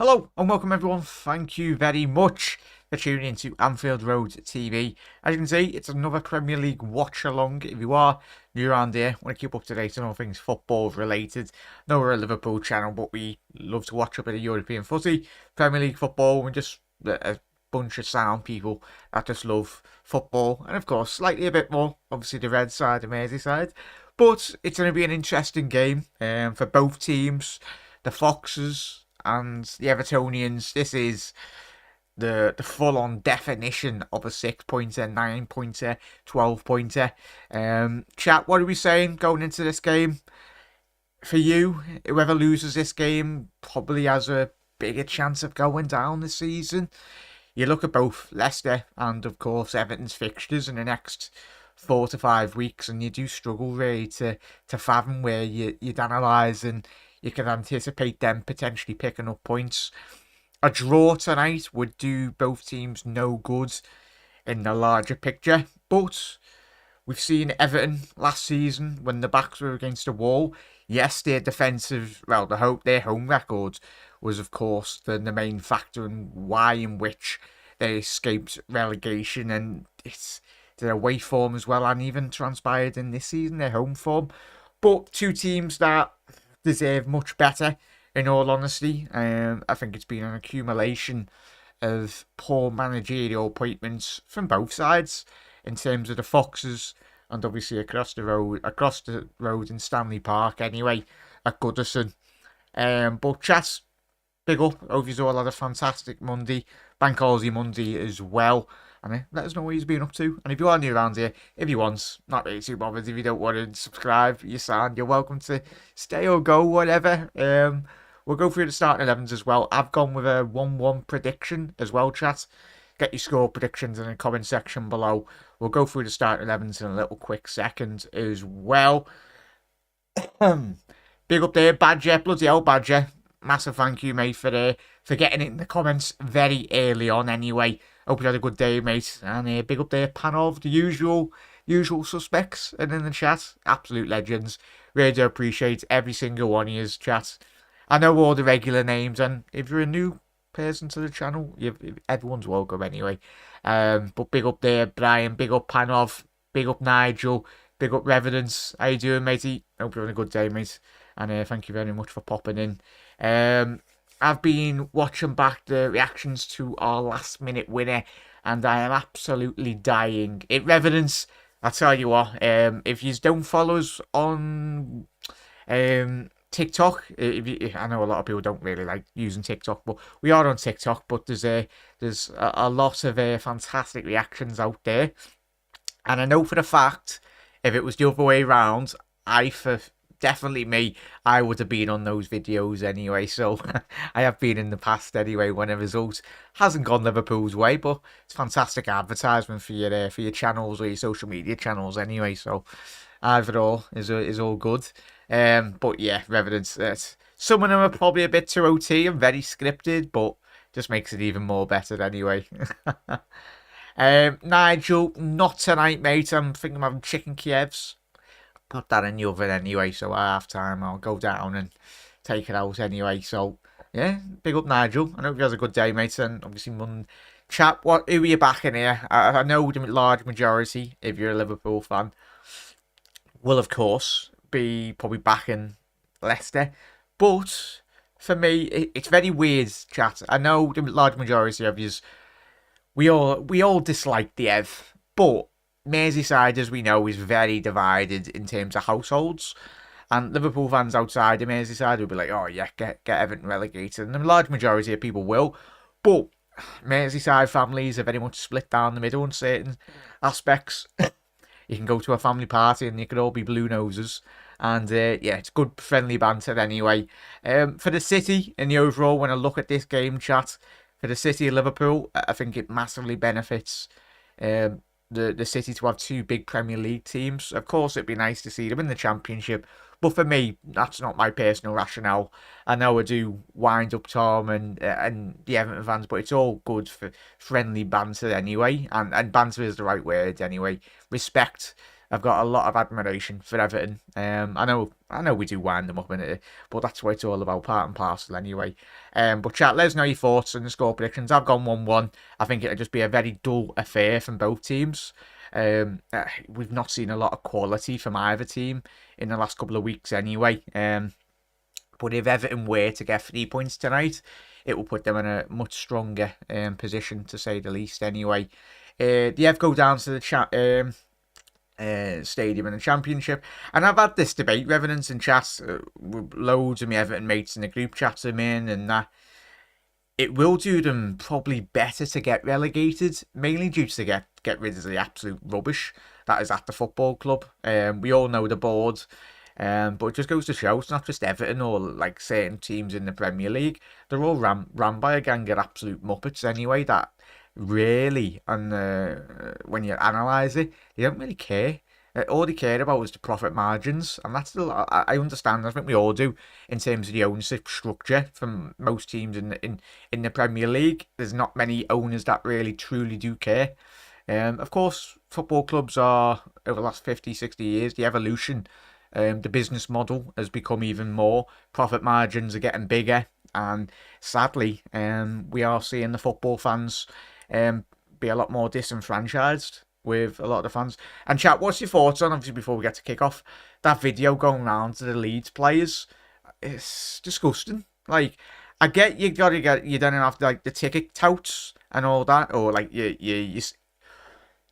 Hello and welcome everyone. Thank you very much for tuning in to Anfield Road TV. As you can see, it's another Premier League watch along. If you are new around here, want to keep up to date on all things football related. No, we're a Liverpool channel, but we love to watch a bit of European footy, Premier League football, and just a bunch of sound people that just love football. And of course, slightly a bit more, obviously the red side and Merseyside. But it's going to be an interesting game for both teams. The Foxes and the Evertonians. This is the full-on definition of a 6-pointer, 9-pointer, 12-pointer. Chat, what are we saying going into this game? For you, whoever loses this game probably has a bigger chance of going down this season. You look at both Leicester and, of course, Everton's fixtures in the next 4 to 5 weeks, and you do struggle really to fathom where you'd analyse and you can anticipate them potentially picking up points. A draw tonight would do both teams no good in the larger picture. But we've seen Everton last season when the backs were against the wall. Yes, their defensive, their home record was, of course, the main factor in why in which they escaped relegation. And it's their away form as well, and even transpired in this season, their home form. But two teams that deserve much better, in all honesty. I think it's been an accumulation of poor managerial appointments from both sides in terms of the Foxes and obviously across the road in Stanley Park anyway at Goodison. But chat, big up. Hope you all had a fantastic Monday, Bank Holiday Monday as well. And let us know what he's been up to. And if you are new around here, if you want, not really too bothered. If you don't want to subscribe, you're welcome to stay or go, whatever. We'll go through the starting 11s as well. I've gone with a 1-1 prediction as well, chat. Get your score predictions in the comment section below. We'll go through the starting 11s in a little quick second as well. Big up there, Badger. Bloody hell, Badger. Massive thank you, mate, for getting it in the comments very early on anyway. Hope you had a good day, mate. And big up there, Panov, the usual suspects, and in the chat, absolute legends. Really do appreciate every single one of his chat. I know all the regular names, and if you're a new person to the channel, everyone's welcome anyway. But big up there, Brian. Big up Panov. Big up Nigel. Big up Reverence. How you doing, matey? Hope you're having a good day, mate. And thank you very much for popping in. I've been watching back the reactions to our last-minute winner, and I am absolutely dying. Reverence, I tell you what, if you don't follow us on TikTok, I know a lot of people don't really like using TikTok, but we are on TikTok. But there's a lot of fantastic reactions out there, and I know for the fact if it was the other way around, definitely me, I would have been on those videos anyway. So I have been in the past anyway when a result hasn't gone Liverpool's way, but it's fantastic advertisement for your channels or your social media channels anyway. So either or is all good. But yeah, Reverence. Some of them are probably a bit too OT and very scripted, but just makes it even more better anyway. Nigel, not tonight, mate. I'm thinking I'm having chicken Kievs. Put that in the oven anyway, so at half time I'll go down and take it out anyway. So yeah, big up Nigel. I hope you has a good day, mate. And obviously, chat, who are you backing here? I know the large majority, if you're a Liverpool fan, will of course be probably backing Leicester. But for me, it's very weird, chat. I know the large majority of yous, we all dislike the Ev, but Merseyside, as we know, is very divided in terms of households. And Liverpool fans outside of Merseyside will be like, oh yeah, get Everton relegated. And the large majority of people will. But Merseyside families are very much split down the middle in certain aspects. You can go to a family party and you could all be blue noses. And yeah, it's good friendly banter anyway. For the City, in the overall, when I look at this game, chat, for the City of Liverpool, I think it massively benefits the City to have two big Premier League teams. Of course, it'd be nice to see them in the Championship, but for me, that's not my personal rationale. I know I do wind up Tom and the Everton fans, but it's all good for friendly banter anyway, and banter is the right word anyway. Respect I've got a lot of admiration for Everton. I know we do wind them up in it, but that's what it's all about, part and parcel anyway. But chat, let us know your thoughts on the score predictions. I've gone 1-1. I think it'll just be a very dull affair from both teams. We've not seen a lot of quality from either team in the last couple of weeks anyway. But if Everton were to get 3 points tonight, it will put them in a much stronger position, to say the least anyway. The Ev go down to the stadium in the Championship, and I've had this debate with Everton in chat, with loads of my Everton mates in the group chats I'm in, and that it will do them probably better to get relegated, mainly due to get rid of the absolute rubbish that is at the football club. We all know the board, but it just goes to show it's not just Everton or like certain teams in the Premier League. They're all ran by a gang of absolute muppets anyway, that really, and when you analyse it, they don't really care. All they care about is the profit margins, and that's I understand. I think we all do in terms of the ownership structure from most teams in the Premier League. There's not many owners that really truly do care. Of course, football clubs are, over the last 50, 60 years, the evolution. The business model has become even more. Profit margins are getting bigger, and sadly, we are seeing the football fans be a lot more disenfranchised with a lot of the fans. And chat, what's your thoughts on, obviously before we get to kick off, that video going around to the Leeds players? It's disgusting. Like, I get you don't have like the ticket touts and all that, or like the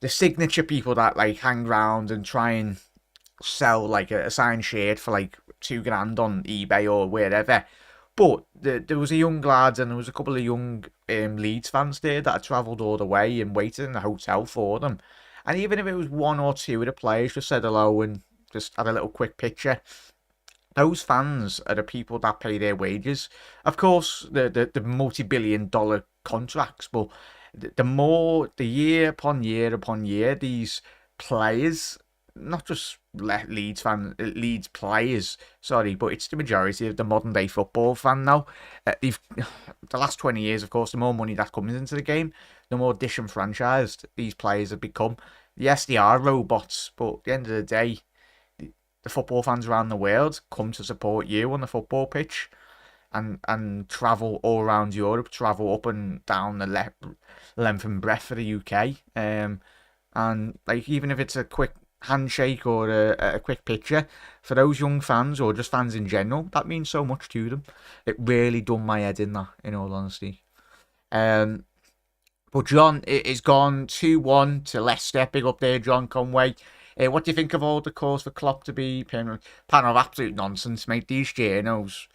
signature people that like hang around and try and sell like a signed shirt for like $2,000 on eBay or wherever. But there was a young lad and there was a couple of young Leeds fans there that had travelled all the way and waited in the hotel for them. And even if it was one or two of the players just said hello and just had a little quick picture, those fans are the people that pay their wages. Of course, the multi-billion-dollar contracts, but the year upon year upon year, these players, not just Leeds players, sorry, but it's the majority of the modern day football fan now. The last 20 years, of course, the more money that comes into the game, the more disenfranchised these players have become. Yes, they are robots, but at the end of the day, the football fans around the world come to support you on the football pitch, and travel all around Europe, travel up and down the length and breadth of the UK, and like, even if it's a quick handshake or a quick picture, for those young fans or just fans in general, that means so much to them. It really done my head in, that, in all honesty. But John is gone 2-1 to Leicester. Big up there, John Conway. What do you think of all the calls for Klopp to be panel of absolute nonsense, mate? These journos,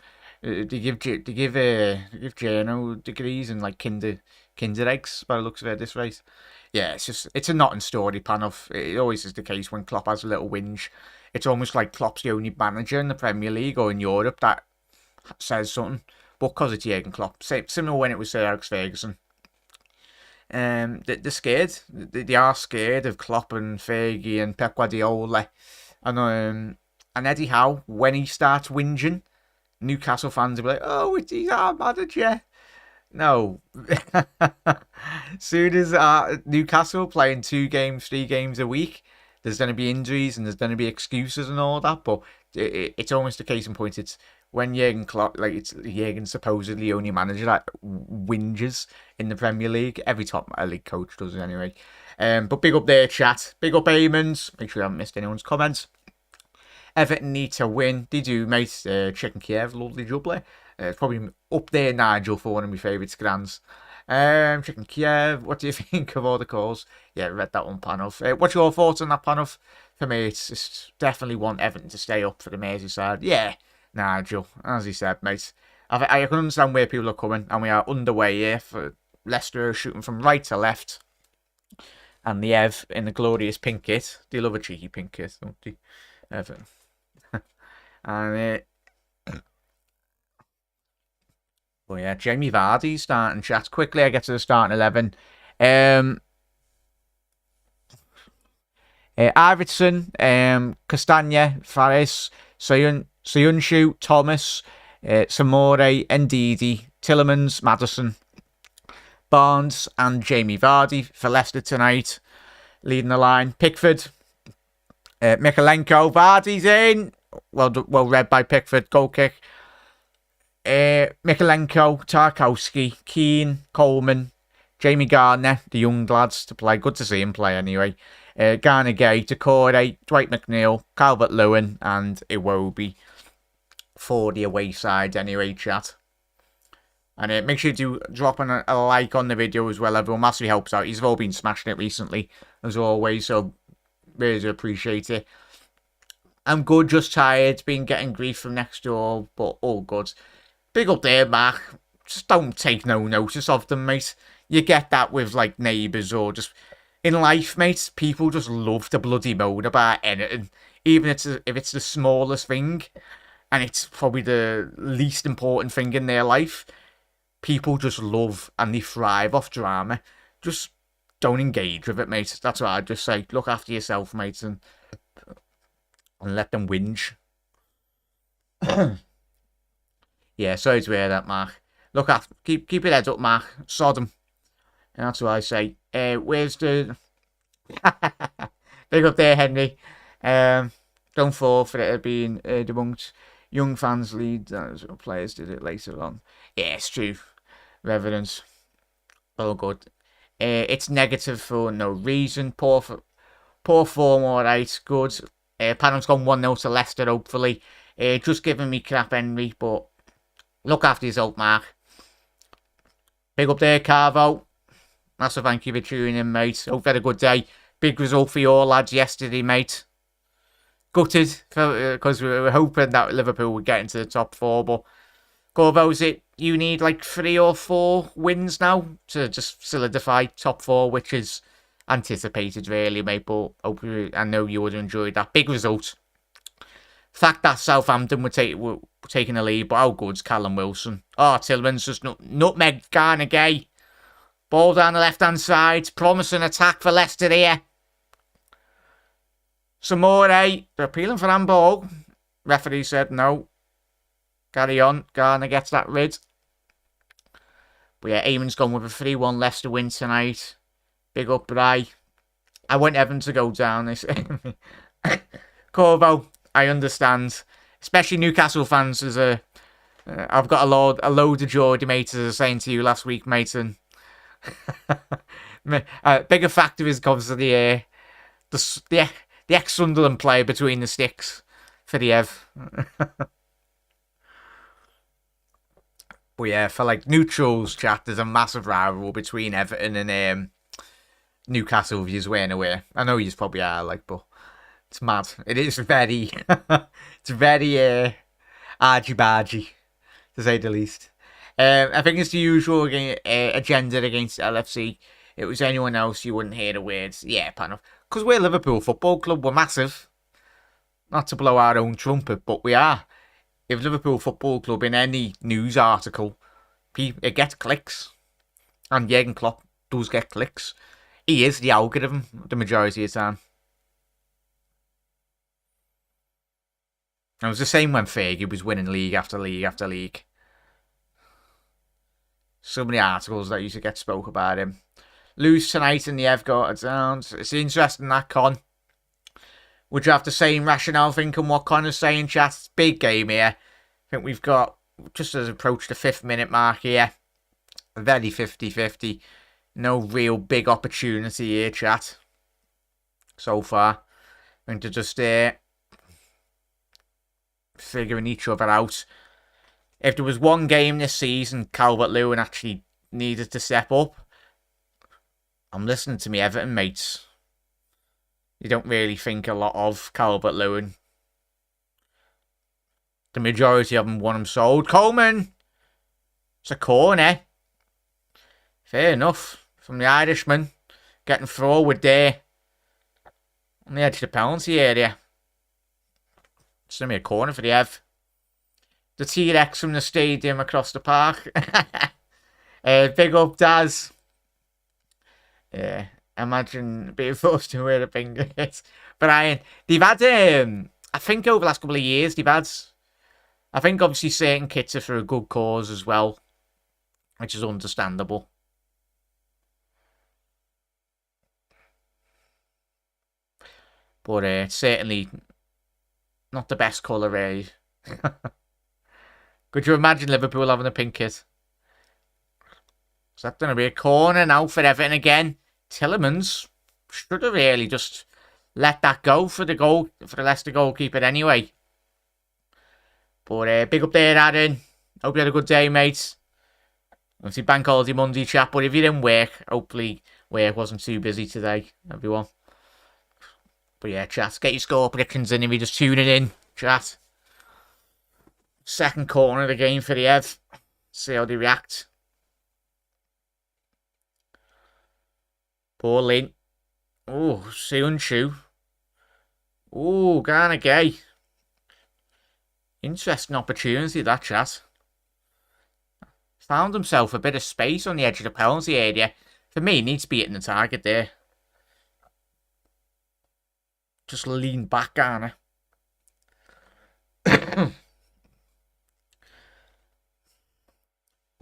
they give journo degrees and like kinder eggs by the looks of it this race. Yeah, it's a not in story, panel. It always is the case when Klopp has a little whinge. It's almost like Klopp's the only manager in the Premier League or in Europe that says something. But because it's Jurgen Klopp, similar when it was Sir Alex Ferguson. They're scared. They are scared of Klopp and Fergie and Pep Guardiola. And Eddie Howe, when he starts whinging, Newcastle fans will be like, oh, he's our manager. No. Soon as Newcastle playing 2 games, 3 games a week, there's going to be injuries and there's going to be excuses and all that. But it's almost a case in point. It's when Jurgen Klopp, like, it's Jurgen supposedly only manager that whinges in the Premier League. Every top league coach does it anyway. But big up there, chat. Big up Eamons. Make sure you haven't missed anyone's comments. Everton need to win. They do, mate. Chicken Kiev, lovely jubbly. It's probably up there, Nigel, for one of my favourite scrans. Chicken Kiev, what do you think of all the calls? Yeah, read that one, panel. What's your thoughts on that, panel? For me, it's just definitely want Everton to stay up for the Merseyside. Yeah, Nigel, as he said, mate. I can understand where people are coming, and we are underway here for Leicester shooting from right to left. And the Ev in the glorious pink kit. They love a cheeky pink kit, don't they? Everton. And well, yeah, Jamie Vardy starting chat. Quickly, I get to the starting 11. Iverson, Castagna, Faris, Soyuncu, Thomas, Samore, Ndidi, Tillemans, Maddison, Barnes, and Jamie Vardy for Leicester tonight. Leading the line, Pickford, Mikalenko, Vardy's in. Well read by Pickford. Goal kick. Mikalenko, Tarkowski, Keane, Coleman, Jamie Gardner, the young lads to play. Good to see him play anyway. Garner Gay, Decore, Dwight McNeil, Calvert-Lewin, and Iwobi for the away side anyway, chat. And make sure to drop a like on the video as well. Everyone massively helps out. You've all been smashing it recently, as always, so really do appreciate it. I'm good, just tired. Been getting grief from next door, but all good. Big up there, Mark. Just don't take no notice of them, mate. You get that with, like, neighbours or just... In life, mate, people just love to bloody moan about anything. Even if it's the smallest thing, and it's probably the least important thing in their life. People just love and they thrive off drama. Just don't engage with it, mate. That's what I'd just say. Look after yourself, mate, and let them whinge. Yeah, sorry to hear that, Mark. Look after, keep your head up, Mark. Sod 'em. And that's what I say. Where's the... Big up there, Henry. Don't fall for it being debunked. Young fans lead. Players did it later on. Yeah, it's true. Reverence. Oh, good. It's negative for no reason. Poor form, alright. Good. Panam's gone 1-0 to Leicester, hopefully. Just giving me crap, Henry, but look after yourself, Mark. Big up there, Carvo. Massive thank you for tuning in, mate. Hope you had a good day. Big result for your lads yesterday, mate. Gutted, because we were hoping that Liverpool would get into the top 4, but Corvo, is it you need like 3 or 4 wins now to just solidify top 4, which is anticipated, really, mate, but I know you would have enjoyed that. Big result. Fact that Southampton were taking the lead, but how good's Callum Wilson? Oh, Tillman's just nutmeg Garner Gay. Ball down the left-hand side. Promising attack for Leicester here. Samore, they're appealing for handball. Referee said no. Carry on. Garner gets that rid. But yeah, Eamon's gone with a 3-1 Leicester win tonight. Big up, Bry. I want Everton to go down. Corvo, I understand. Especially Newcastle fans. I've got a load of Geordie mates, as I was saying to you last week, mate. And bigger factor is obviously the ex-Sunderland player between the sticks for the Ev. But yeah, for like neutrals chat, there's a massive rivalry between Everton and Newcastle, if you're wearing away. I know you probably are, like, but it's mad. It is very, it's very argy-bargy, to say the least. I think it's the usual agenda against LFC. It was anyone else, you wouldn't hear the words. Yeah, kind of. Because we're Liverpool Football Club, we're massive. Not to blow our own trumpet, but we are. If Liverpool Football Club in any news article, it gets clicks. And Jurgen Klopp does get clicks. He is the algorithm the majority of the time. It was the same when Fergie was winning league after league after league. So many articles that used to get spoke about him. Lose tonight in the Ev got it down. It's interesting that, Con. Would you have the same rationale thinking what Connor's saying, chat? Big game here. I think we've got, just as approached the 5th minute mark here. Very 50-50. No real big opportunity here, chat. So far. I think they're just figuring each other out. If there was one game this season Calvert-Lewin actually needed to step up, I'm listening to me Everton mates. You don't really think a lot of Calvert-Lewin. The majority of them want him sold. Coleman! It's a corner. Fair enough. From the Irishman. Getting forward there. On the edge of the penalty area. It's going to be a corner for the Ev. The T-Rex from the stadium across the park. Big up, Daz. Yeah. Imagine being forced to wear a finger. Brian, they've had, I think over the last couple of years, they've had, I think obviously certain kits are for a good cause as well, which is understandable. But it's certainly not the best colour, really. Could you imagine Liverpool having a pink kit? Is that going to be a corner now for Everton again? Tillemans should have really just let that go for the goal, for the Leicester goalkeeper anyway. But big up there, Aaron. Hope you had a good day, mate. Obviously, bank holiday Monday, chat. But if you didn't work, hopefully work wasn't too busy today, everyone. But yeah, chat. Get your score predictions in if you're just tuning in, chat. Second corner of the game for the Ev. See how they react. Ball in. Oh, Seunchu. Oh, Garner Gay. Interesting opportunity, that chat. Found himself a bit of space on the edge of the penalty area. For me, he needs to be hitting the target there. Just lean back, Garner. But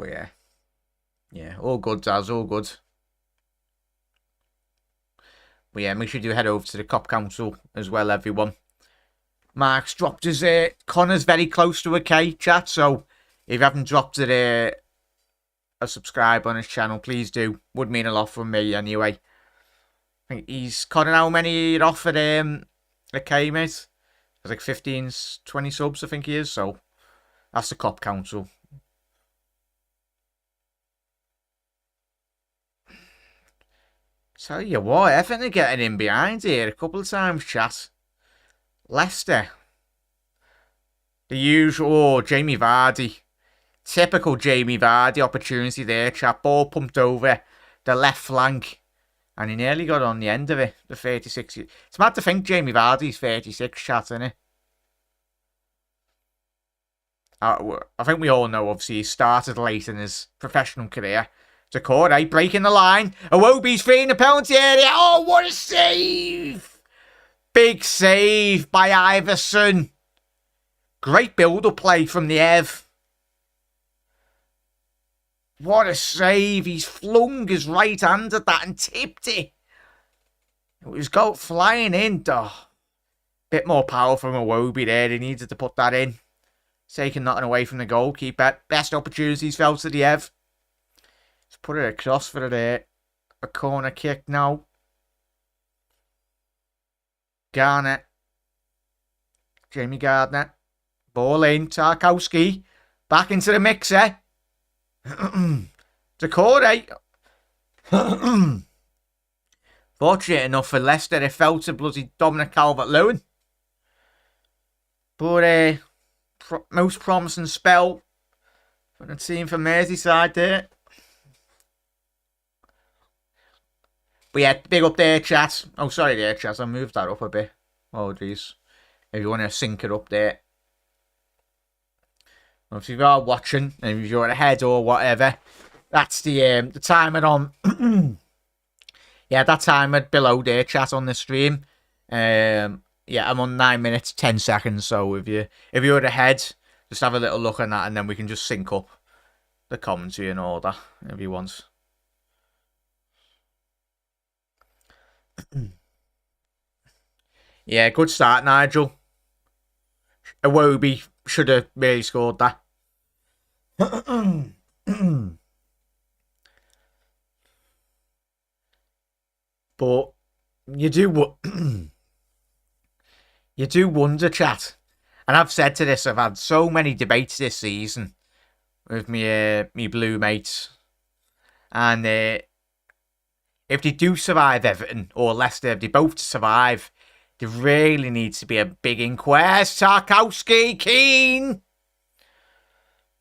yeah. Yeah, all good, Daz, all good. But yeah, make sure you head over to the Cop Council as well, everyone. Mark's dropped his Connor's very close to a K, chat. So if you haven't dropped it a subscribe on his channel, please do. Would mean a lot from me anyway. I think he's Connor, how many you're off at a K, mate? There's like 15, 20 subs, I think he is. So that's the Cop Council. Tell you what, Everton are getting in behind here a couple of times, chat. Leicester. The usual Jamie Vardy. Typical Jamie Vardy opportunity there, chat. Ball pumped over the left flank. And he nearly got on the end of it, the 36. It's mad to think Jamie Vardy's 36, chat, isn't it? I think we all know, obviously, he started late in his professional career. Decore breaking the line. Iwobi's free in the penalty area. Oh, what a save! Big save by Iverson. Great build-up play from the Ev. What a save. He's flung his right hand at that and tipped it. It was go flying in. Oh, bit more power from Iwobi there. He needed to put that in. Taking nothing away from the goalkeeper. Best opportunities fell to the Ev. Let's put it across for a corner kick now. Garner. Jamie Gardner. Ball in. Tarkowski. Back into the mixer. Decore. Fortunate enough for Leicester, it fell to bloody Dominic Calvert-Lewin. But most promising spell for the team from Merseyside there. But yeah, big up there, chat. Oh, sorry there, chat. I moved that up a bit. Oh, jeez. If you want to sync it up there. Well, if you are watching, and if you're ahead or whatever, that's the timer on. Yeah, that timer below there, chat, on the stream. Yeah, I'm on 9 minutes, 10 seconds. So if you're ahead, just have a little look on that, and then we can just sync up the commentary and all that if you want. Yeah, good start, Nigel. Iwobi should have really scored that. But you do you do wonder, chat. And I've said to this, I've had so many debates this season with me blue mates. And if they do survive Everton or Leicester, if they both survive, there really needs to be a big inquest. Tarkowski, Keane.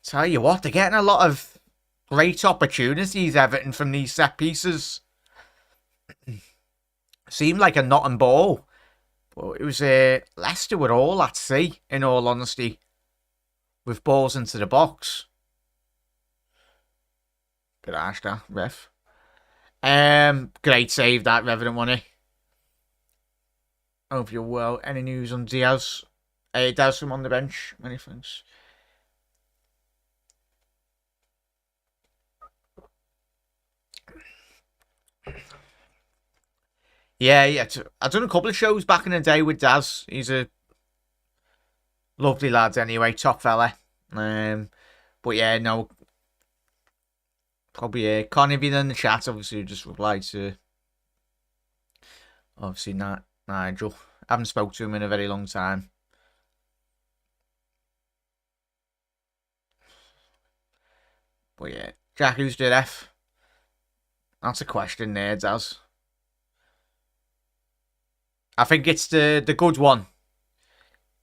Tell you what, they're getting a lot of great opportunities, Everton, from these set pieces. Seemed like a Nottingham ball. But it was Leicester were all at sea, in all honesty, with balls into the box. Good ash that, ref. Great save that, Revenant Money. Hope you're well. Any news on Diaz? Diaz from on the bench. Many thanks. Yeah, yeah. I've done a couple of shows back in the day with Daz. He's a lovely lad anyway, top fella. But yeah, no, probably Connie being in the chat, obviously just replied to obviously not Nigel. I haven't spoke to him in a very long time. But yeah, Jack, who's the ref? That's a question there, Daz. I think it's the good one.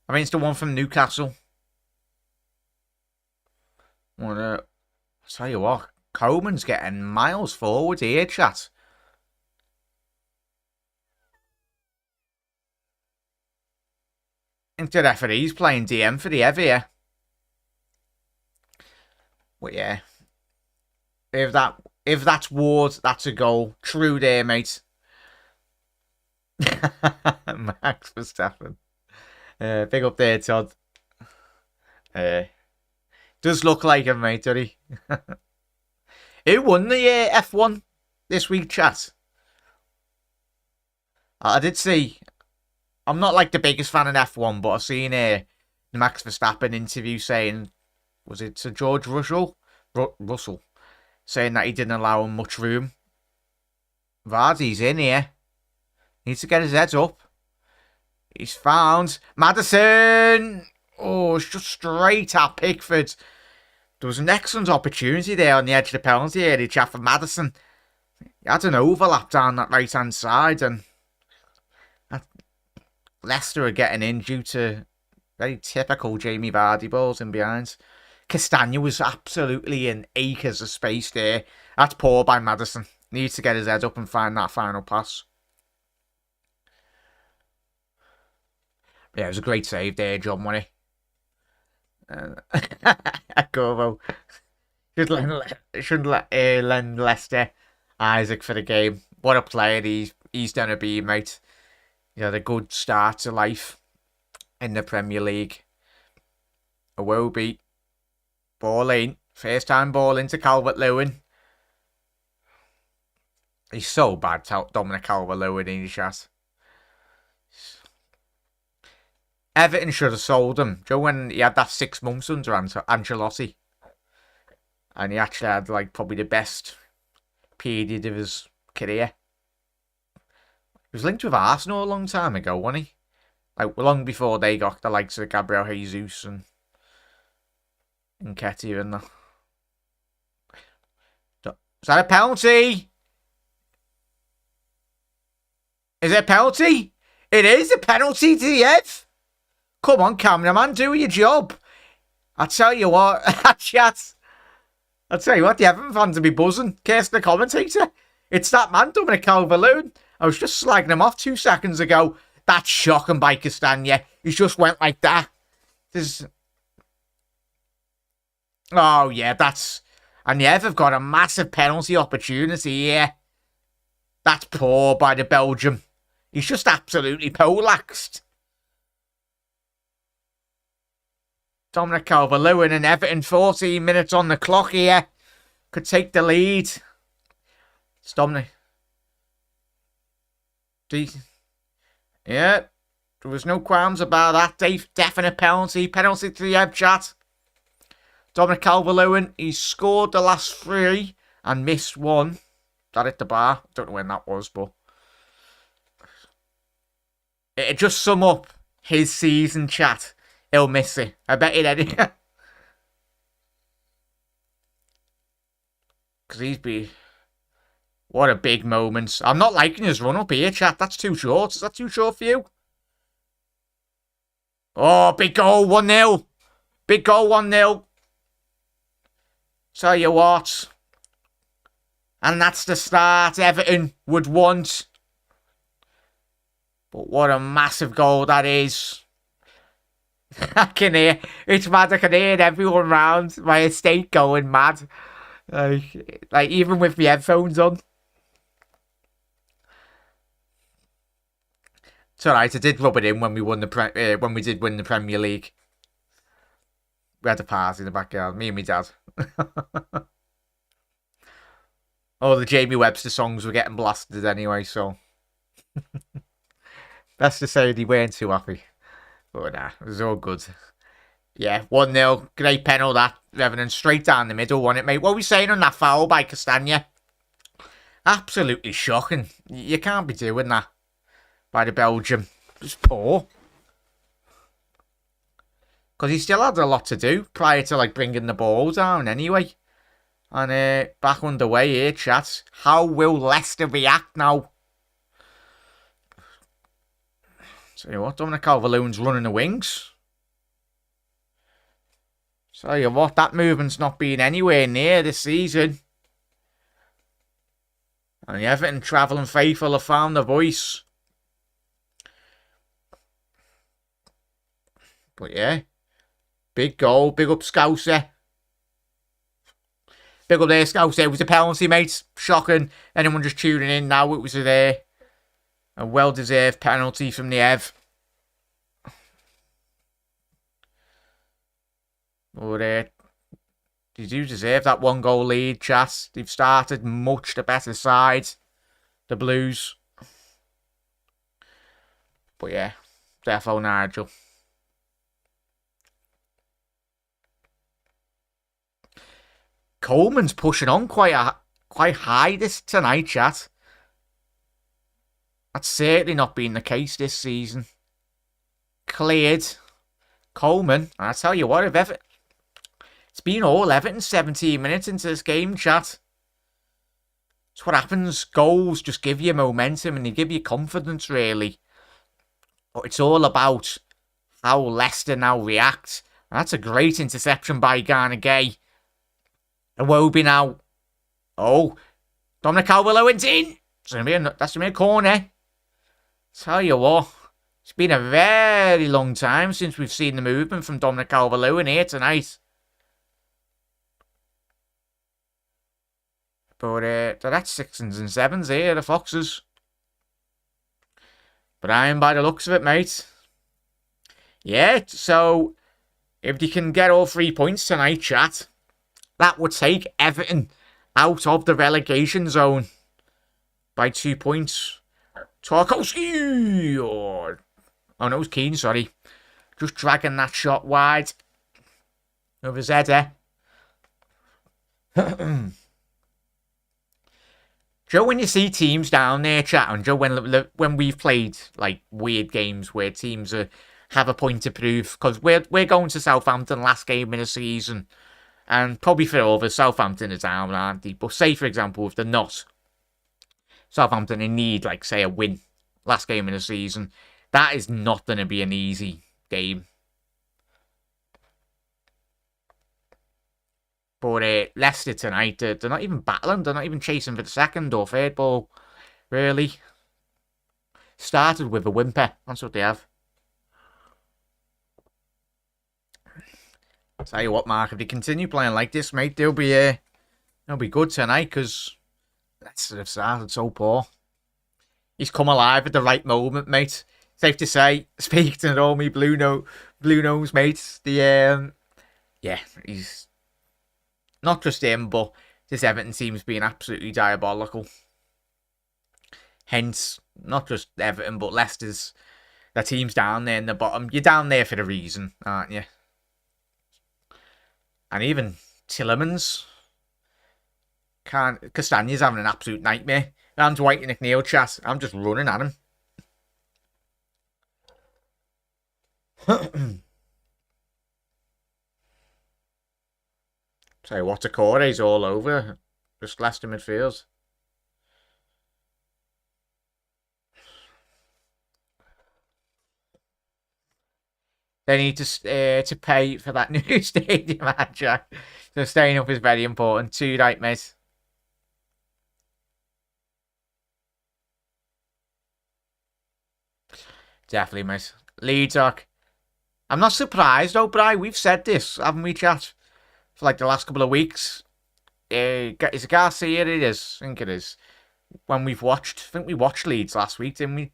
I think it's the one from Newcastle. I'll tell you what, Coleman's getting miles forward here, chat. I think the referee's playing DM for the Ev here. But yeah, if that's Ward, that's a goal. True there, mate. Max Verstappen. Big up there, Todd. Does look like him, mate, doesn't he? Who won the F1 this week, chat? I did see. I'm not like the biggest fan of F1, but I've seen the Max Verstappen interview saying, was it to George Russell? Russell. Saying that he didn't allow him much room. Vardy's in here. Needs to get his head up. He's found Maddison. Oh, it's just straight at Pickford. There was an excellent opportunity there on the edge of the penalty area, chat, for Maddison. He had an overlap down that right-hand side, and Leicester are getting in due to very typical Jamie Vardy balls in behind. Castagna was absolutely in acres of space there. That's poor by Maddison. Needs to get his head up and find that final pass. Yeah, it was a great save there, John, wasn't it? Corvo. Shouldn't lend Leicester Isaac for the game. What a player he's going to be, mate. He had a good start to life in the Premier League. A will be. Ball in. First time ball into Calvert-Lewin. He's so bad, Dominic Calvert-Lewin, in his chat. Everton should have sold him. Joe, when he had that 6 months under Ancelotti. And he actually had like probably the best period of his career. He was linked with Arsenal a long time ago, wasn't he? Like long before they got the likes of Gabriel Jesus and Nketiah and that. Is that a penalty? Is it a penalty? It is a penalty to the Ev. Come on, cameraman, do your job. I tell you what, chat. I tell you what, the Everton fans will be buzzing. Kirsten, the commentator. It's that man, Dominic Calvert-Lewin. I was just slagging him off 2 seconds ago. That's shocking by Castagna. He just went like that. Oh, yeah, that's... And the Ev have got a massive penalty opportunity here. That's poor by the Belgium. He's just absolutely poleaxed. Dominic Calvert-Lewin and Everton, 14 minutes on the clock here. Could take the lead. It's Dominic. Yeah, there was no qualms about that. Definite penalty. Penalty to the Ev, chat. Dominic Calvert-Lewin, he's scored the last 3 and missed 1. That hit the bar. Don't know when that was, but it'd just sum up his season, chat. He'll miss it. I bet he did. Because he's be... What a big moment. I'm not liking his run-up here, chat. That's too short. Is that too short for you? Oh, big goal, 1-0. Big goal, 1-0. Tell you what. And that's the start Everton would want. But what a massive goal that is. I can hear, it's mad, I can hear everyone round my estate going mad. Like even with the headphones on. It's alright, I did rub it in when we won when we did win the Premier League. We had a party in the backyard, me and my dad. Oh, the Jamie Webster songs were getting blasted anyway, so Best to say they weren't too happy. But nah, it was all good. Yeah, 1-0. Great penalty that. Everton straight down the middle, wasn't it, mate? What were we saying on that foul by Castagna? Absolutely shocking. You can't be doing that by the Belgium. Just poor. Because he still had a lot to do prior to like bringing the ball down anyway. And back underway here, chat. How will Leicester react now? Tell you what, Dominic Calvert-Lewin's running the wings. Tell you what, that movement's not been anywhere near this season. And the Everton travelling faithful have found the voice. But yeah, big goal, big up Scouser. Big up there, Scouser. It was a penalty, mate. Shocking. Anyone just tuning in now, it was a well-deserved penalty from the Ev. But they do deserve that 1-goal lead, chat. They've started much the better side, the Blues. But yeah, defo Nigel. Coleman's pushing on quite high this tonight, chat. That's certainly not been the case this season. Cleared. Coleman. And I tell you what, it's been all Everton 17 minutes into this game, chat. That's what happens. Goals just give you momentum and they give you confidence, really. But it's all about how Leicester now react. And that's a great interception by Garner Gay. Iwobi now. Oh, Dominic Calvert-Lewin's in. That's going to be a corner. Tell you what, it's been a very long time since we've seen the movement from Dominic Calvert-Lewin here tonight. But that's 6s and 7s here, the Foxes. But I am by the looks of it, mate. Yeah, so if they can get all 3 points tonight, chat, that would take Everton out of the relegation zone by 2 points. Tarkowski! Oh no, it was Keane, sorry. Just dragging that shot wide of his header. Joe, when you see teams down there, chat, and Joe, when we've played like weird games where teams have a point to prove, because we're going to Southampton last game in the season, and probably for others, Southampton is down, aren't they? But say, for example, if they're not, Southampton, they need, like, say, a win last game in the season. That is not going to be an easy game. But Leicester tonight, they're not even battling. They're not even chasing for the second or third ball, really. Started with a whimper. That's what they have. Tell you what, Mark, if they continue playing like this, mate, they'll be good tonight, because Leicester have started so poor. He's come alive at the right moment, mate. Safe to say, speaking to all me blue nose mates, yeah, he's not just him, but this Everton team's been absolutely diabolical. Hence, not just Everton, but Leicester's, their team's down there in the bottom. You're down there for a reason, aren't you? And even Tillemans. Castagna's having an absolute nightmare. I'm Dwight and McNeil, chat. I'm just running at him. So what a core, he's all over. Just Leicester midfield. They need to pay for that new stadium, Jack. So staying up is very important. Too right, mate. Definitely, mate. Leeds, I'm not surprised, though, Bri. We've said this, haven't we, chat? For like the last couple of weeks. Is it Garcia? It is. I think it is. When I think we watched Leeds last week, didn't we?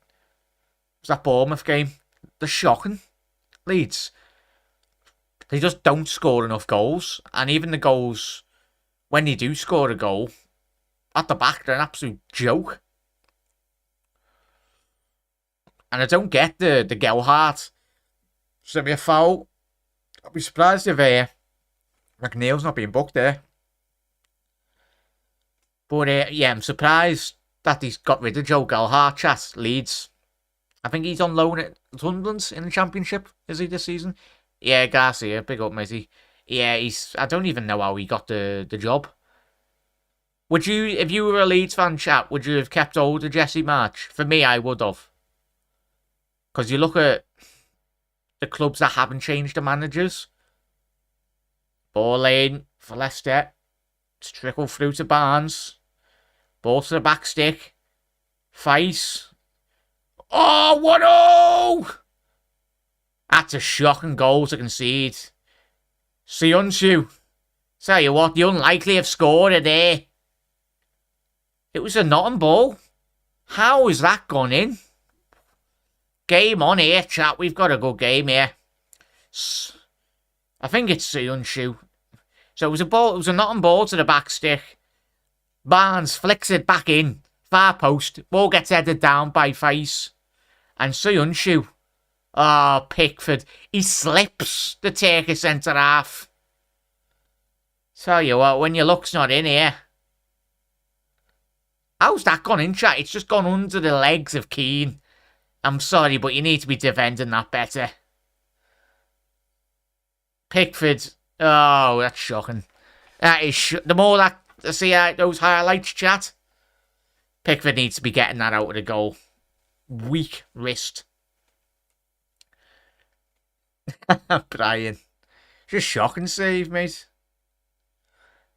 Was that Bournemouth game? They're shocking. Leeds. They just don't score enough goals. And even the goals, when they do score a goal, at the back, they're an absolute joke. And I don't get the Gelhardt. Sent me a foul. I'll be surprised if McNeil's not being booked there. But yeah, I'm surprised that he's got rid of Joe Gelhardt, chat. Leeds. I think he's on loan at Sunderland in the Championship, is he, this season? Yeah, Garcia, big up, matey. Yeah, I don't even know how he got the job. Would you, if you were a Leeds fan, chat, would you have kept hold of Jesse March? For me, I would have. Because you look at the clubs that haven't changed the managers. Ball lane for Leicester. It's trickle through to Barnes. Ball to the back stick. Face. Oh, 1-0! That's a shocking goal to concede. Seunsu. Tell you what, the unlikely have scored it there. It was a Nottingham ball. How has that gone in? Game on here, chat. We've got a good game here. I think it's Seunsu. So it was a ball. It was a Nottingham ball to the back stick. Barnes flicks it back in. Far post. Ball gets headed down by Face. And Seunsu. Oh, Pickford. He slips the Turkish centre half. Tell you what, when your luck's not in here. How's that gone in, chat? It's just gone under the legs of Keane. I'm sorry, but you need to be defending that better. Pickford. Oh, that's shocking. That is the more that I see those highlights, chat. Pickford needs to be getting that out of the goal. Weak wrist. Brian. Just shocking save, mate.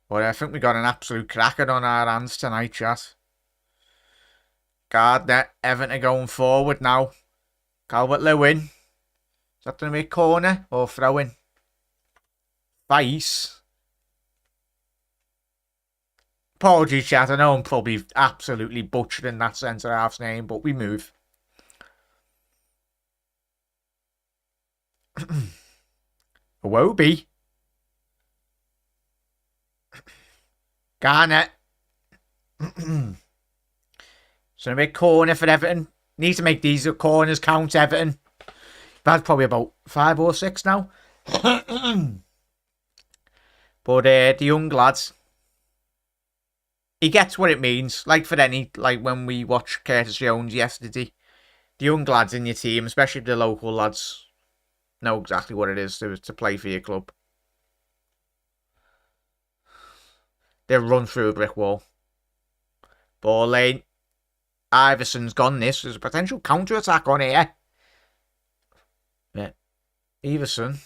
But I think we got an absolute cracker on our hands tonight, chat. Gardner, Everton going forward now. Calvert-Lewin. Is that going to be a corner or throw in? Vice. Apologies, chat. I know I'm probably absolutely butchering that centre half's name, but we move. Iwobi. Garner. So a big corner for Everton. Need to make these corners count, Everton. That's probably about 5 or 6 now. But the young lads, he gets what it means. Like for any, like when we watched Curtis Jones yesterday, the young lads in your team, especially the local lads, know exactly what it is to play for your club. They'll run through a brick wall. Ball lane. Iverson's gone this. There's a potential counter-attack on here. Yeah. Iverson.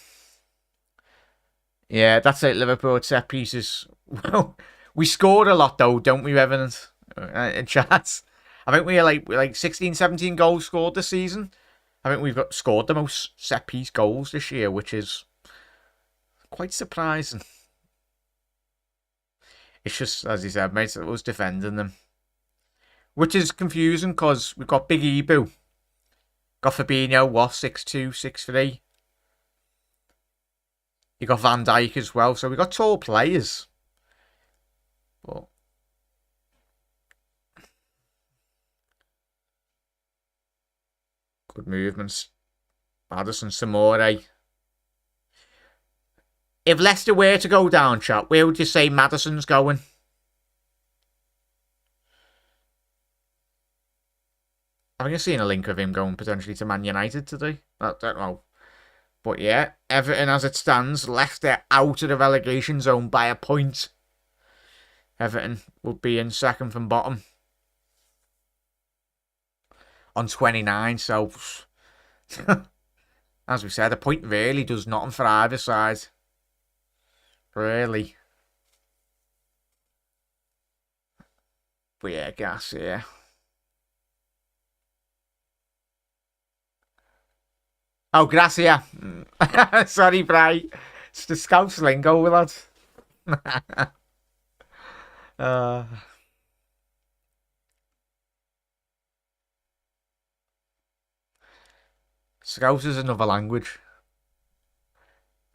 Yeah, that's it. Liverpool set pieces. Well, we scored a lot though, don't we, Evan? In chats. I think we're like 16, 17 goals scored this season. I think we've scored the most set piece goals this year, which is quite surprising. It's just, as he said, mate, it was defending them. Which is confusing because we've got Big Ibu. Got Fabinho, 6'2", 6'3". You got Van Dijk as well. So we got tall players. But good movements. Maddison, Samore. If Leicester were to go down, chat, where would you say Maddison's going? I think I've seen a link of him going potentially to Man United today. I don't know. But yeah, Everton as it stands, Leicester out of the relegation zone by a point. Everton will be in second from bottom. On 29, so as we said, a point really does nothing for either side. Really. But yeah, gas, yeah. Oh, Gracia. Sorry, Bri. It's the Scouse lingo, lad. Scouse is another language.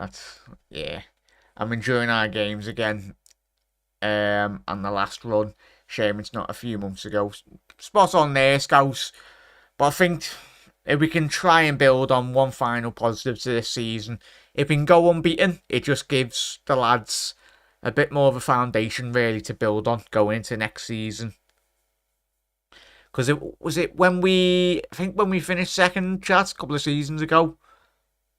That's, yeah. I'm enjoying our games again. And the last run. Shame it's not a few months ago. Spot on there, Scouse. But I think If we can try and build on one final positive to this season, if we can go unbeaten, it just gives the lads a bit more of a foundation really to build on going into next season. Because I think when we finished second, chat, a couple of seasons ago.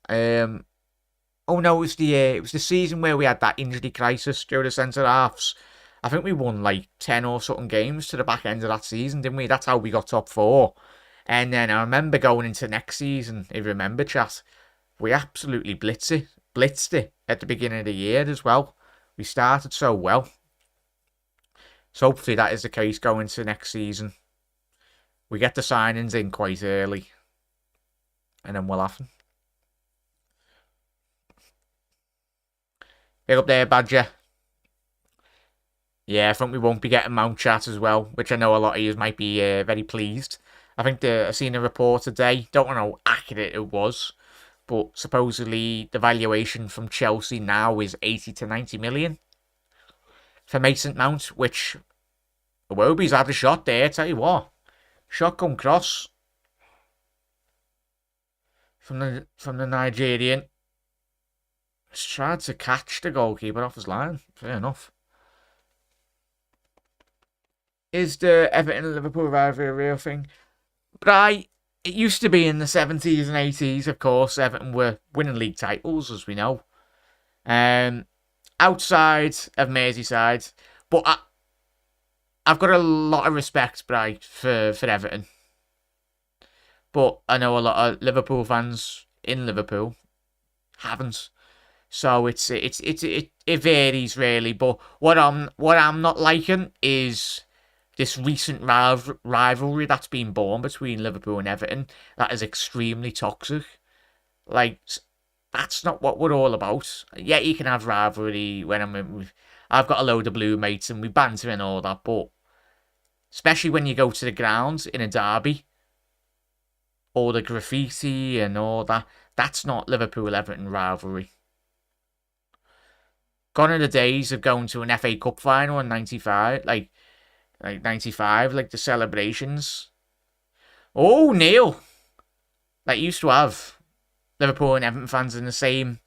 Oh no, it was the season where we had that injury crisis through the centre halves. I think we won like 10 or something games to the back end of that season, didn't we? That's how we got top 4. And then I remember going into next season, if you remember, chat, we absolutely blitzed it at the beginning of the year as well. We started so well. So hopefully that is the case going into next season. We get the signings in quite early. And then we'll have them. Big up there, Badger. Yeah, I think we won't be getting Mount chat as well, which I know a lot of you might be very pleased. I think I've seen a report today, don't know how accurate it was, but supposedly the valuation from Chelsea now is 80 to 90 million for Mason Mount, which Iwobi's had a shot there, tell you what. Shotgun cross from the Nigerian. He's tried to catch the goalkeeper off his line. Fair enough. Is the Everton and Liverpool rivalry a real thing? But it used to be in the 70s and 80s, of course. Everton were winning league titles, as we know. Outside of Merseyside. But I've got a lot of respect, for Everton. But I know a lot of Liverpool fans in Liverpool haven't. So it varies really. But what I'm not liking is this recent rivalry that's been born between Liverpool and Everton. That is extremely toxic. Like, that's not what we're all about. Yeah, you can have rivalry when I've got a load of blue mates and we banter and all that, but especially when you go to the ground in a derby, all the graffiti and all that, that's not Liverpool-Everton rivalry. Gone are the days of going to an FA Cup final in 95, like 95, like the celebrations. Oh, Neil! Like, used to have Liverpool and Everton fans in the same,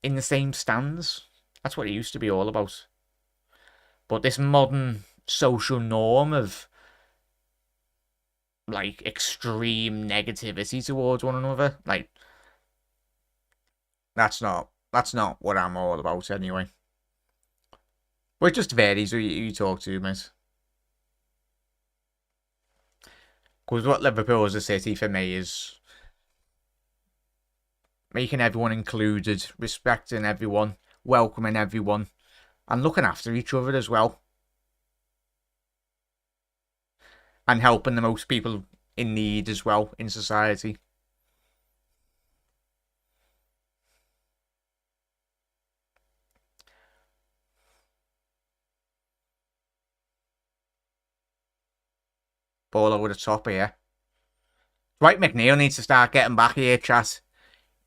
in the same stands. That's what it used to be all about. But this modern social norm of, like, extreme negativity towards one another, like, that's not what I'm all about anyway. But it just varies who you talk to, mate. Because what Liverpool as a city for me is making everyone included, respecting everyone, welcoming everyone, and looking after each other as well. And helping the most people in need as well in society. Ball over the top here. Dwight McNeil needs to start getting back here, chat.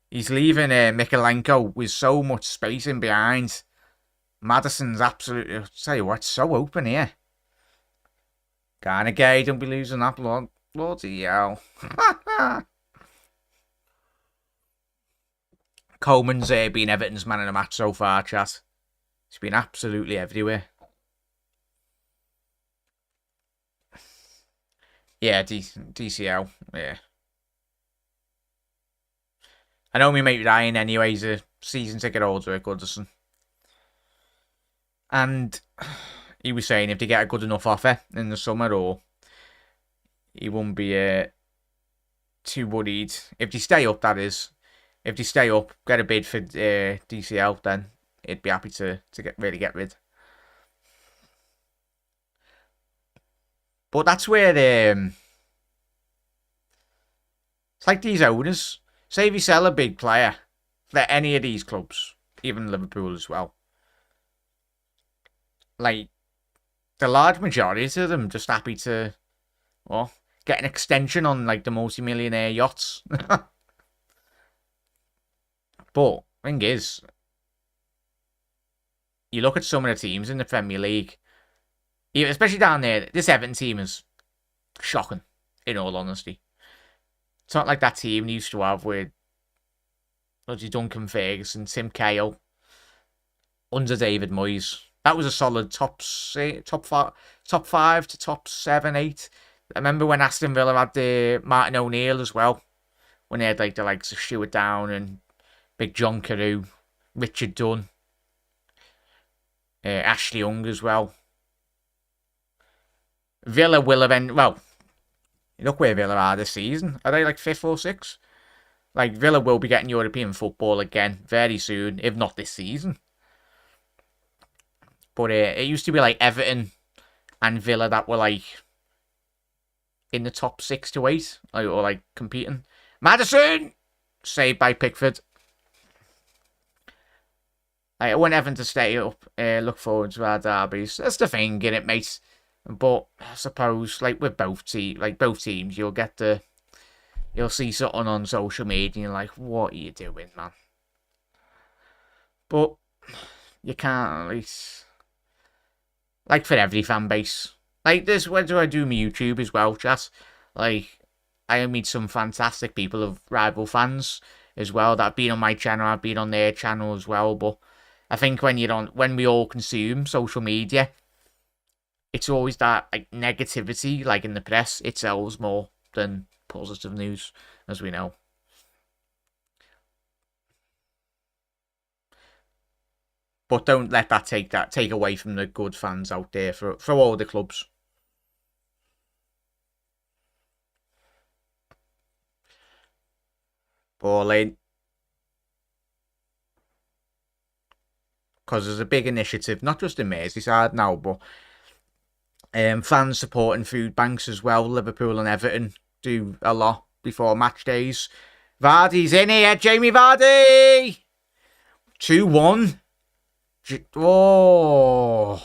He's leaving Mikalenko with so much space in behind. Maddison's absolutely, I'll tell you what, so open here. Kinda gay, don't be losing that blood. Bloody hell. Coleman's been Everton's man of the match so far, chat. He's been absolutely everywhere. Yeah, DCL, yeah. I know my mate Ryan anyway, he's a season ticket holder at Goodison. And he was saying if they get a good enough offer in the summer, or he won't be too worried. If they stay up, that is. If they stay up, get a bid for DCL, then he'd be happy to really get rid. But that's where it's like these owners. Say if you sell a big player for any of these clubs, even Liverpool as well, like the large majority of them just happy to, well, get an extension on like the multi-millionaire yachts. But thing is, you look at some of the teams in the Premier League, especially down there. This Everton team is shocking. in all honesty. It's not like that team we used to have with Duncan Ferguson, Tim Cahill, under David Moyes. That was a solid top 5 to top 7, 8. I remember when Aston Villa had the Martin O'Neill as well, when they had like the likes of Stuart Down and Big John Carew, Richard Dunn, Ashley Young as well. Villa will have ended, well, look where Villa are this season. Are they like 5th or 6th? Like, Villa will be getting European football again very soon, if not this season. But it used to be like Everton and Villa that were like in the top 6 to 8, or like competing. Maddison! Saved by Pickford. I want Everton to stay up. Look forward to our derbies. That's the thing, innit, mate? But I suppose, like with both teams, you'll see something on social media and you're like, what are you doing, man? But you can't, at least, like for every fan base. Like this, when do I do my YouTube as well, chat? Like, I meet some fantastic people of rival fans as well that have been on my channel, I've been on their channel as well, but I think when we all consume social media, it's always that like negativity, like in the press, it sells more than positive news, as we know. But don't let that take away from the good fans out there for all the clubs. Ball in. Because there's a big initiative, not just in Merseyside now, but fans supporting food banks as well. Liverpool and Everton do a lot before match days. Vardy's in here, Jamie Vardy! 2-1. Oh.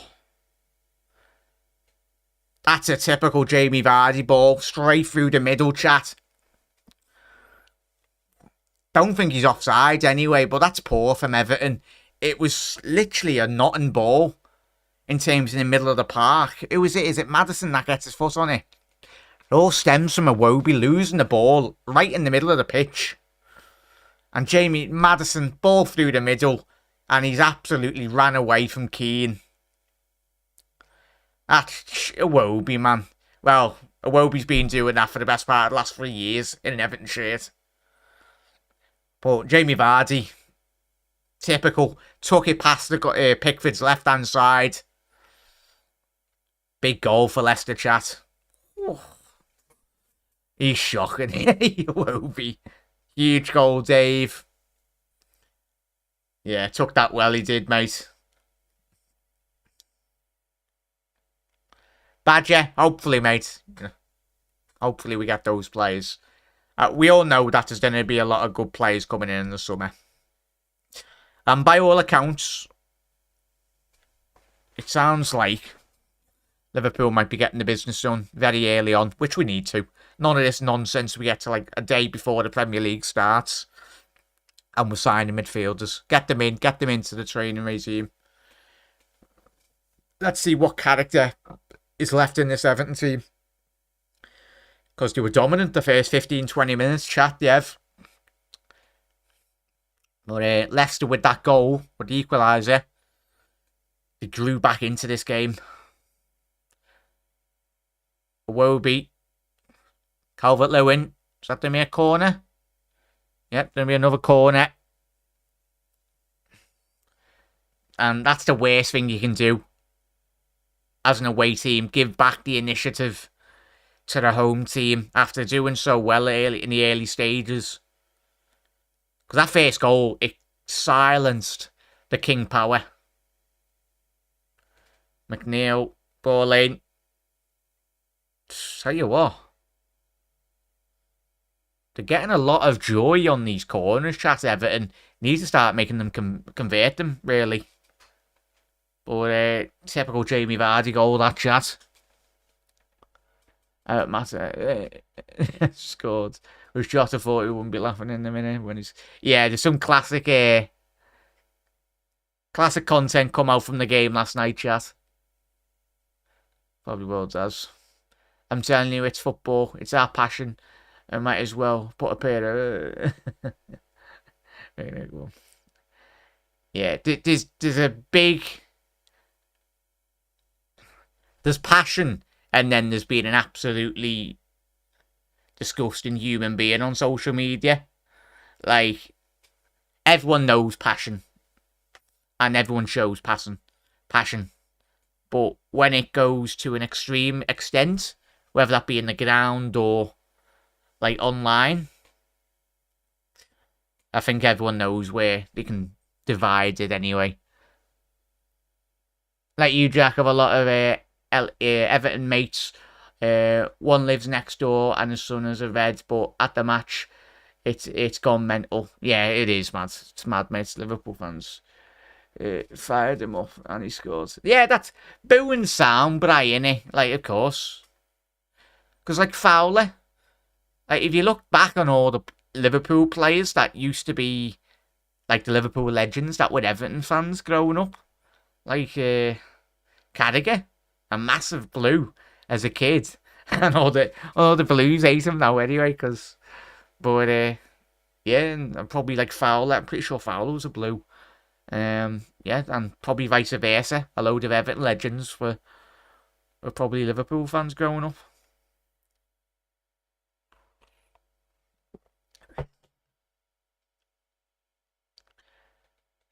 That's a typical Jamie Vardy ball, straight through the middle, chat. Don't think he's offside anyway, but that's poor from Everton. It was literally a nothing ball in terms in the middle of the park. Is it Maddison that gets his foot on it? It all stems from Iwobi losing the ball right in the middle of the pitch. And Jamie Maddison, ball through the middle, and he's absolutely ran away from Keane. That's Iwobi, man. Well, Iwobi's been doing that for the best part of the last 3 years in an Everton shirt. But Jamie Vardy, typical, took it past the Pickford's left-hand side. Big goal for Leicester, chat. Oh. He's shocking. Iwobi. Huge goal, Dave. Yeah, took that well, he did, mate. Badger, hopefully, mate. Hopefully we get those players. We all know that there's going to be a lot of good players coming in the summer. And by all accounts, it sounds like Liverpool might be getting the business done very early on, which we need to. None of this nonsense we get to like a day before the Premier League starts. And we're signing midfielders. Get them into the training regime. Let's see what character is left in this Everton team. Because they were dominant the first 15-20 minutes, chat, Dev. But Leicester with that goal, with the equaliser, they grew back into this game. Iwobi. Calvert-Lewin. Is that going to be a corner? Yep, going to be another corner. And that's the worst thing you can do as an away team. Give back the initiative to the home team after doing so well in the early stages. Because that first goal, it silenced the King Power. McNeil, ball in. Tell you what. They're getting a lot of joy on these corners, chat. Everton needs to start making them convert them, really. But typical Jamie Vardy goal, that, chat. Matter. Scored. Which Jota thought he wouldn't be laughing in a minute when he's... Yeah, there's some classic content come out from the game last night, chat. Probably well does. I'm telling you, it's football. It's our passion. I might as well put a pair of... Yeah, there's a big... There's passion, and then there's been an absolutely disgusting human being on social media. Like, everyone knows passion, and everyone shows passion. But when it goes to an extreme extent, whether that be in the ground or like online, I think everyone knows where they can divide it anyway. Like you, Jack, have a lot of Everton mates. One lives next door and his son is a Red, but at the match, it's gone mental. Yeah, it is mad. It's mad, mates. Liverpool fans fired him up and he scored. Yeah, that's booing sound, but innit? Like, of course. Because, like, Fowler, like, if you look back on all the Liverpool players that used to be, like, the Liverpool legends that were Everton fans growing up, like, Carragher, a massive blue as a kid, and all the Blues hate him now anyway, but, yeah, and probably, like, Fowler, I'm pretty sure Fowler was a blue. Yeah, and probably vice versa. A load of Everton legends were probably Liverpool fans growing up.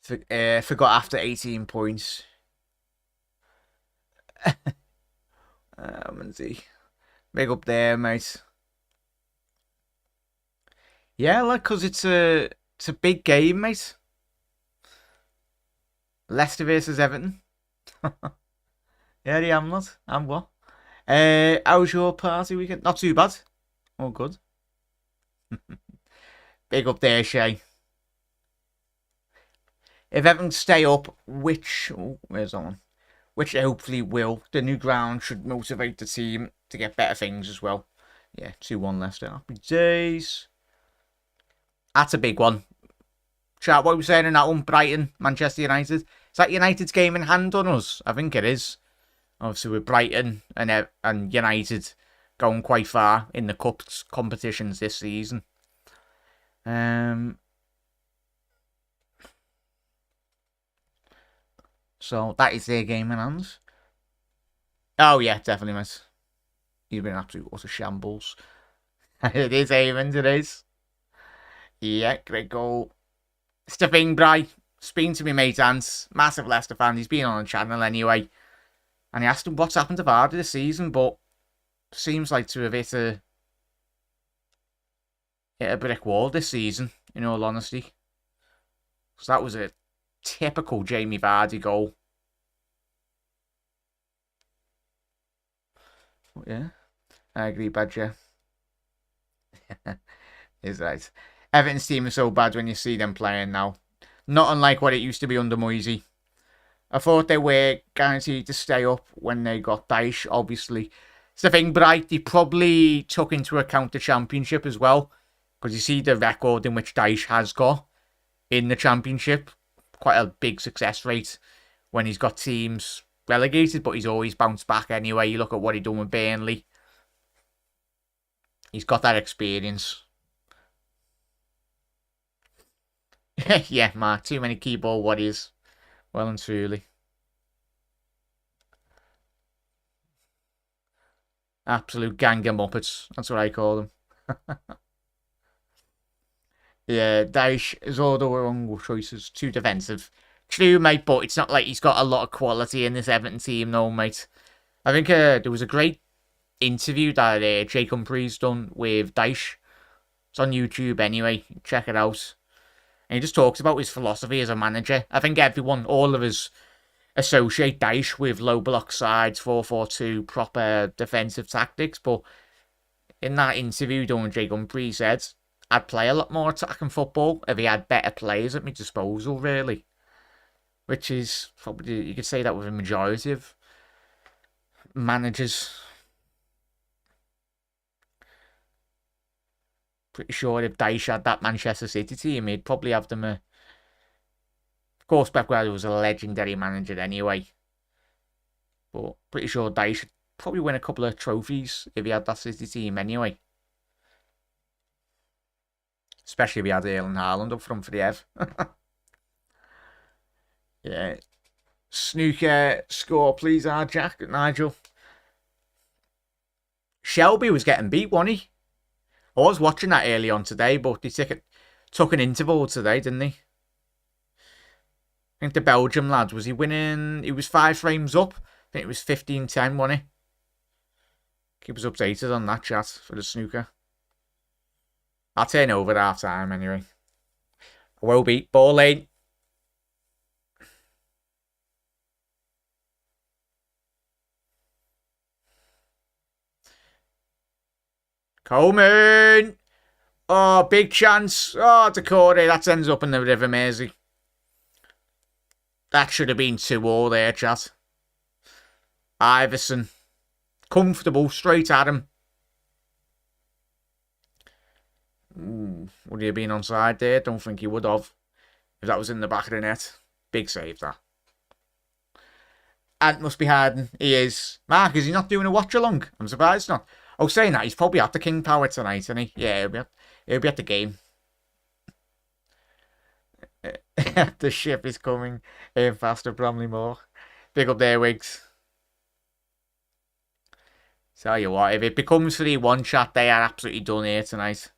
Forgot after 18 points. See. Big up there, mate. Yeah, like, cause it's a big game, mate. Leicester versus Everton. Yeah, I am not. I'm what? How's your party weekend? Not too bad. All good. Big up there, Shay. If Everton stay up, where's that one? Which hopefully will. The new ground should motivate the team to get better things as well. Yeah, 2-1 Leicester. Happy days. That's a big one. Chat, what were we saying in that one? Brighton, Manchester United. Is that United's game in hand on us? I think it is. Obviously, with Brighton and United going quite far in the cups competitions this season. So that is their game in hand. Oh yeah, definitely, mate. He's been an absolute utter shambles. It is Evans, it is. Yeah, great goal. Stephen Bry, speaking to me mate Ants, massive Leicester fan. He's been on the channel anyway. And he asked him what's happened to Vardy this season, but seems like to have hit a brick wall this season, in all honesty. So that was a typical Jamie Vardy goal. Yeah, I agree, Badger. Is right. Everton's team is so bad when you see them playing now. Not unlike what it used to be under Moisey. I thought they were guaranteed to stay up when they got Dyche, obviously. It's the thing, but they probably took into account the Championship as well. Because you see the record in which Dyche has got in the Championship. Quite a big success rate when he's got teams relegated, but he's always bounced back anyway. You look at what he done with Burnley. He's got that experience. Yeah, Mark, too many keyboard warriors. Well and truly. Absolute gang of Muppets. That's what I call them. Yeah, Dyche is all the wrong choices. Too defensive. True, mate, but it's not like he's got a lot of quality in this Everton team, no, mate. I think there was a great interview that Jake Humphrey's done with Dyche. It's on YouTube anyway. Check it out. And he just talks about his philosophy as a manager. I think everyone, all of us, associate Dyche with low block sides, 4-4-2, proper defensive tactics. But in that interview done with Jake Humphrey, he said, I'd play a lot more attacking football if he had better players at my disposal, really. Which is probably, you could say that with a majority of managers. Pretty sure if Dyche had that Manchester City team, he'd probably have them Of course, Pep Guardiola was a legendary manager anyway. But pretty sure Dyche probably win a couple of trophies if he had that City team anyway. Especially if he had Erling Haaland up front for the Ev. Yeah. Snooker score, please, Jack, Nigel. Shelby was getting beat, wasn't he? I was watching that early on today, but he took an interval today, didn't he? I think the Belgium lad, was he winning? He was 5 frames up. I think it was 15-10, wasn't he? Keep us updated on that chat for the snooker. I'll turn over at half time anyway. I will beat ball lane. Coleman! Oh, big chance. Oh, Dakota. That ends up in the River Mersey. That should have been 2-2 there, chat. Iverson. Comfortable. Straight at him. Would he have been onside there? Don't think he would have. If that was in the back of the net. Big save, that. Ant must be hiding. He is. Mark, is he not doing a watch along? I'm surprised not. Oh, saying that, he's probably at the King Power tonight, isn't he? Yeah, he'll be at the game. The ship is coming in faster, Bromley more. Big up there, Wigs. Tell you what, if it becomes 3-1 chat, they are absolutely done here tonight.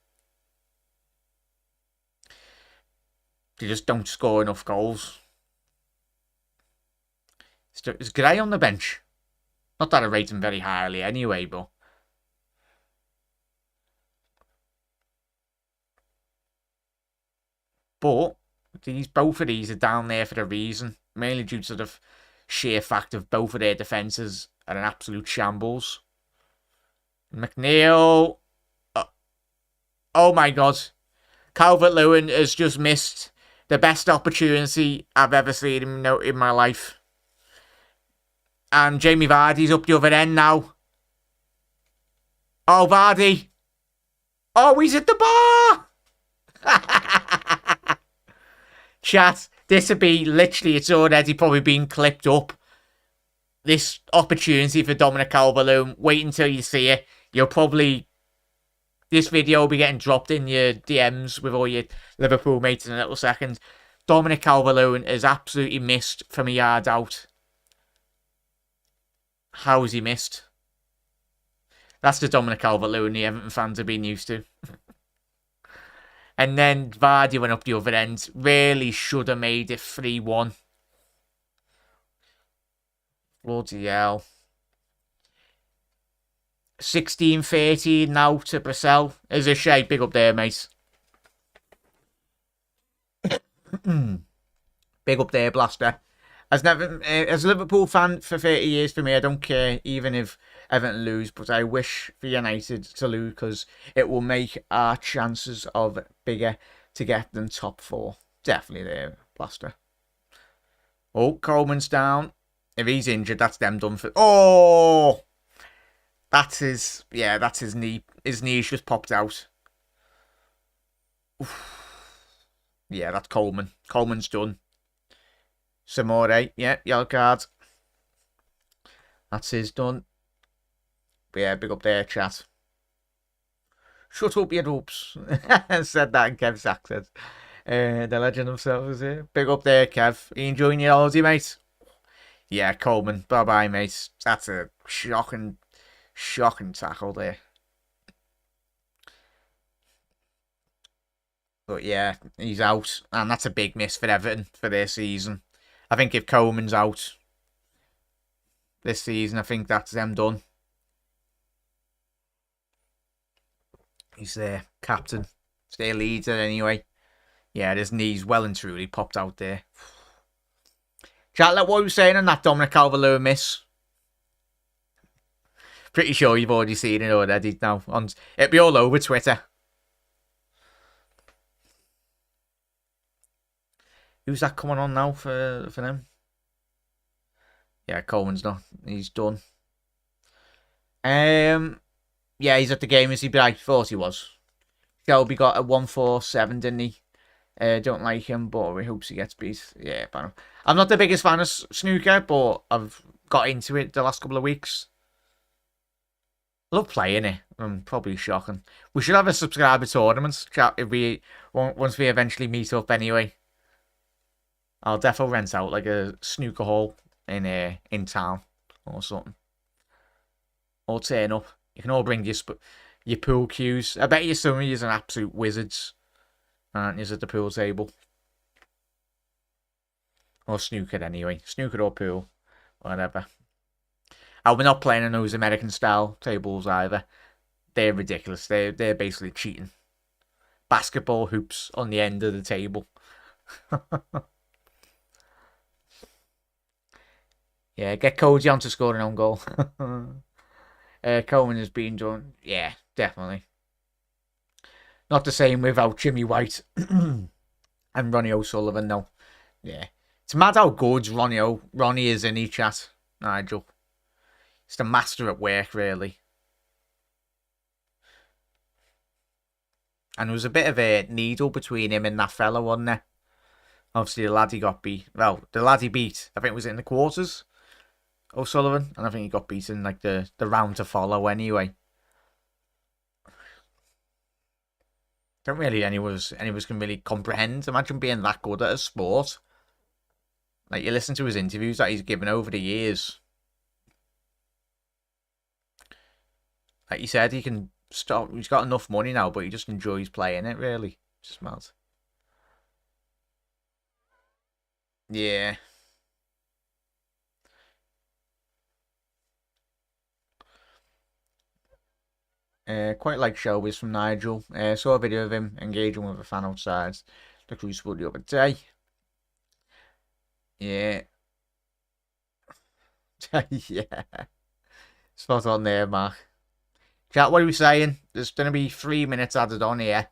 They just don't score enough goals. Is Gray on the bench? Not that I rate him very highly anyway, but... But both of these are down there for a reason. Mainly due to the sheer fact of both of their defences are an absolute shambles. McNeil. Oh my God. Calvert-Lewin has just missed the best opportunity I've ever seen him in my life. And Jamie Vardy's up the other end now. Oh, Vardy. Oh, he's at the bar. Chat, this would be literally, it's already probably been clipped up. This opportunity for Dominic Calvert-Lewin. Wait until you see it. You'll probably... This video will be getting dropped in your DMs with all your Liverpool mates in a little second. Dominic Calvert-Lewin has absolutely missed from a yard out. How has he missed? That's the Dominic Calvert-Lewin the Everton fans have been used to. And then Vardy went up the other end. Really should have made it 3-1. Bloody hell. 16-13 now to Brissell. Is a shade. Big up there, mate. Big up there, Blaster. As a Liverpool fan for 30 years for me, I don't care even if Everton lose, but I wish for United to lose because it will make our chances of bigger to get them top 4. Definitely there, Blaster. Oh, Coleman's down. If he's injured, that's them done for... Oh! That's his... Yeah, that's his knee. His knee's just popped out. Oof. Yeah, that's Coleman. Coleman's done. Samore, yeah, yellow card. That's his done. But yeah, big up there, chat. Shut up, you dopes. Said that in Kev's accent. The legend himself is here. Big up there, Kev. Are you enjoying your holiday, mate? Yeah, Coleman. Bye-bye, mate. That's a shocking tackle there. But yeah, he's out. And that's a big miss for Everton for their season. I think if Coleman's out this season, I think that's them done. He's their captain. It's their leader anyway. Yeah, his knees well and truly popped out there. Chat, what were you saying on that Dominic Calvert-Lewin miss? Pretty sure you've already seen it already now. It'll be all over Twitter. Who's that coming on now for them? Yeah, Coleman's not. He's done. Yeah, he's at the game, is he? But I thought he was. Shelby got a 147, didn't he? Don't like him, but we hope he gets beat. Yeah, I'm not the biggest fan of snooker, but I've got into it the last couple of weeks. love playing it. Probably shocking. We should have a subscriber tournament, chat, if we once we eventually meet up. Anyway, I'll definitely rent out like a snooker hall in town or something, or turn up. You can all bring your pool cues. I bet you some of you are absolute wizards, aren't you, at the pool table? Or snooker anyway. Snooker or pool. Whatever. Oh, we're not playing on those American style tables either. They're ridiculous. They're basically cheating. Basketball hoops on the end of the table. Yeah, get Cody on to score an own goal. Coleman has been done. Yeah, definitely. Not the same without Jimmy White and Ronnie O'Sullivan, though. Yeah. It's mad how good Ronnie is in each chat, Nigel. He's the master at work, really. And there was a bit of a needle between him and that fella, wasn't there? Obviously, the lad he got beat. Well, the lad he beat, I think it was in the quarters, O'Sullivan. And I think he got beaten like the round to follow anyway. Don't really any of us can really comprehend. Imagine being that good at a sport. Like, you listen to his interviews that he's given over the years. Like you said, he can stop. He's got enough money now, but he just enjoys playing it, really. Just mad. Yeah. Quite like Shelby's from Nigel. Saw a video of him engaging with a fan outside the Crucible the other day. Yeah. Yeah. Spot on there, Mark. Chat, what are we saying? There's going to be 3 minutes added on here.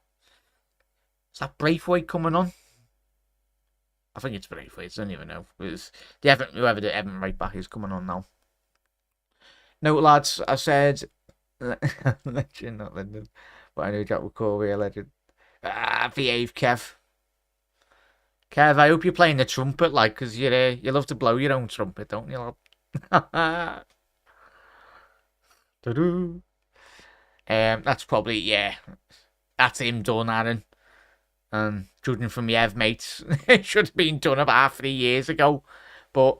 Is that Braithwaite coming on? I think it's Braithwaite. I don't even know. Whoever the Everton right back is coming on now. No, lads, I said... legend, not London. But I know Jack would call me a legend. Behave, Kev. Kev, I hope you're playing the trumpet, like, because you love to blow your own trumpet, don't you? That's probably, yeah. That's him done, Aaron. Judging from the Ev mates, it should have been done about 3 years ago. But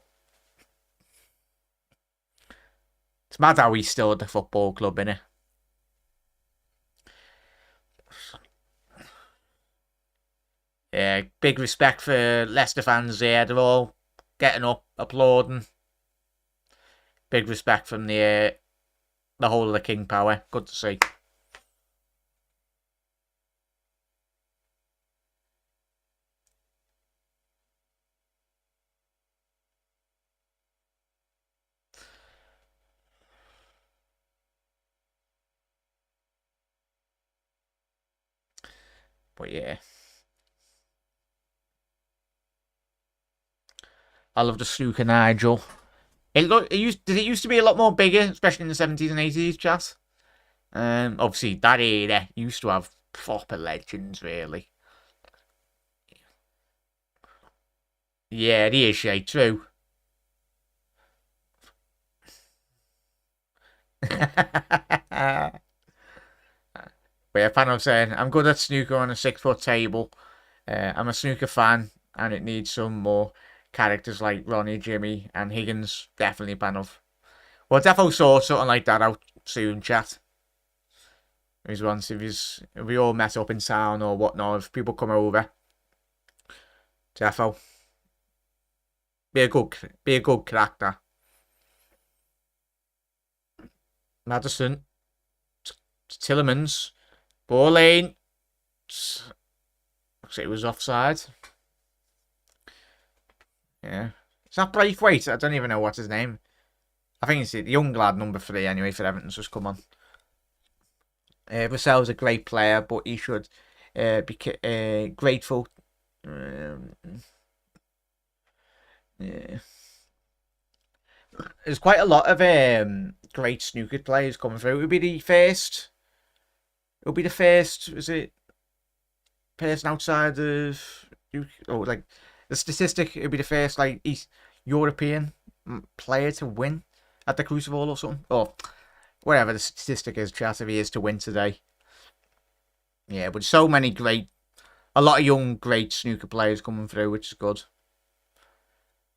it's mad how he's still at the football club, innit? Yeah, big respect for Leicester fans there. They're all getting up, applauding. Big respect from the whole of the King Power. Good to see. But yeah. I love the snooker Nigel. Did it used to be a lot more bigger, especially in the 70s and 80s, chat? Obviously, that era used to have proper legends, really. Yeah, the is shade, true. But yeah, fan of saying, I'm good at snooker on a 6-foot table. I'm a snooker fan, and it needs some more characters like Ronnie, Jimmy, and Higgins. Definitely fan of. We'll definitely sort something like that out soon, chat. If we all met up in town or whatnot, if people come over. Defo. Be a good character. Madison. Tillemans. Ball in. It was offside. Yeah. It's not Braithwaite. I don't even know what's his name. I think it's the young lad, number 3, anyway, for Everton's just come on. Vassell's a great player, but he should be grateful. Yeah. There's quite a lot of great snooker players coming through. It'll be the first. Is it? Person outside of, like the statistic, it'll be the first like East European player to win at the Crucible or something. Or whatever the statistic is, chat, if he is to win today. Yeah, but so many a lot of young, great snooker players coming through, which is good.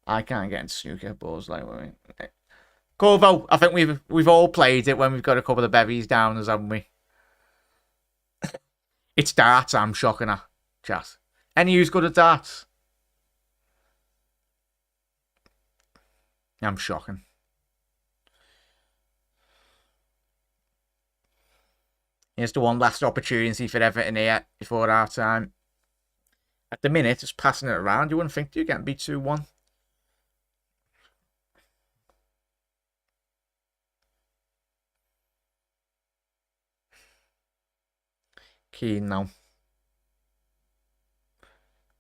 I can't get into snooker, but I was like, Corvo, I think we've all played it when we've got a couple of bevies down us, haven't we? It's darts I'm shocking at, chat. Any who's good at darts? I'm shocking. Here's the one last opportunity for Everton here before half time. At the minute, just passing it around. You wouldn't think you can be 2-1. Keane now.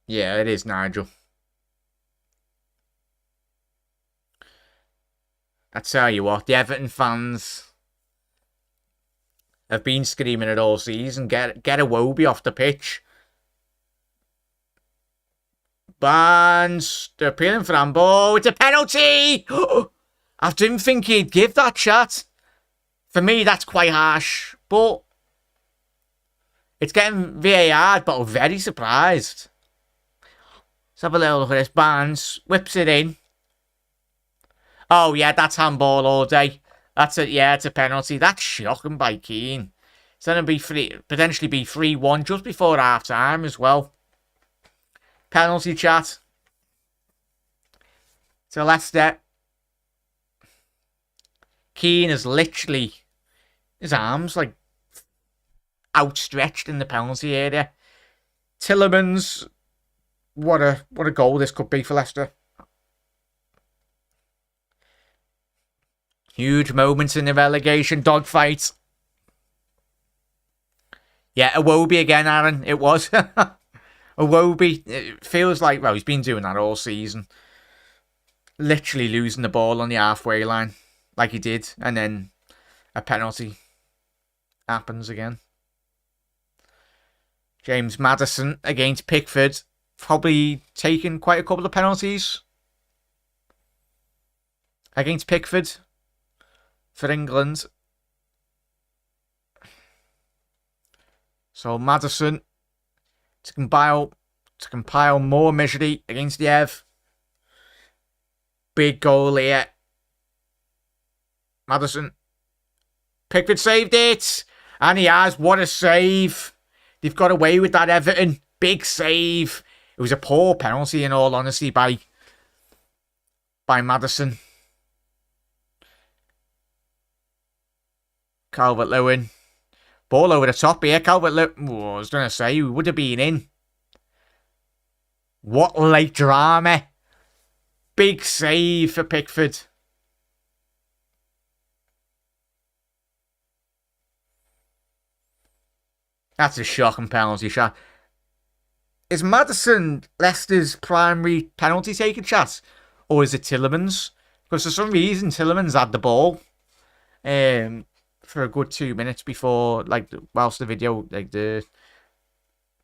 Yeah, it is Nigel. I tell you what, the Everton fans have been screaming it all season. Get Iwobi off the pitch. Barnes, they're appealing for handball. It's a penalty! I didn't think he'd give that, chat. For me, that's quite harsh. But it's getting VAR, but I'm very surprised. Let's have a little look at this. Barnes whips it in. Oh, yeah, that's handball all day. That's it. Yeah, it's a penalty. That's shocking by Keane. It's going to potentially be 3-1 just before half time as well. Penalty, chat. To Leicester. Keane is literally his arms like outstretched in the penalty area. Tillemans, what a goal this could be for Leicester. Huge moments in the relegation dogfight. Yeah, Iwobi again, Aaron. It was. Iwobi, it feels like, well, he's been doing that all season. Literally losing the ball on the halfway line, like he did. And then a penalty happens again. James Maddison against Pickford. Probably taken quite a couple of penalties against Pickford for England. So Maddison to compile more misery against the Ev. Big goal here. Maddison. Pickford saved it. And he has. What a save. They've got away with that, Everton. Big save. It was a poor penalty, in all honesty, by Maddison. Calvert-Lewin. Ball over the top here. Calvert-Lewin. I was going to say, he would have been in. What late drama. Big save for Pickford. That's a shocking penalty shot. Is Maddison Leicester's primary penalty taking shot? Or is it Tillemans? Because for some reason Tillemans had the ball for a good 2 minutes before, like, whilst the video, like, they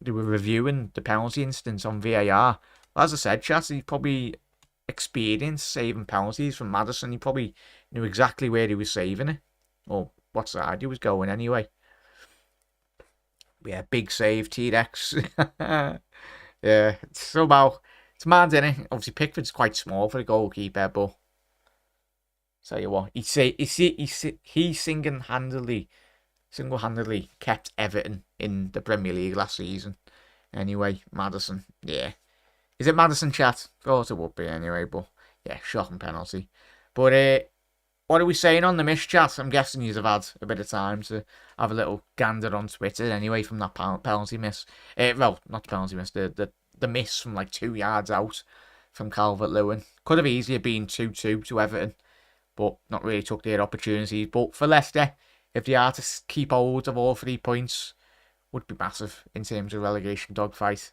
were reviewing the penalty instance on VAR. As I said, chat, he probably experienced saving penalties from Maddison. He probably knew exactly where he was saving it. Or what side he was going anyway. Yeah, big save, T-Rex. Yeah, somehow, it's mad, isn't it? Obviously, Pickford's quite small for a goalkeeper, but tell you what, he single-handedly kept Everton in the Premier League last season. Anyway, Maddison, yeah. Is it Maddison, chat? Thought it would be anyway, but yeah, shocking penalty. But what are we saying on the miss, chat? I'm guessing you've had a bit of time to have a little gander on Twitter anyway from that penalty miss. Well, not the penalty miss, the miss from like 2 yards out from Calvert-Lewin. Could have easily been 2-2 to Everton, but not really took their opportunities. But for Leicester, if they are to keep hold of all 3 points, would be massive in terms of relegation dogfight.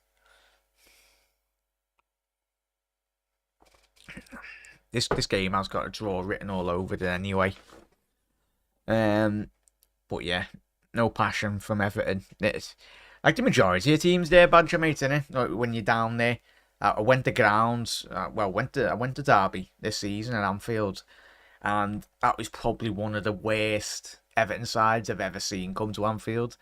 This game has got a draw written all over it anyway. But yeah, no passion from Everton. It's like the majority of teams there, Badger mate, innit? Like when you're down there. I went to grounds. I went to Derby this season at Anfield, and that was probably one of the worst Everton sides I've ever seen come to Anfield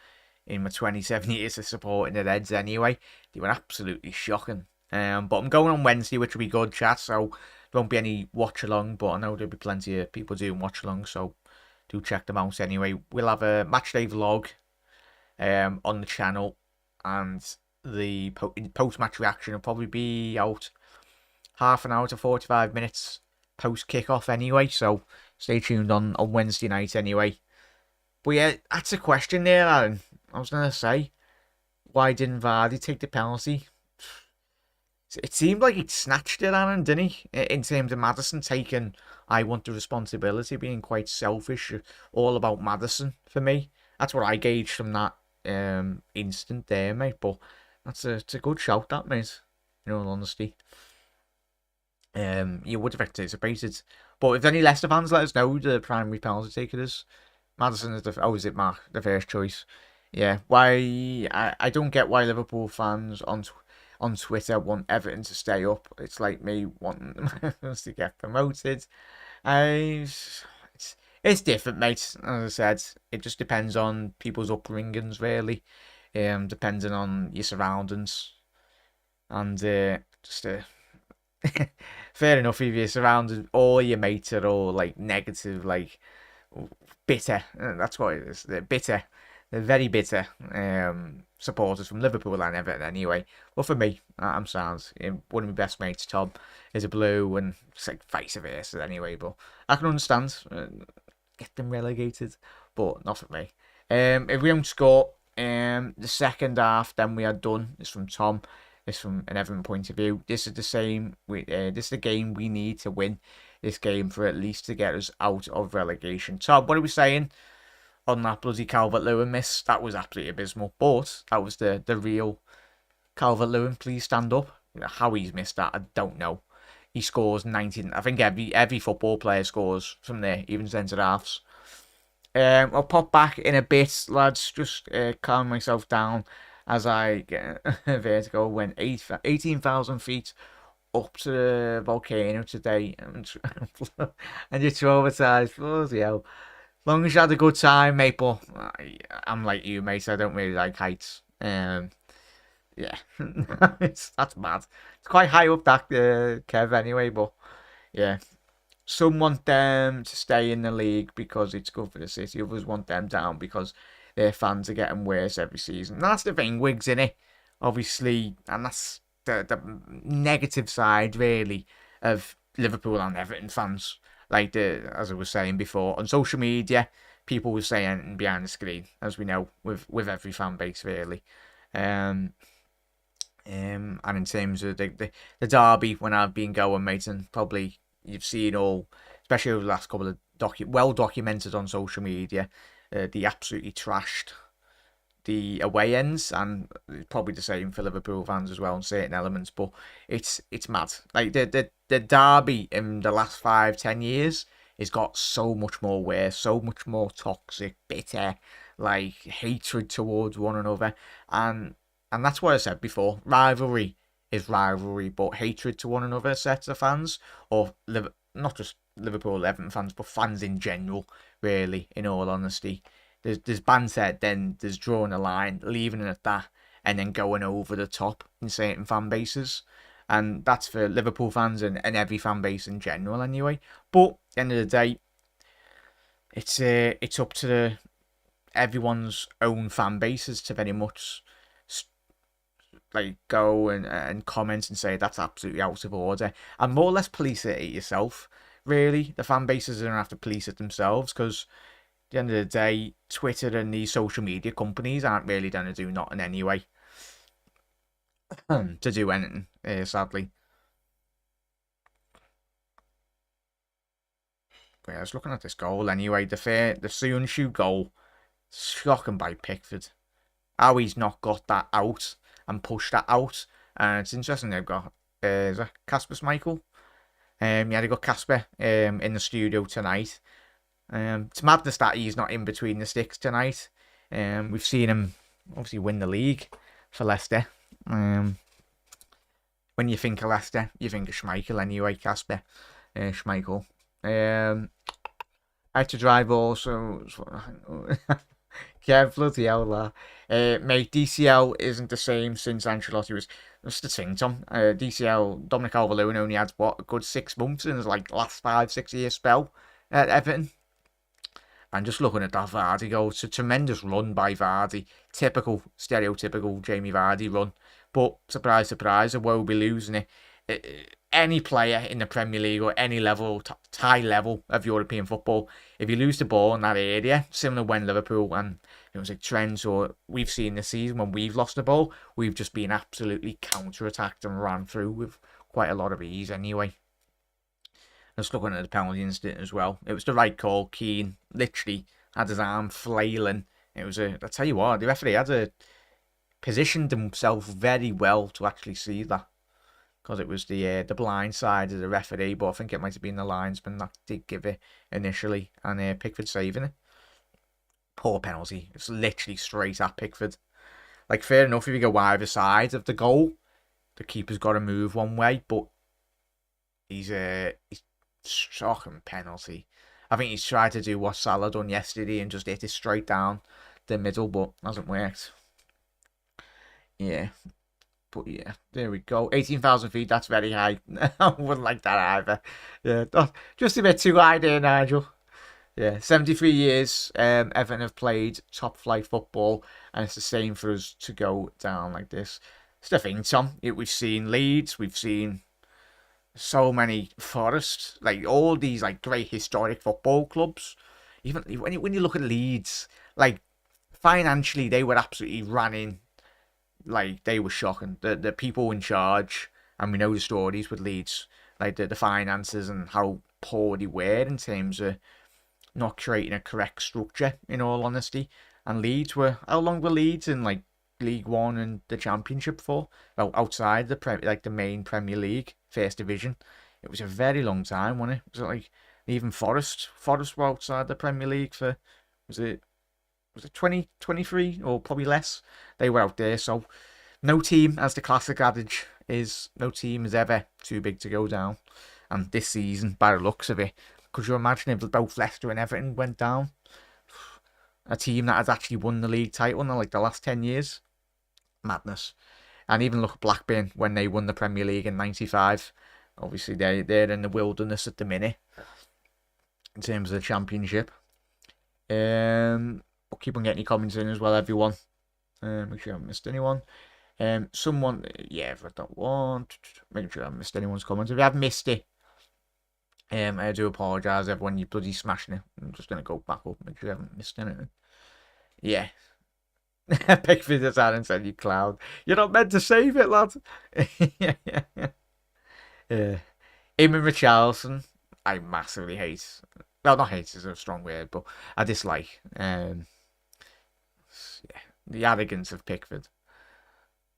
in my 27 years of supporting the Reds anyway. They were absolutely shocking. But I'm going on Wednesday, which will be good, chat, so there won't be any watch-along, but I know there'll be plenty of people doing watch-along, so do check them out anyway. We'll have a matchday vlog on the channel, and the post-match reaction will probably be out half an hour to 45 minutes post-kickoff anyway, so stay tuned on Wednesday night anyway. But yeah, that's a question there, Aaron. I was going to say, why didn't Vardy take the penalty? It seemed like he'd snatched it, Aaron, didn't he? In terms of Maddison taking, I want the responsibility, being quite selfish, all about Maddison for me. That's what I gauged from that instant there, mate. But it's a good shout, that, mate. In all honesty. You would have anticipated. But if any Leicester fans, let us know who the primary penalty taker is. Maddison is is it Mark, the first choice? Yeah, why? I don't get why Liverpool fans on Twitter want Everton to stay up. It's like me wanting them to get promoted. It's different, mate. As I said, it just depends on people's upbringings, really. Depending on your surroundings, and fair enough if you're surrounded, all your mates are all like negative, like bitter. That's what it is. They're bitter. They're very bitter supporters from Liverpool and Everton anyway. But for me, I'm sound. One of my best mates, Tom, is a blue, and it's like vice versa anyway. But I can understand. Get them relegated, but not for me. If we don't score the second half, then we are done. It's from Tom. It's from an Everton point of view. This is the same. This is the game we need to win. This game for at least to get us out of relegation. Tom, what are we saying on that bloody Calvert-Lewin miss? That was absolutely abysmal. But that was the real Calvert-Lewin. Please stand up. How he's missed that, I don't know. He scores 19. I think every football player scores from there, even centre halves. I'll pop back in a bit, lads. Just calm myself down as I get vertigo. Went 18,000 feet up to the volcano today, and you're traumatized. Bloody hell. Long as you had a good time, mate. But I'm like you, mate. I don't really like heights. Yeah, that's mad. It's quite high up that Kev anyway, but yeah. Some want them to stay in the league because it's good for the city. Others want them down because their fans are getting worse every season. And that's the thing, Wigs, innit? Obviously, and that's the negative side, really, of Liverpool and Everton fans. Like, as I was saying before, on social media, people were saying behind the screen, as we know, with every fan base, really. And in terms of the derby, when I've been going, mate, and probably you've seen all, especially over the last couple of well documented on social media, they absolutely trashed the away ends, and probably the same for Liverpool fans as well in certain elements. But it's mad. Like the derby in the last 5-10 years has got so much more worse, so much more toxic, bitter, like hatred towards one another, and that's what I said before. Rivalry is rivalry, but hatred to one another sets of fans, or not just Liverpool Everton fans, but fans in general, really, in all honesty. There's banter, then there's drawing a line, leaving it at that, and then going over the top in certain fan bases. And that's for Liverpool fans and every fan base in general anyway. But at the end of the day, it's up to everyone's own fan bases to very much like go and comment and say that's absolutely out of order, and more or less police it yourself. Really, the fan bases don't have to police it themselves, because at the end of the day, Twitter and these social media companies aren't really going to do nothing anyway to do anything, sadly. But yeah, I was looking at this goal anyway. The Soon goal, shocking by Pickford. How he's not got that out and pushed that out. And it's interesting they've got is that Casper Schmeichel? Yeah, they got Casper in the studio tonight. It's madness that he's not in between the sticks tonight. We've seen him obviously win the league for Leicester. When you think of Leicester, you think of Schmeichel anyway, Casper Schmeichel. I had to drive also. Yeah, bloody hell, that. Mate, DCL isn't the same since Ancelotti was. That's the thing, Tom. DCL, Dominic Calvert-Lewin only had, what, a good 6 months in his, like, last 5, 6 year spell at Everton. And just looking at that Vardy goal, it's a tremendous run by Vardy. Typical, stereotypical Jamie Vardy run. But, surprise, surprise, I will be losing it. Any player in the Premier League or any level, high level of European football, if you lose the ball in that area, similar when Liverpool and it was like Trent or we've seen this season when we've lost the ball, we've just been absolutely counter-attacked and ran through with quite a lot of ease anyway. Just looking at the penalty incident as well, it was the right call. Keane literally had his arm flailing. It was I tell you what, the referee had positioned himself very well to actually see that. Because it was the blind side of the referee, but I think it might have been the linesman that did give it initially, and Pickford saving it. Poor penalty. It's literally straight at Pickford. Like, fair enough if you go either side of the goal, the keeper's got to move one way, but he's shocking penalty. I think he's tried to do what Salah done yesterday and just hit it straight down the middle, but hasn't worked. Yeah. But yeah, there we go. 18,000 feet, that's very high. I wouldn't like that either. Yeah, just a bit too high there, Nigel. Yeah, 73 years Everton have played top flight football, and it's the same for us to go down like this. It's the thing, Tom. We've seen Leeds, we've seen so many Forest, like all these like great historic football clubs. Even when you look at Leeds, like financially they were absolutely running. Like, they were shocking. The people in charge, and we know the stories with Leeds, like the finances and how poor they were in terms of not creating a correct structure, in all honesty. And Leeds were, how long were Leeds in, like, League One and the Championship for? Well, outside the main Premier League, First Division. It was a very long time, wasn't it? Was it like, even Forest? Forest were outside the Premier League for, was it 2023 or probably less? They were out there. So no team, as the classic adage is, no team is ever too big to go down. And this season, by the looks of it, could you imagine if both Leicester and Everton went down? A team that has actually won the league title in like the last 10 years. Madness. And even look at Blackburn when they won the Premier League in '95. Obviously they're in the wilderness at the minute in terms of the Championship. I'll keep on getting your comments in as well, everyone. Make sure I haven't missed anyone. Someone, yeah, if I don't want, make sure I haven't missed anyone's comments. If you have missed it, I do apologise, everyone. You bloody smashing it. I'm just gonna go back up, make sure you haven't missed anything. Yeah. Pickford has had and said, "You clown. You're not meant to save it, lad." Yeah. Him and Richarlison, I massively hate. Well, not hate is a strong word, but I dislike. Yeah, the arrogance of Pickford.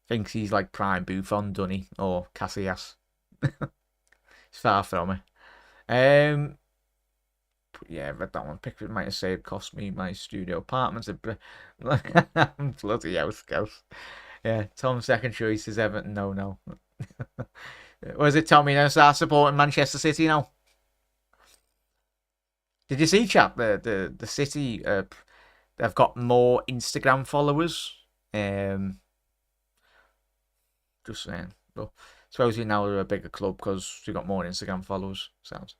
Thinks he's like prime Buffon, Dunny, or Casillas. It's far from it. Yeah, read that one. Pickford might have said cost me my studio apartment. Bloody house ghost. Yeah, Tom's second choice is Everton. No. Was it Tommy now start supporting Manchester City now? Did you see, chap? The City they've got more Instagram followers. Just saying. But supposedly now they're a bigger club because they got more Instagram followers. Sounds.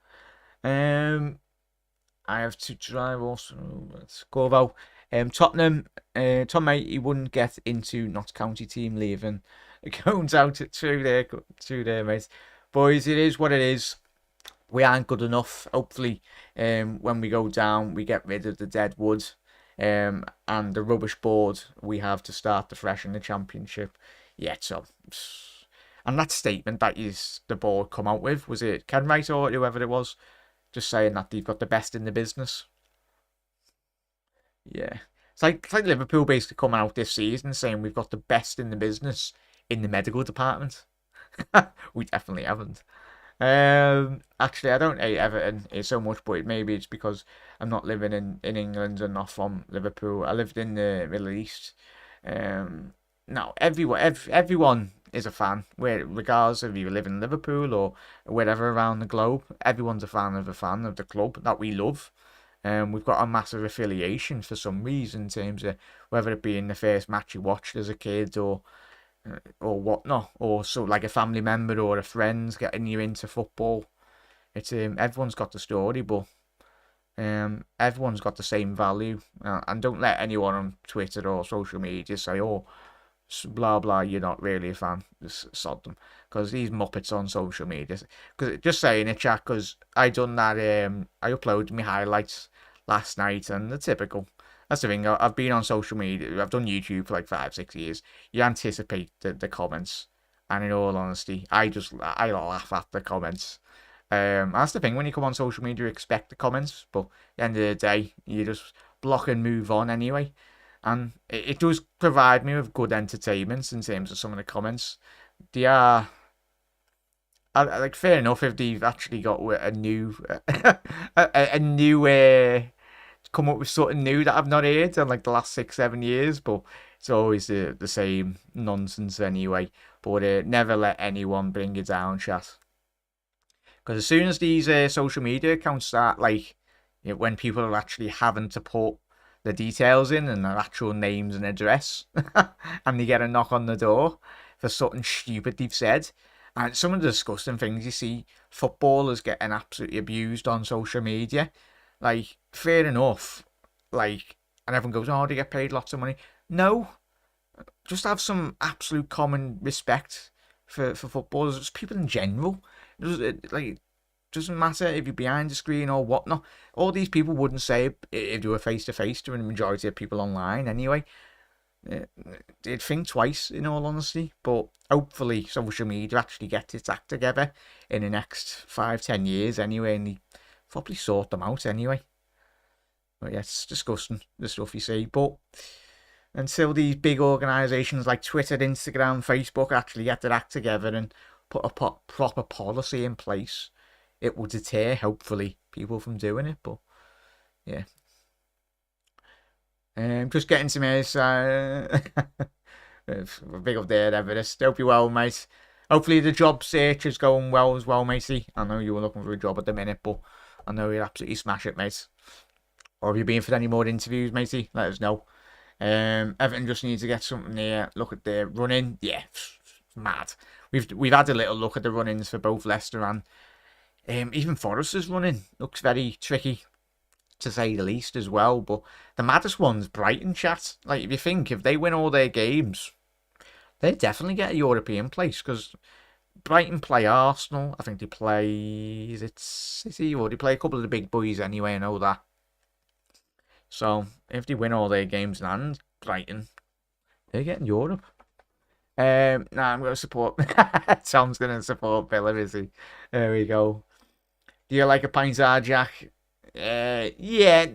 I have to drive also. Let's go about Tottenham. Tom, mate, he wouldn't get into Notts County team leaving. It goes out through there, mate. Boys, it is what it is. We aren't good enough. Hopefully, when we go down, we get rid of the dead wood and the rubbish board we have to start afresh in the Championship. Yeah, so. And that statement that the board come out with, was it Ken Wright or whoever it was? Just saying that they've got the best in the business. Yeah. It's like Liverpool basically coming out this season saying we've got the best in the business in the medical department. We definitely haven't. Actually, I don't hate Everton so much, but maybe it's because I'm not living in England and not from Liverpool. I lived in the Middle East. no, everyone is a fan, regardless if you live in Liverpool or wherever around the globe. Everyone's a fan of the club that we love. We've got a massive affiliation for some reason in terms of whether it be in the first match you watched as a kid or whatnot, or so like a family member or a friend getting you into football. It's everyone's got the story, but everyone's got the same value. And don't let anyone on Twitter or social media say, "Oh, blah blah, you're not really a fan." Just sod them, because these muppets on social media. Because just saying it, chat. Because I done that. I uploaded my highlights last night, and the typical. That's the thing. I've been on social media. I've done YouTube for like 5-6 years. You anticipate the comments, and in all honesty, I laugh at the comments. That's the thing. When you come on social media, you expect the comments, but at the end of the day, you just block and move on anyway. And it does provide me with good entertainment in terms of some of the comments. They are, like, fair enough if they've actually got a new, a new come up with something new that I've not heard in like the last 6-7 years, but it's always the same nonsense anyway. But never let anyone bring you down, chat. Because as soon as these social media accounts start, like, when people are actually having to put the details in and their actual names and address, and they get a knock on the door for something stupid they've said, and some of the disgusting things you see footballers getting absolutely abused on social media. Like, fair enough, like, and everyone goes, "Oh, they get paid lots of money." No, just have some absolute common respect for footballers, just people in general. Like, doesn't matter if you're behind the screen or whatnot. All these people wouldn't say it if you were face to face to the majority of people online anyway. They'd think twice, in all honesty. But hopefully social media actually gets its act together in the next 5-10 years anyway, and they probably sort them out anyway. But yeah, it's disgusting, the stuff you see. But until these big organisations like Twitter, Instagram, Facebook actually get their act together and put a proper policy in place, it will deter, hopefully, people from doing it. But yeah, just getting to me, big up there, Everest. Hope you're well, mate. Hopefully the job search is going well as well, matey. I know you were looking for a job at the minute, but I know you'll absolutely smash it, mate. Or have you been for any more interviews, matey? Let us know. Everton just needs to get something there. Look at the running. Yeah, mad. We've had a little look at the run-ins for both Leicester and even Forest's running. Looks very tricky, to say the least, as well. But the maddest one's Brighton, chat. Like, if you think, if they win all their games, they definitely get a European place, because Brighton play Arsenal. I think they play, is it City? Or they play a couple of the big boys anyway, I know that. So, if they win all their games and Brighton, they're getting Europe. Nah, I'm going to support... Tom's going to support Villa, is he? There we go. Do you like a pint of Jack? Yeah,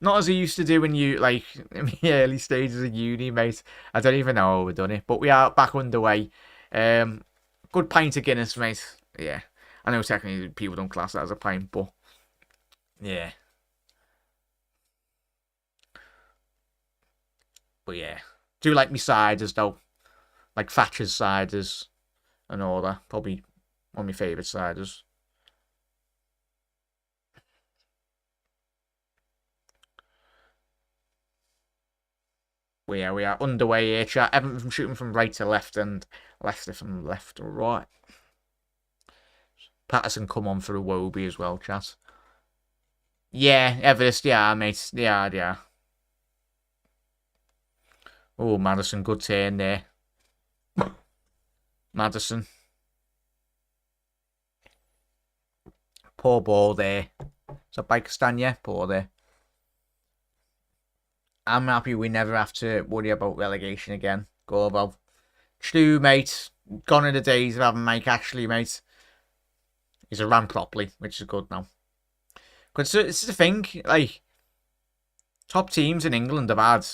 not as I used to do when you, like, in the early stages of uni, mate. I don't even know how we've done it, but we are back underway. Good pint of Guinness, mate. Yeah, I know technically people don't class that as a pint, but yeah. But yeah, do like me ciders though, like Thatcher's ciders and all that. Probably one of my favourite ciders. We are underway here, chat. Everton from shooting from right to left and Leicester from left to right. Patterson come on for a Wobie as well, chat. Yeah, Everest, yeah, mate. Yeah. Oh, Madison, good turn there. Madison. Poor ball there. So Pakistan, yeah, poor there. I'm happy we never have to worry about relegation again. Go about. Stu, mate. Gone are the days of having Mike Ashley, mate. He's run properly, which is good now. Because it's the thing, like, top teams in England have had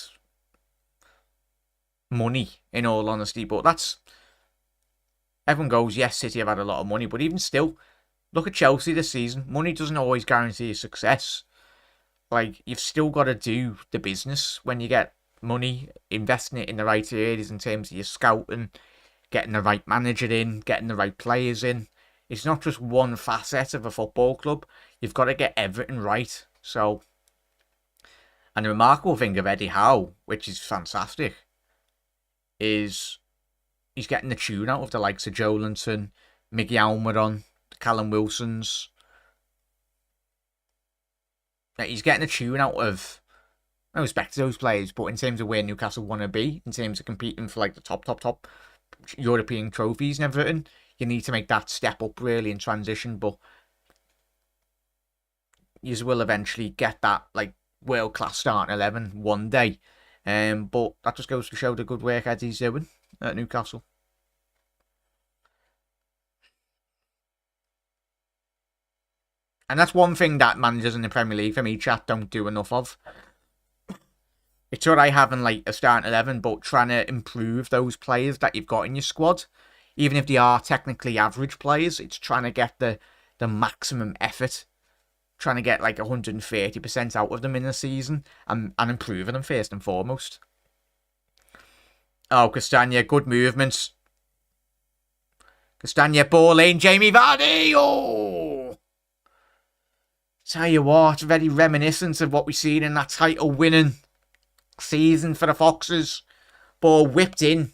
money, in all honesty, but that's... Everyone goes, yes, City have had a lot of money, but even still, look at Chelsea this season. Money doesn't always guarantee success. Like, you've still got to do the business when you get money, investing it in the right areas in terms of your scouting, getting the right manager in, getting the right players in. It's not just one facet of a football club. You've got to get everything right. So, and the remarkable thing of Eddie Howe, which is fantastic, is he's getting the tune out of the likes of Joelinton, Miggy Almiron, Callum Wilsons. He's getting the tune out of, no respect to those players, but in terms of where Newcastle want to be, in terms of competing for like the top European trophies and everything, you need to make that step up really in transition. But you will eventually get that like world class starting 11 one day. But that just goes to show the good work Eddie's doing at Newcastle. And that's one thing that managers in the Premier League, for me, chat, don't do enough of. It's alright having like a starting 11, but trying to improve those players that you've got in your squad. Even if they are technically average players, it's trying to get the maximum effort. Trying to get like 130% out of them in the season and improving them first and foremost. Oh, Castagna, good movements. Castagna, ball in, Jamie Vardy. Oh! Tell you what, very reminiscent of what we've seen in that title-winning season for the Foxes. Ball whipped in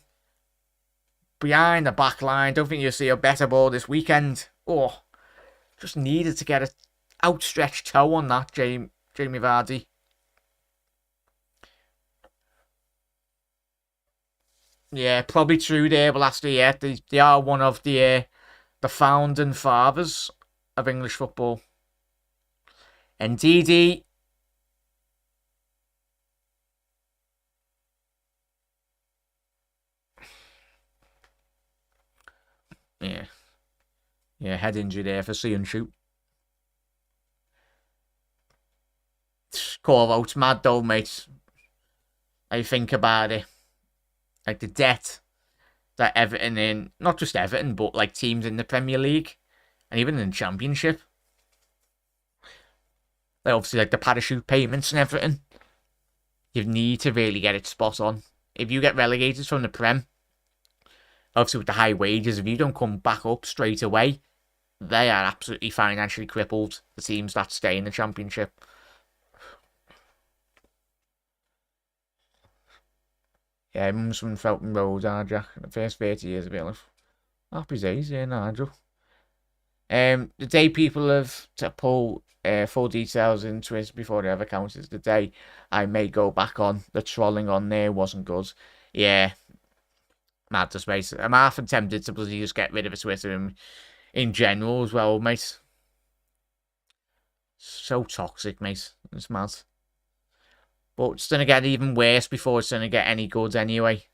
behind the back line. Don't think you'll see a better ball this weekend. Oh, just needed to get an outstretched toe on that, Jamie Vardy. Yeah, probably true there, but last year they are one of the founding fathers of English football. Ndidi. Yeah, head injury there for see and shoot. Call out, mad though, mate. I think about it. Like the debt that Everton in, not just Everton, but like teams in the Premier League and even in the Championship. Like obviously like the parachute payments and everything. You need to really get it spot on. If you get relegated from the Prem, obviously with the high wages, if you don't come back up straight away, they are absolutely financially crippled, the teams that stay in the Championship. Yeah, mum's from Felton Road, Jack. The first 30 years of your life. Happy days, yeah, Nigel. The day people have to pull full details into it before they ever count is the day I may go back on. The trolling on there wasn't good. Yeah. Mad to space. I'm half tempted to bloody just get rid of a Twitter in general as well, mate. So toxic, mate. It's mad. But it's going to get even worse before it's going to get any good anyway.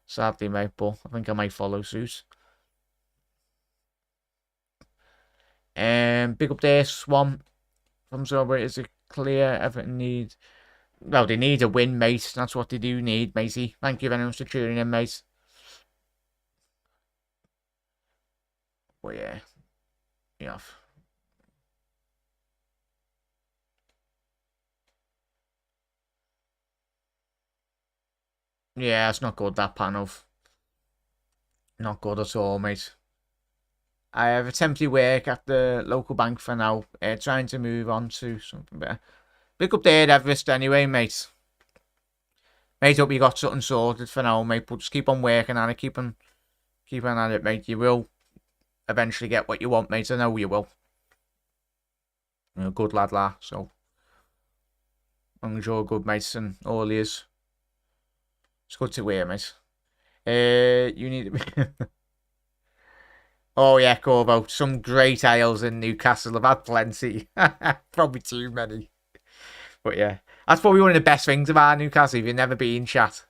Sadly, mate, but I think I might follow suit. Big up there, Swamp. From Sober, is it clear? Everton need... Well, they need a win, mate. That's what they do need, matey. Thank you very much for tuning in, mate. But yeah. Enough. Yeah, it's not good, that panel. Not good at all, mate. I have a temporary work at the local bank for now. Trying to move on to something better. Big up there, Everest, anyway, mate. Mate, hope you got something sorted for now, mate. But just keep on working on it. Keep on at it, mate. You will eventually get what you want, mate. I know you will. You're a good lad, lah. So, as long as you're good, mate, and all he is. It's good to hear, mate. You need to be... Oh, yeah, Corvo. Some great ales in Newcastle. I've had plenty. Probably too many. But yeah. That's probably one of the best things about Newcastle. If you've never been, chat.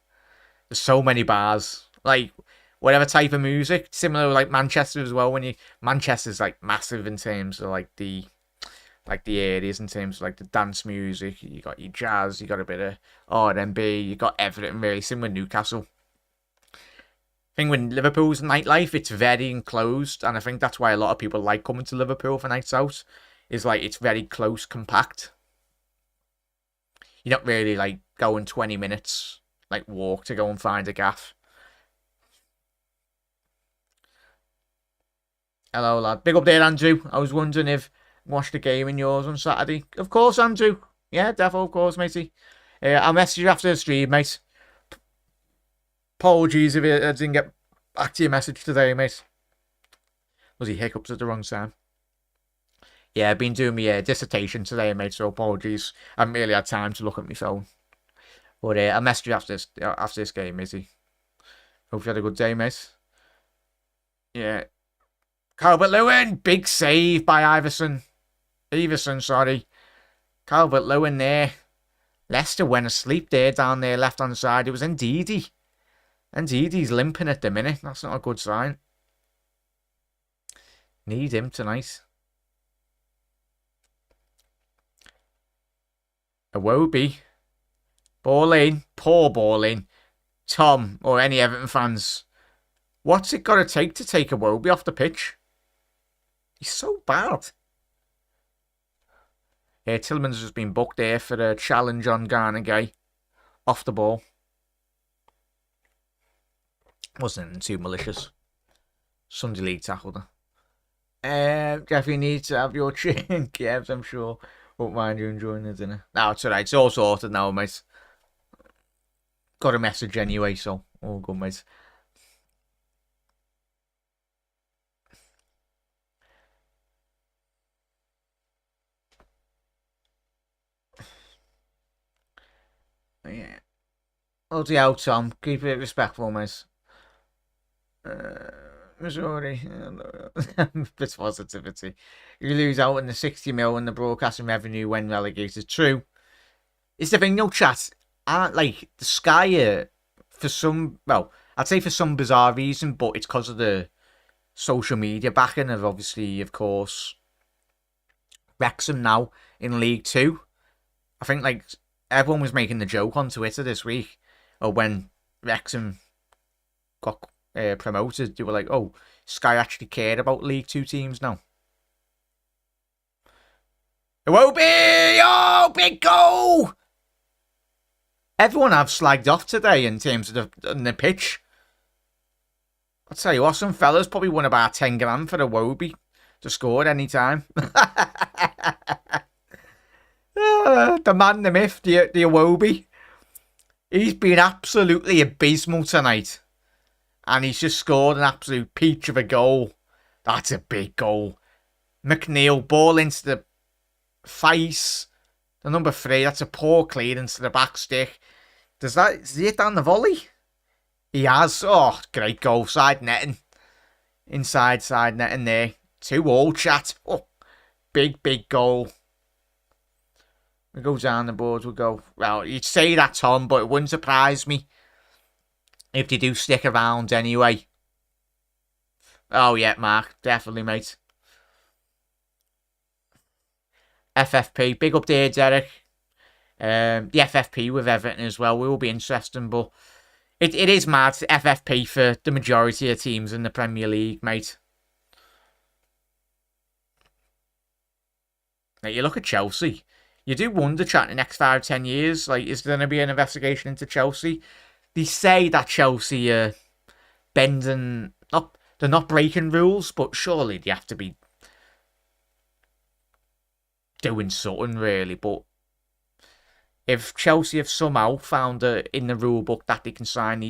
There's so many bars. Like, whatever type of music. Similar like Manchester as well. Manchester's like massive in terms of like the areas, in terms of like the dance music. You got your jazz. You got a bit of R&B. You got everything really. Similar with Newcastle. I think when Liverpool's nightlife, it's very enclosed, and I think that's why a lot of people like coming to Liverpool for nights out. Is like it's very close, compact. You're not really like going 20 minutes, like walk to go and find a gaff. Hello, lad. Big up there, Andrew. I was wondering if you watched the game in yours on Saturday. Of course, Andrew. Yeah, defo, of course, matey. I'll message you after the stream, mate. Apologies if I didn't get back to your message today, mate. Was he hiccups at the wrong time? Yeah, I've been doing my dissertation today, mate, so apologies. I haven't really had time to look at my phone. But I'll message you after this game, matey. Hope you had a good day, mate. Yeah. Calvert-Lewin, big save by Iverson. Sorry. Calvert-Lewin there. Leicester went asleep there down there left-hand side. It was Ndidi. Ndidi's limping at the minute. That's not a good sign. Need him tonight. Iwobi. Ball in. Poor ball in. Tom, or any Everton fans. What's it got to take Iwobi off the pitch? He's so bad. Tillman's just been booked there for a challenge on Garnagay. Off the ball. Wasn't too malicious. Sunday League tackled her. Jeff, you need to have your chin, Kevs, I'm sure. Won't mind you enjoying the dinner. No, it's alright. It's all sorted now, mate. Got a message anyway, so all good, mate. Yeah. Bloody hell, Tom. Keep it respectful, mate. Missouri. Bit positivity. You lose out on the 60 mil in the broadcasting revenue when relegated. True. It's the thing, no chat. Like, the Sky, for some, well, I'd say for some bizarre reason, but it's because of the social media backing of, obviously, of course, Wrexham now in League 2. I think, like, everyone was making the joke on Twitter this week, or when Wrexham got promoted, they were like, oh, Sky actually cared about League 2 teams now. It won't be! Oh, big goal! Everyone I've slagged off today in terms of the pitch. I'll tell you what, some fellas probably won about 10 grand for Iwobi to score at any time. The man, the myth, the Iwobi. He's been absolutely abysmal tonight. And he's just scored an absolute peach of a goal. That's a big goal. McNeil, ball into the face. The number 3, that's a poor clearance to the back stick. Does he hit down the volley? He has. Oh, great goal. Side netting. Inside side netting there. 2-2 chat. Oh, big goal. We go down the board, we'll go. Well, you'd say that, Tom, but it wouldn't surprise me if they do stick around anyway. Oh, yeah, Mark. Definitely, mate. FFP. Big up there, Derek. The FFP with Everton as well will be interesting, but it is mad. FFP for the majority of teams in the Premier League, mate. Now, you look at Chelsea. You do wonder, chat, in the next 5-10 years, like, is there going to be an investigation into Chelsea? They say that Chelsea are bending up. They're not breaking rules, but surely they have to be doing something, really. But if Chelsea have somehow found in the rule book that they can sign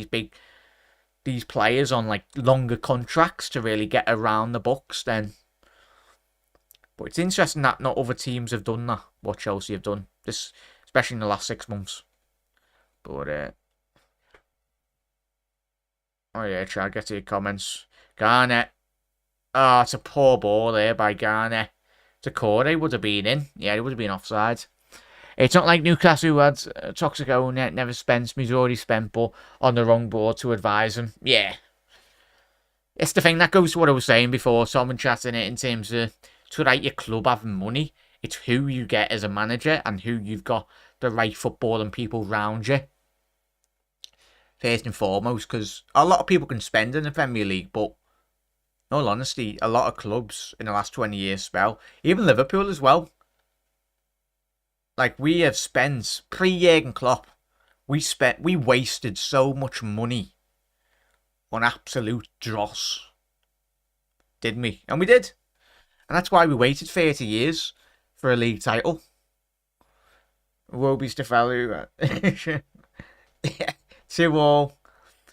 these players on like longer contracts to really get around the books, then. But it's interesting that not other teams have done that. What Chelsea have done, this especially in the last 6 months. But oh yeah, try to get to your comments. Garnett. Oh, it's a poor ball there by Garnett. Decore would have been in. Yeah, he would have been offside. It's not like Newcastle who had Toxico net never spent. He's already spent, but on the wrong board to advise him. Yeah. It's the thing that goes to what I was saying before. Someone chatting it in terms of to rate your club having money. It's who you get as a manager and who you've got the right football and people round you. First and foremost, because a lot of people can spend in the Premier League, but in all honesty, a lot of clubs in the last 20 years spell, even Liverpool as well. Like, we have spent pre-Jurgen Klopp, We wasted so much money on absolute dross, didn't we? And we did. And that's why we waited 30 years for a league title. Wobie Stefalu. 2-2.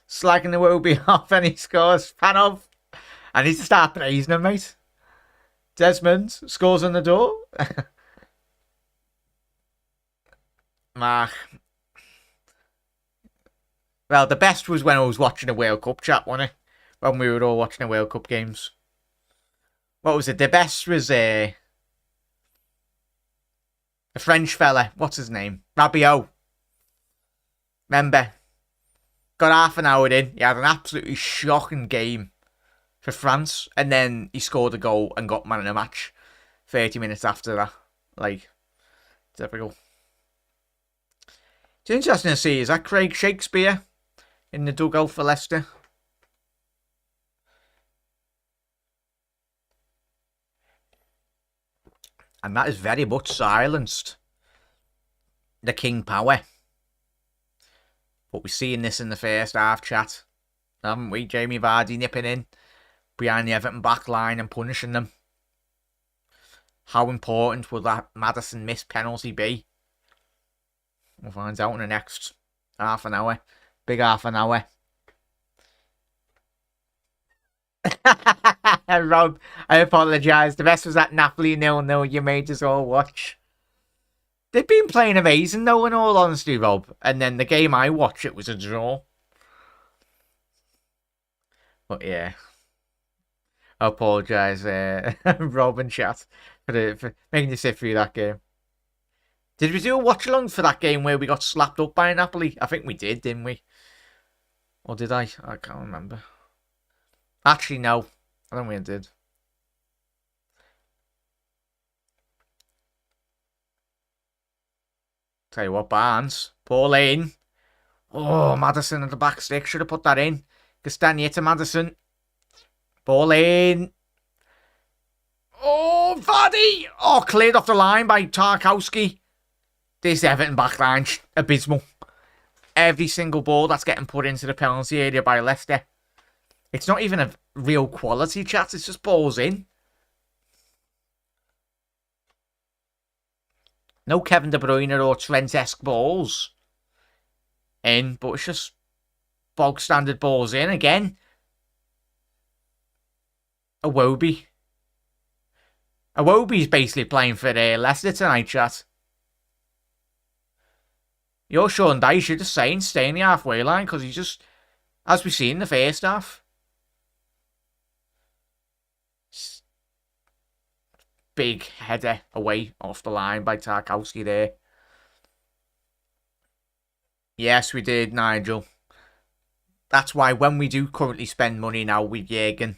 Slagging the Wobie off and he scores. Panov. I need to start praising him, mate. Desmond scores on the door. Mark. Well, the best was when I was watching a World Cup chat, wasn't it? When we were all watching the World Cup games. What was it? The best was a French fella. What's his name? Rabiot. Remember? Got half an hour in. He had an absolutely shocking game for France. And then he scored a goal and got man of the match 30 minutes after that. Like, typical. It's interesting to see. Is that Craig Shakespeare in the dugout for Leicester? And that is very much silenced the King Power. But we're seeing this in the first half chat, haven't we? Jamie Vardy nipping in behind the Everton back line and punishing them. How important will that Maddison missed penalty be? We'll find out in the next half an hour. Big half an hour. Rob, I apologise. The best was that Napoli 0-0 you made us all watch. They've been playing amazing though, in all honesty, Rob. And then the game I watched, it was a draw. But yeah. I apologise, Rob and chat, for making you sit through that game. Did we do a watch-along for that game where we got slapped up by Napoli? I think we did, didn't we? Or did I? I can't remember. Actually, no. I don't think we did. Tell you what, Barnes. Ball in. Oh, Maddison at the back stick. Should have put that in. Castagna to Maddison. Ball in. Oh, Vardy. Oh, cleared off the line by Tarkowski. This Everton backline, abysmal. Every single ball that's getting put into the penalty area by Leicester. It's not even a real quality chat. It's just balls in. No Kevin De Bruyne or Trent-esque balls in, but it's just bog standard balls in again. Iwobi. Iwobi's basically playing for Leicester tonight, chat. You're Sean Dyche, you're just saying stay in the halfway line because he's just, as we see in the first half. Big header away off the line by Tarkowski there. Yes, we did, Nigel. That's why when we do currently spend money now with Jürgen,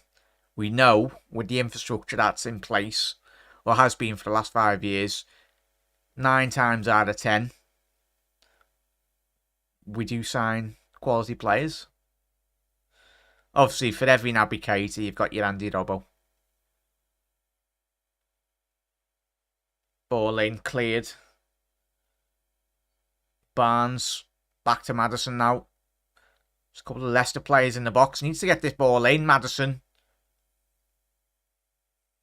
we know with the infrastructure that's in place, or has been for the last 5 years, 9 times out of 10, we do sign quality players. Obviously, for every Naby Keita, you've got your Andy Robbo. Ball in, cleared. Barnes, back to Maddison now. There's a couple of Leicester players in the box. Needs to get this ball in, Maddison.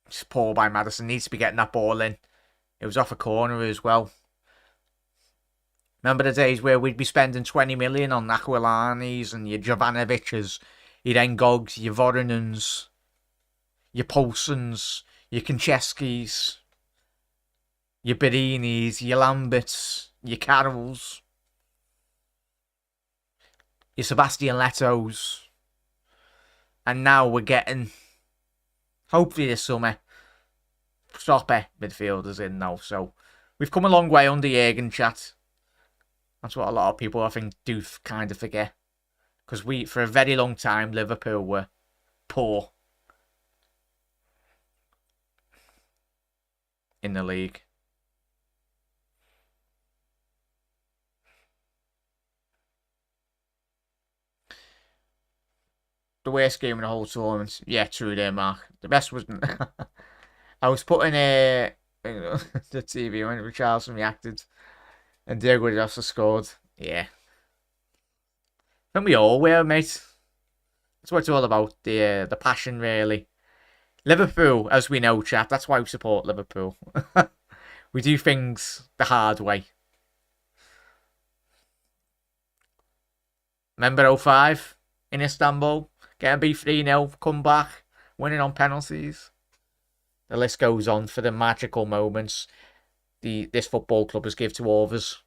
It's poor by Maddison. Needs to be getting that ball in. It was off a corner as well. Remember the days where we'd be spending 20 million on Aquilani's and your Jovanoviches, your Engogs, your Voronins, your Poulsons, your Koncheskis, your Berinis, your Lamberts, your Carrolls, your Sebastian Letos. And now we're getting, hopefully this summer, stopper midfielders in now. So we've come a long way under Jürgen, chat. That's what a lot of people, I think, do kind of forget. Because we, for a very long time, Liverpool were poor in the league. The worst game in the whole tournament. Yeah, true there, Mark. The best was... I was putting the TV when Richarlison reacted. And Diego Costa scored. Yeah. And we all will, mate. That's what it's all about, the passion, really. Liverpool, as we know, chat, that's why we support Liverpool. We do things the hard way. Remember 05 in Istanbul? Getting beat 3-0, come back, winning on penalties. The list goes on for the magical moments this football club has given to all of us.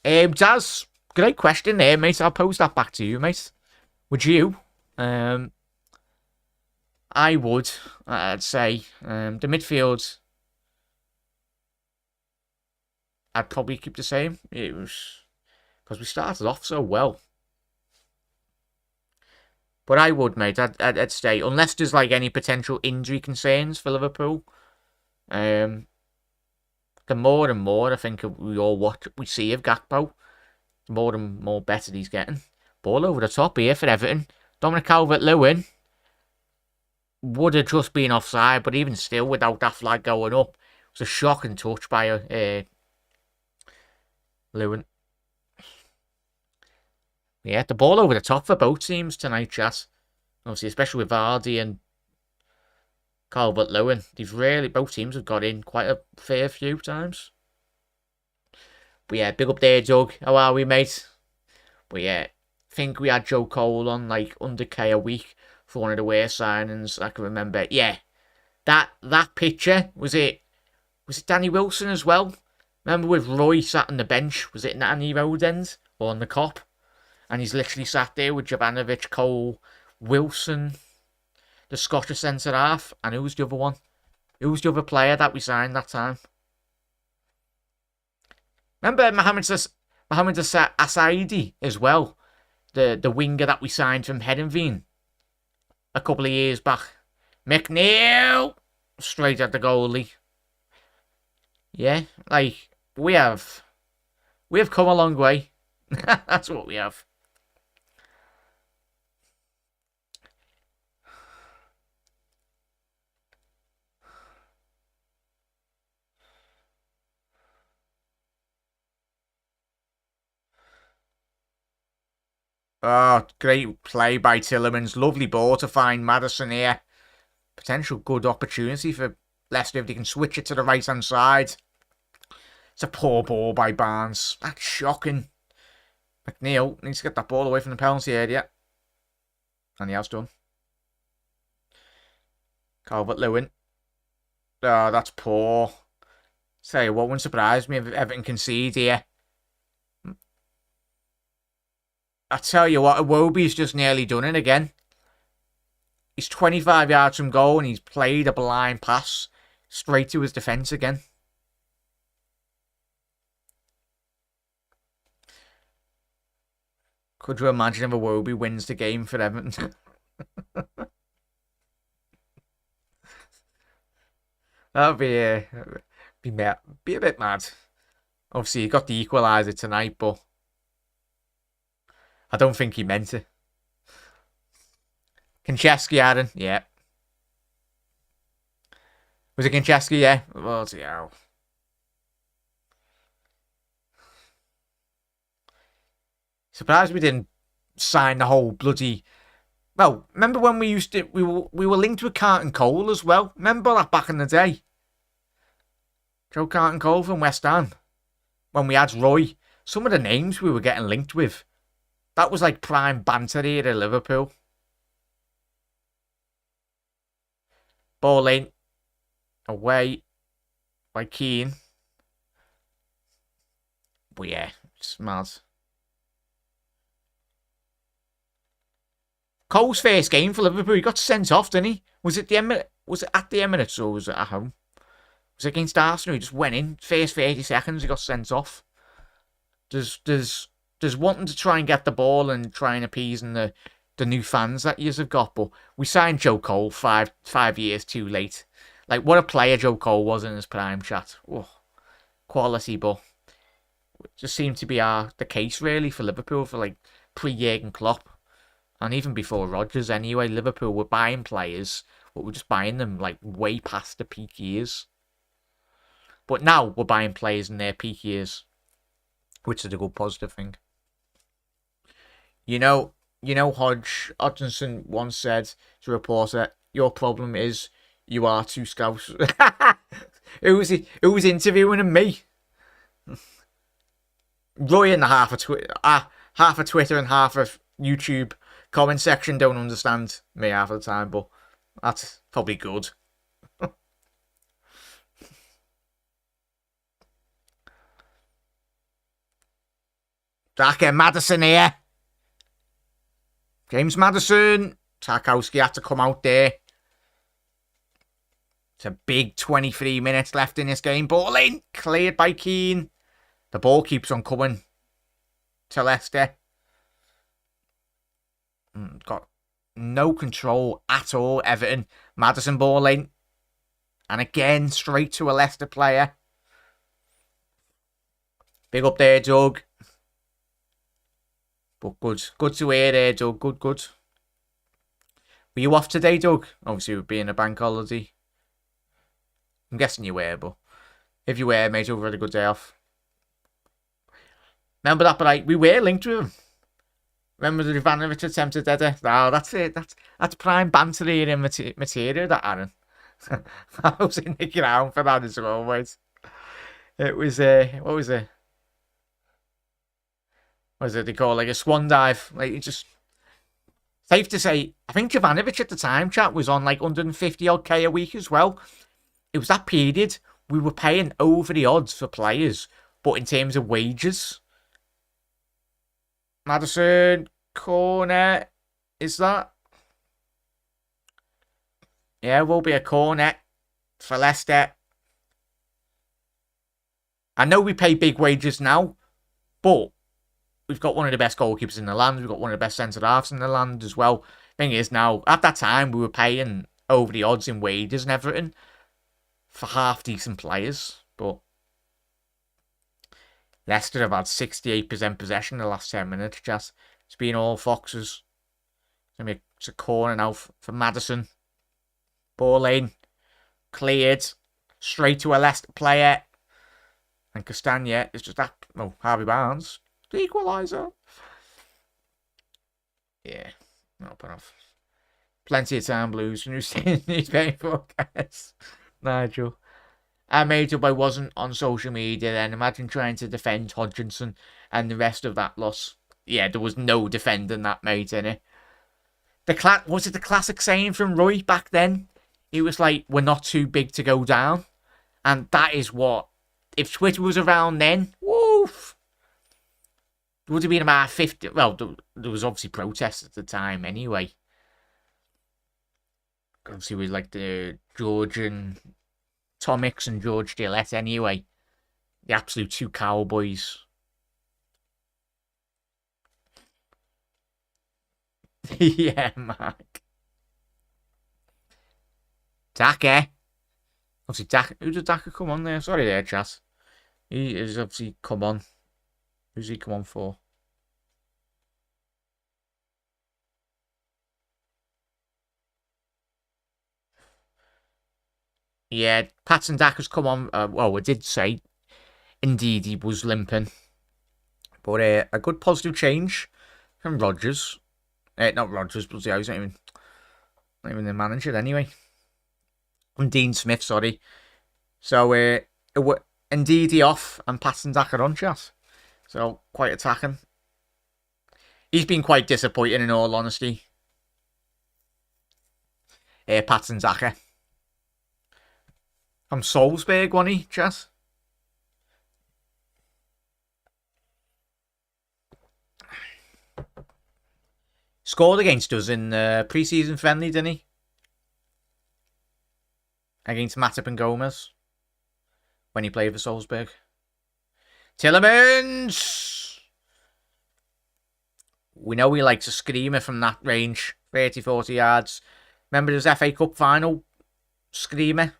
Daz, great question there, mate. I'll pose that back to you, mate. Would you? I would. I'd say the midfield, I'd probably keep the same. It was because we started off so well. But I would, mate. I'd stay unless there's like any potential injury concerns for Liverpool. The more and more I think we see of Gakpo, the more and more better he's getting. Ball over the top here for Everton. Dominic Calvert-Lewin would have just been offside, but even still, without that flag going up, it was a shocking touch by Lewin. Yeah, the ball over the top for both teams tonight, chat. Obviously, especially with Vardy and Calvert-Lewin. Both teams have got in quite a fair few times. But yeah, big up there, Doug. How are we, mate? But yeah, I think we had Joe Cole on like under K a week for one of the worst signings I can remember. Yeah, that picture, was it Danny Wilson as well? Remember with Roy sat on the bench? Was it Danny Rodens or on the cop? And he's literally sat there with Jovanovic, Cole, Wilson, the Scottish centre half, and who was the other one? Who was the other player that we signed that time? Remember Mohamed Asaidi as well, the winger that we signed from Hedenveen a couple of years back. McNeil straight at the goalie. Yeah, like we have come a long way. That's what we have. Oh, great play by Tillemans. Lovely ball to find Maddison here. Potential good opportunity for Leicester if they can switch it to the right-hand side. It's a poor ball by Barnes. That's shocking. McNeil needs to get that ball away from the penalty area. And he has done. Calvert-Lewin. Oh, that's poor. Tell you what, wouldn't surprise me if Everton concede here. I tell you what, Iwobi's just nearly done it again. He's 25 yards from goal and he's played a blind pass straight to his defence again. Could you imagine if Iwobi wins the game for Everton? That'd be a bit mad. Obviously, he got the equaliser tonight, but I don't think he meant it. Konchesky, Aaron, yeah. Was it Konchesky? Yeah. Well, yeah. Surprised we didn't sign the whole bloody. Well, remember when we were linked with Carlton Cole as well. Remember that back in the day? Joe Carlton Cole from West Ham. When we had Roy, some of the names we were getting linked with. That was like prime banter here at Liverpool. Ball in. Away by Keane. But yeah, it's mad. Cole's first game for Liverpool, he got sent off, didn't he? Was it at the Emirates or was it at home? Was it against Arsenal? He just went in. First 30 seconds, he got sent off. There's wanting to try and get the ball and try and appeasing the new fans that you have got, but we signed Joe Cole five years too late. Like, what a player Joe Cole was in his prime, chat. Oh, quality, but it just seemed to be the case, really, for Liverpool for, like, pre-Jurgen Klopp. And even before Rodgers, anyway, Liverpool were buying players, but we're just buying them, like, way past the peak years. But now we're buying players in their peak years. which is a good positive thing. You know, Hodgson once said to a reporter, "Your problem is you are too scouse." Who was he? Who was interviewing him? Me. Roy in the half of Twitter and half of YouTube comment section don't understand me half of the time, but that's probably good. Daka Maddison here. James Maddison. Tarkowski had to come out there. It's a big 23 minutes left in this game. Ball in. Cleared by Keane. The ball keeps on coming to Leicester. Got no control at all, Everton. Maddison ball in. And again, straight to a Leicester player. Big up there, Doug. But good. Good to hear there, Doug. Good. Were you off today, Doug? Obviously, it would be in a bank holiday. I'm guessing you were, but if you were, mate, you've had a good day off. Remember that, but we were linked with him. Remember the Ivanovic attempted header? Oh, that's it. That's prime banter here in material, that, Aaron. I was in the ground for that as well, mate. It was, what was it? What was it they call, like a swan dive? Like, it just... Safe to say, I think Jovanovic at the time, chat, was on like 150 odd K a week as well. It was that period we were paying over the odds for players, but in terms of wages... Maddison, corner, is that? Yeah, will be a corner for Leicester. I know we pay big wages now, but we've got one of the best goalkeepers in the land. We've got one of the best centre-halves in the land as well. Thing is now, at that time, we were paying over the odds in wages and everything for half-decent players, but... Leicester have had 68% possession in the last 10 minutes, just. It's been all Foxes. It's a corner now for Maddison. Ball in. Cleared. Straight to a Leicester player. And Castagna is just that. Oh, Harvey Barnes. The equaliser. Yeah. Not bad enough. Plenty of time blues. Who's paying for, guys? Nigel. I made up I wasn't on social media then. Imagine trying to defend Hodgson and the rest of that loss. Yeah, there was no defending that, mate, innit? Was it the classic saying from Roy back then? He was like, we're not too big to go down. And that is what... If Twitter was around then, woof! There would have been about 50... Well, there was obviously protests at the time anyway. Obviously, with like the Georgian... Tom Hicks and George Gillette anyway. The absolute two cowboys. Yeah, Mark. Daka. Obviously, Daka. Who did Daka come on there? Sorry there, chat. He is obviously come on. Who's he come on for? Yeah, Patson Daka's come on. Well, I did say, indeed, he was limping. But a good positive change from Rodgers. Not Rodgers, but yeah, he's not even the manager anyway. And Dean Smith, sorry. So, indeed, he off and Patson Daka on, chat. So, quite attacking. He's been quite disappointing, in all honesty. Patson Daka. From Salzburg, wasn't he, chat? Scored against us in pre-season friendly, didn't he? Against Matip and Gomez. When he played for Salzburg. Tielemans! We know he likes a screamer from that range. 30, 40 yards. Remember his FA Cup final? Screamer?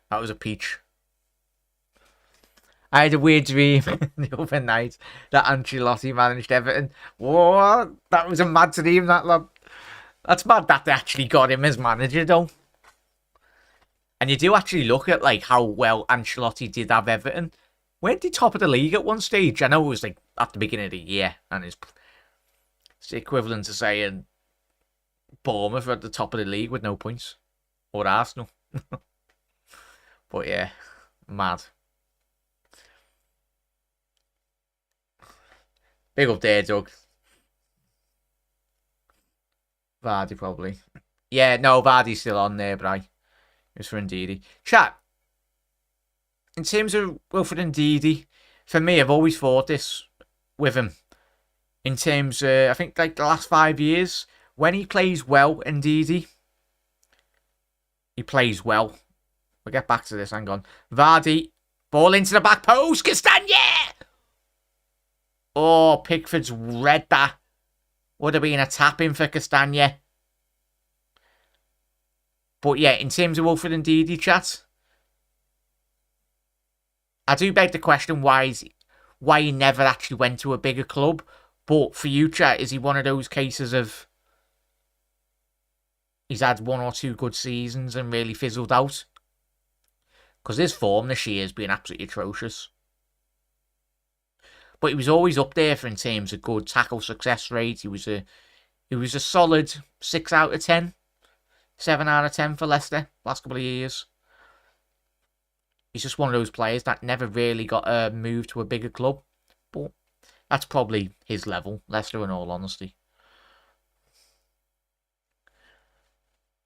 That was a peach. I had a weird dream the other night that Ancelotti managed Everton. What? That was a mad dream, that lad. That's mad that they actually got him as manager, though. And you do actually look at like how well Ancelotti did have Everton. Weren't they top of the league at one stage? I know it was like at the beginning of the year, and it's equivalent to saying Bournemouth are at the top of the league with no points, or Arsenal. But yeah, mad. Big up there, Doug. Vardy probably. Yeah, no, Vardy's still on there, but it was for Ndidi. Chat. In terms of Wilfred Ndidi, for me, I've always thought this with him. In terms of, I think, like the last 5 years, when he plays well, Ndidi, he plays well. We'll get back to this, hang on. Vardy, ball into the back post, Castagna! Oh, Pickford's read that. Would have been a tap-in for Castagna. But yeah, in terms of Wilfred Ndidi, chat, I do beg the question why he never actually went to a bigger club. But for you, chat, is he one of those cases of he's had 1 or 2 good seasons and really fizzled out? Because his form this year has been absolutely atrocious. But he was always up there in terms of good tackle success rate. He was a solid 6 out of 10, 7 out of 10 for Leicester last couple of years. He's just one of those players that never really got a move to a bigger club. But that's probably his level, Leicester, in all honesty.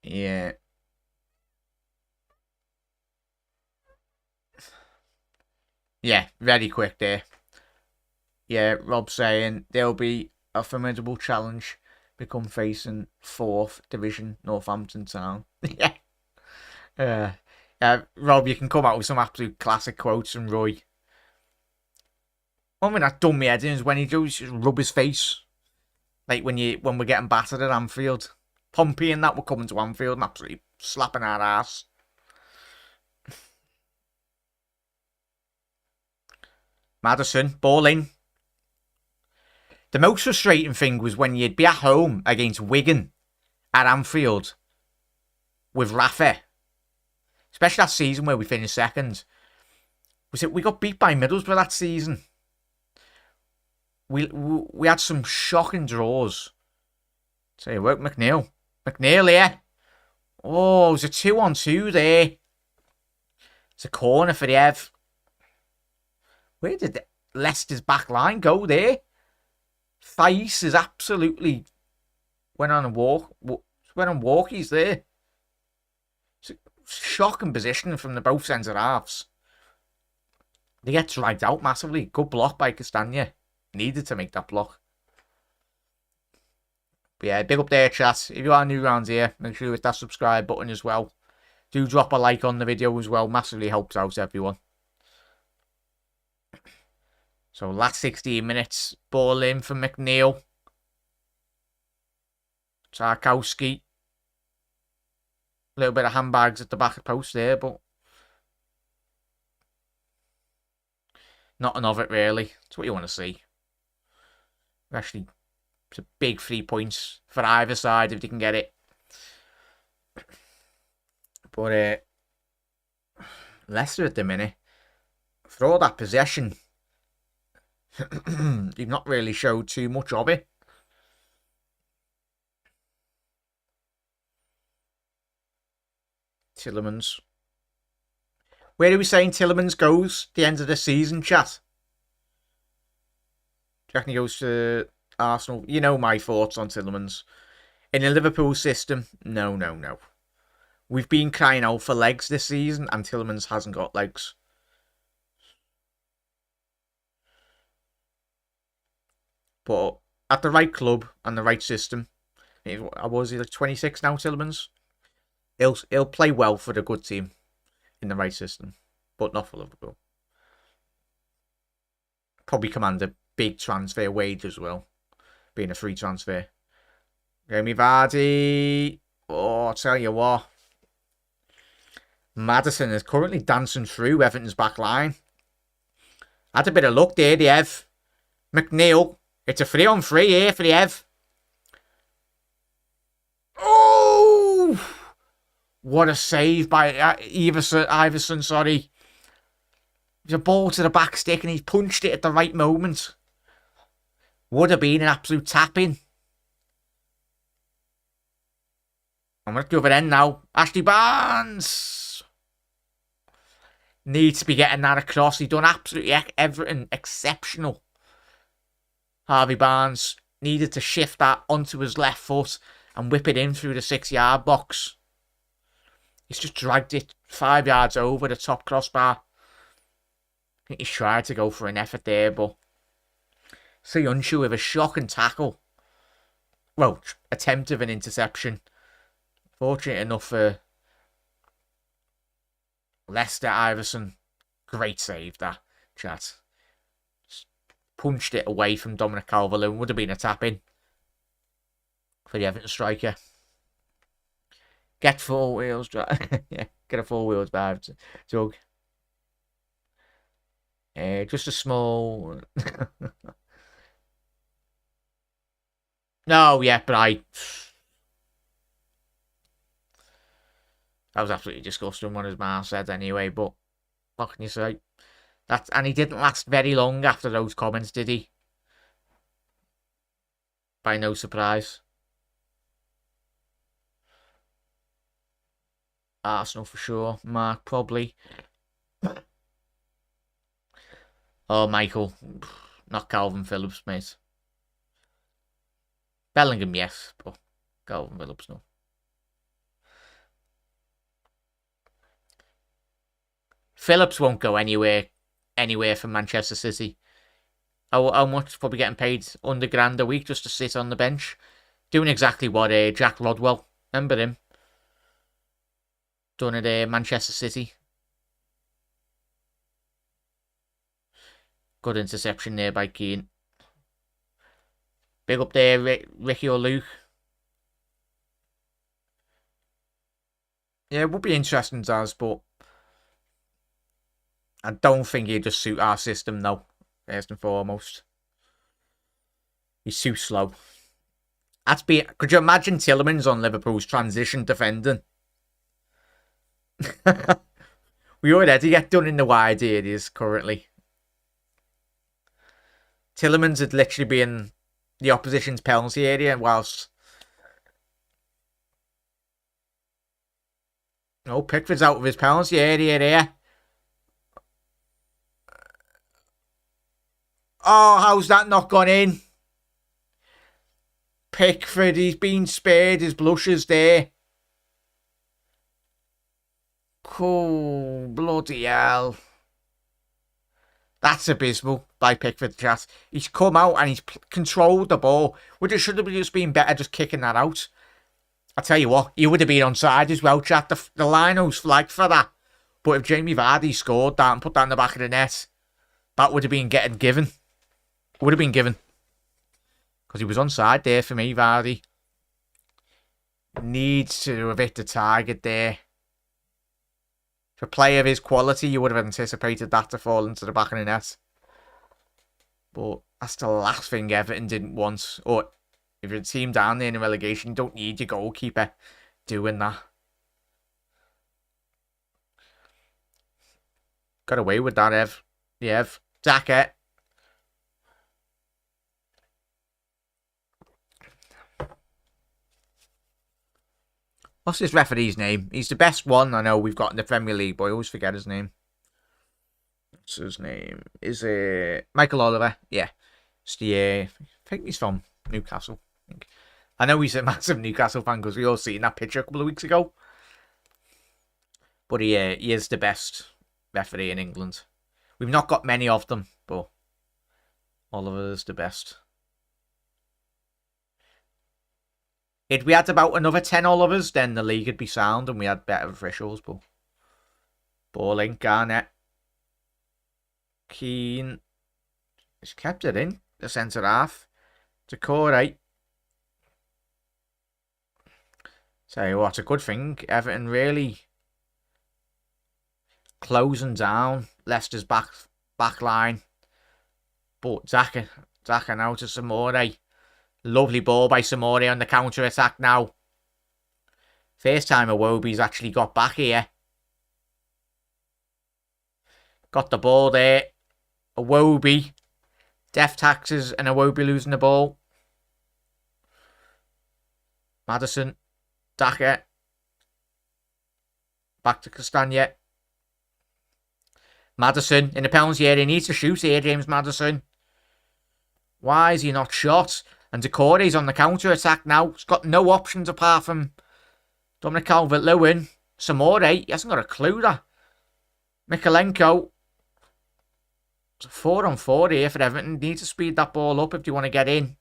Yeah. Yeah, very quick there. Yeah, Rob saying there'll be a formidable challenge become facing 4th Division Northampton Town. Yeah. Rob, you can come out with some absolute classic quotes from Roy. One thing that done me head in is when he goes just rub his face. Like when we're getting battered at Anfield. Pompey and that were coming to Anfield and absolutely slapping our ass. Maddison, ball in. The most frustrating thing was when you'd be at home against Wigan at Anfield with Rafa. Especially that season where we finished second. We got beat by Middlesbrough that season. We had some shocking draws. Tell you what, McNeil here. Oh, it was a 2-on-2 there. It's a corner for the Ev. Where did Leicester's back line go there? Thais is absolutely went on walkies there. It's a shocking position from the both centre halves. They get dragged out massively. Good block by Castagna. Needed to make that block. But yeah, big up there, chat. If you are new around here, make sure you hit that subscribe button as well. Do drop a like on the video as well. Massively helps out everyone. So last 16 minutes, ball in for McNeil. Tarkowski. A little bit of handbags at the back of the post there, but nothing of it really. That's what you want to see. Actually, it's a big 3 points for either side if they can get it. But Leicester at the minute, for all that possession, you've not really showed too much of it. Tielemans. Where are we saying Tielemans goes at the end of the season, chat? Do you reckon he goes to Arsenal? You know my thoughts on Tielemans. In the Liverpool system, no. We've been crying out for legs this season, and Tielemans hasn't got legs. But at the right club and the right system, was he like 26 now, Tielemans? He'll play well for the good team in the right system, but not for Liverpool. Probably command a big transfer wage as well, being a free transfer. Jamie Vardy. Oh, I'll tell you what. Maddison is currently dancing through Everton's back line. Had a bit of luck there, the Ev. McNeil. It's a 3-on-3 here for the Ev. Oh! What a save by Iverson, sorry. was a ball to the back stick and he's punched it at the right moment. Would have been an absolute tap-in. I'm at the other end now. Ashley Barnes needs to be getting that across. He's done absolutely everything exceptional. Harvey Barnes needed to shift that onto his left foot and whip it in through the 6-yard box. He's just dragged it 5 yards over the top crossbar. I think he's tried to go for an effort there, but Soyuncu with a shocking tackle. Well, attempt of an interception. Fortunate enough for Leicester. Iverson, great save that, chat. Just punched it away from Dominic Calvert-Lewin. Would have been a tap-in for the Everton striker. Get 4 wheels drive. Yeah, get a 4 wheels drive, Doug. Just a small. No, yeah, but that was absolutely disgusting what his man said anyway, but what can you say? And he didn't last very long after those comments, did he? By no surprise. Arsenal for sure. Mark probably. Oh, Michael. Not Calvin Phillips, mate. Bellingham, yes, but Calvin Phillips, no. Phillips won't go anywhere from Manchester City. How much? Probably getting paid under £1,000 a week just to sit on the bench. Doing exactly what Jack Rodwell, remember him? Done at Manchester City. Good interception there by Keane. Big up there, Ricky or Luke. Yeah, it would be interesting, Daz, but I don't think he'd just suit our system, though, first and foremost. He's too slow. Could you imagine Tielemans on Liverpool's transition defending? We already get done in the wide areas currently. Tielemans would literally be in the opposition's penalty area, whilst Pickford's out of his penalty area there. Oh, how's that not gone in? Pickford, he's been spared his blushes there. Oh, bloody hell. That's abysmal by Pickford, chat. He's come out and he's controlled the ball. Would it should have just been better just kicking that out? I tell you what, he would have been onside as well, chat. The line was flagged for that. But if Jamie Vardy scored that and put that in the back of the net, that would have been given. Would have been given. Because he was onside there for me, Vardy. Needs to have hit the target there. For a player of his quality, you would have anticipated that to fall into the back of the net. But that's the last thing Everton didn't want. Or if you're a team down there in relegation, you don't need your goalkeeper doing that. Got away with that, Ev. Yeah, Ev. Daka. What's this referee's name? He's the best one I know we've got in the Premier League, but I always forget his name. What's his name? Is it Michael Oliver? Yeah. I think he's from Newcastle. I know he's a massive Newcastle fan because we all seen that picture a couple of weeks ago. But he is the best referee in England. We've not got many of them, but Oliver's the best. If we had about another 10 Olivers, then the league would be sound and we had better officials. But Balling, Garnett, Keane. He's kept it in the centre half. Decore. Tell you what, a good thing. Everton really closing down Leicester's back line. But Daka now to Samore. Lovely ball by Samore on the counter-attack now. First time Iwobi's actually got back here. Got the ball there. Iwobi. Death taxes and Iwobi losing the ball. Maddison. Daka. Back to Castagna. Maddison in the penalty area. He needs to shoot here, James Maddison. Why is he not shot? And Decore's on the counter-attack now. He's got no options apart from Dominic Calvert-Lewin. Samore, he hasn't got a clue there. Mikalenko. It's a 4-on-4 here for Everton. Need to speed that ball up if you want to get in.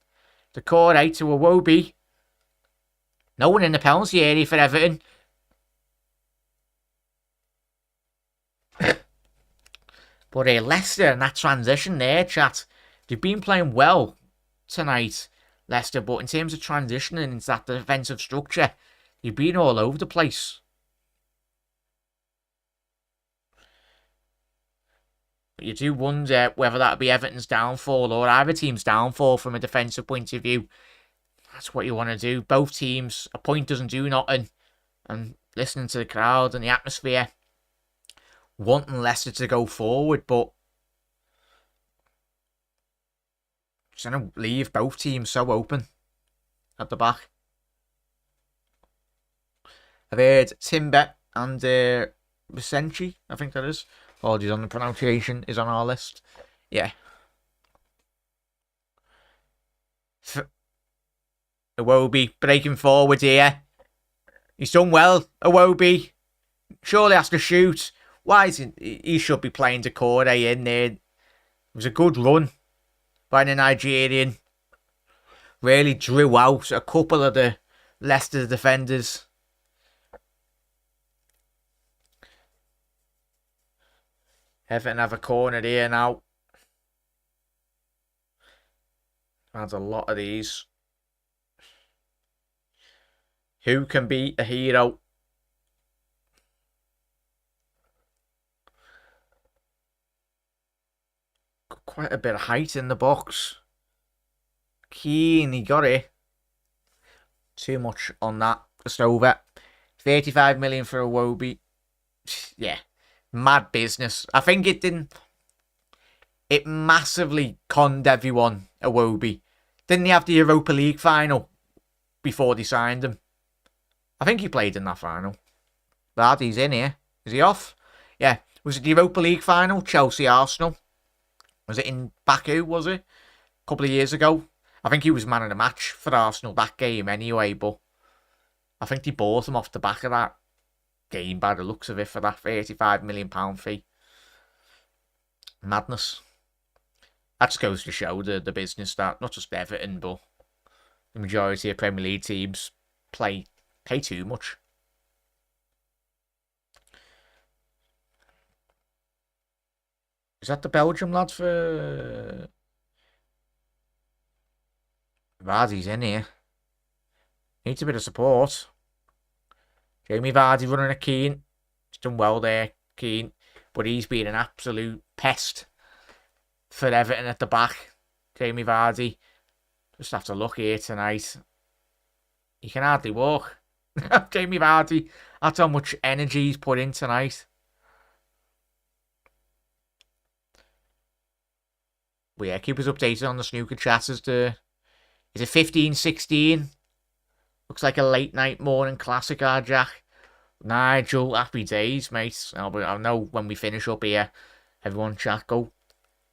Decore to Iwobi. No one in the penalty area for Everton. But Leicester and that transition there, chat. They've been playing well tonight, Leicester. But in terms of transitioning into that defensive structure, they've been all over the place. But you do wonder whether that would be Everton's downfall or either team's downfall from a defensive point of view. That's what you want to do. Both teams, a point doesn't do nothing. And listening to the crowd and the atmosphere, wanting Leicester to go forward, but it's going to leave both teams so open at the back. I've heard Timber and Vicente, I think that is. Apologies on the pronunciation, is on our list. Yeah. Iwobi breaking forward here. He's done well, Iwobi. Surely has to shoot. Why is he should be playing Decore in there. It was a good run by the Nigerian. Really drew out a couple of the Leicester defenders. Everton have a corner here now. That's a lot of these. Who can be a hero? Quite a bit of height in the box. Keane, he got it. Too much on that. Just over. 35 million for Iwobi. Yeah. Mad business. I think it didn't... It massively conned everyone, Iwobi. Didn't he have the Europa League final before they signed him? I think he played in that final. Lad, he's in here. Is he off? Yeah. Was it the Europa League final? Chelsea-Arsenal. Was it in Baku, was it? A couple of years ago. I think he was man of the match for Arsenal that game anyway, but I think they bought him off the back of that game by the looks of it for that £35 million fee. Madness. That just goes to show the business that not just Everton, but the majority of Premier League teams pay too much. Is that the Belgium lad for... Vardy's in here. Needs a bit of support. Jamie Vardy running at Keane. He's done well there, Keane. But he's been an absolute pest for Everton at the back. Jamie Vardy. Just have to look here tonight. He can hardly walk. Jamie Vardy. That's how much energy he's put in tonight. But yeah, keep us updated on the snooker chat as to... Is it 15-16? Looks like a late night morning classic, Jack. Nigel, happy days, mate. I know when we finish up here, everyone chat, go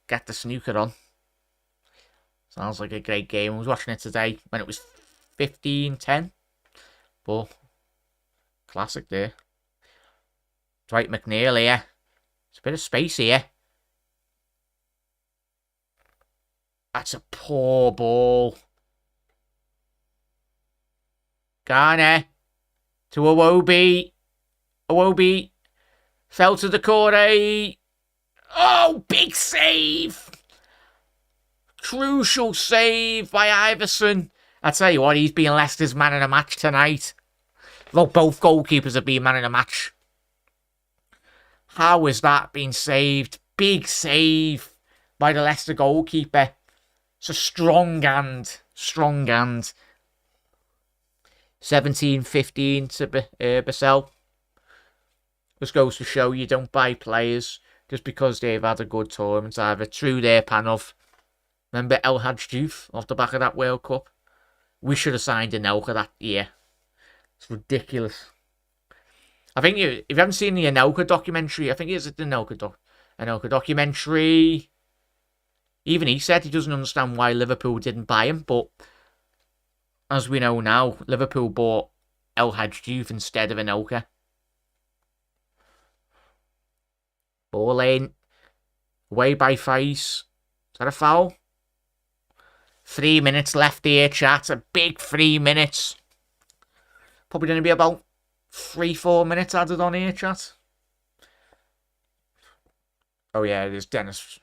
get the snooker on. Sounds like a great game. I was watching it today when it was 15-10. But, classic there. Dwight McNeil here. There's a bit of space here. That's a poor ball. Garner to Iwobi. Iwobi fell to the corner. Oh, big save. Crucial save by Iverson. I tell you what, he's been Leicester's man of the match tonight. Well, both goalkeepers have been man of the match. How has that been saved? Big save by the Leicester goalkeeper. It's a strong hand. Strong hand. 17-15 to Basel. Just goes to show you don't buy players just because they've had a good tournament, either through their pan of, remember El Hadj off the back of that World Cup? We should have signed Anelka that year. It's ridiculous. I think if you haven't seen the Anelka documentary, I think it's the Anelka documentary. Even he said he doesn't understand why Liverpool didn't buy him, but as we know now, Liverpool bought El Hadj instead of Anelka. Ball in. Away by Face. Is that a foul? 3 minutes left here, chat. A big 3 minutes. Probably going to be about 3-4 minutes added on here, chat. Oh yeah, there's Dennis.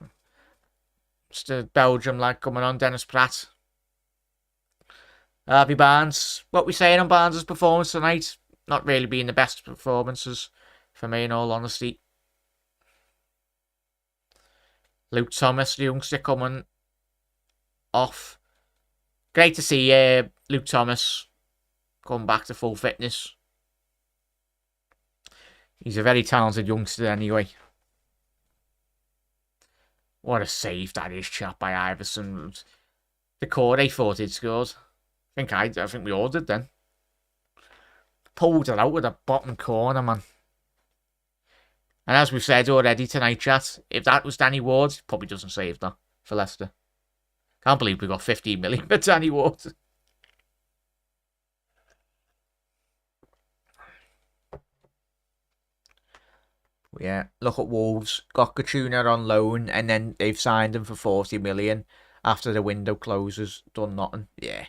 It's the Belgium lad coming on, Dennis Pratt. Harvey Barnes. What we saying on Barnes' performance tonight? Not really being the best performances for me, in all honesty. Luke Thomas, the youngster, coming off. Great to see Luke Thomas come back to full fitness. He's a very talented youngster anyway. What a save that is, chap, by Iverson. The Corey thought he'd scored. I think we all did then. Pulled it out with the bottom corner, man. And as we've said already tonight, chat, if that was Danny Ward, he probably doesn't save that for Leicester. Can't believe we got 15 million for Danny Ward. Yeah, look at Wolves. Got Kachuna on loan, and then they've signed him for 40 million after the window closes. Done nothing. Yeah.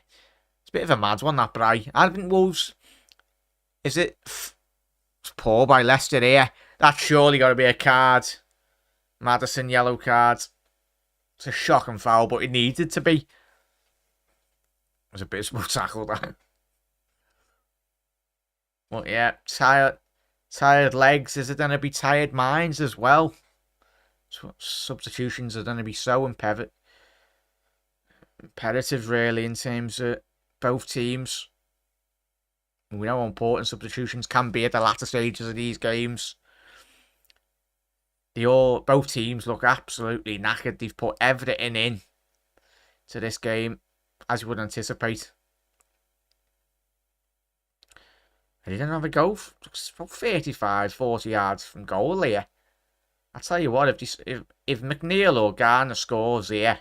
It's a bit of a mad one, that, Bri. I think Wolves... Is it... It's poor by Leicester here. That's surely got to be a card. Maddison, yellow card. It's a shocking foul, but it needed to be. It was a abysmal tackle, that. But yeah, tired legs. Is it going to be tired minds as well? Substitutions are going to be so imperative, really, in terms of both teams. We know how important substitutions can be at the latter stages of these games. Both teams look absolutely knackered. They've put everything in to this game, as you would anticipate. They didn't have a goal. It's about 35, 40 yards from goal here. I tell you what, if McNeil or Garner scores here,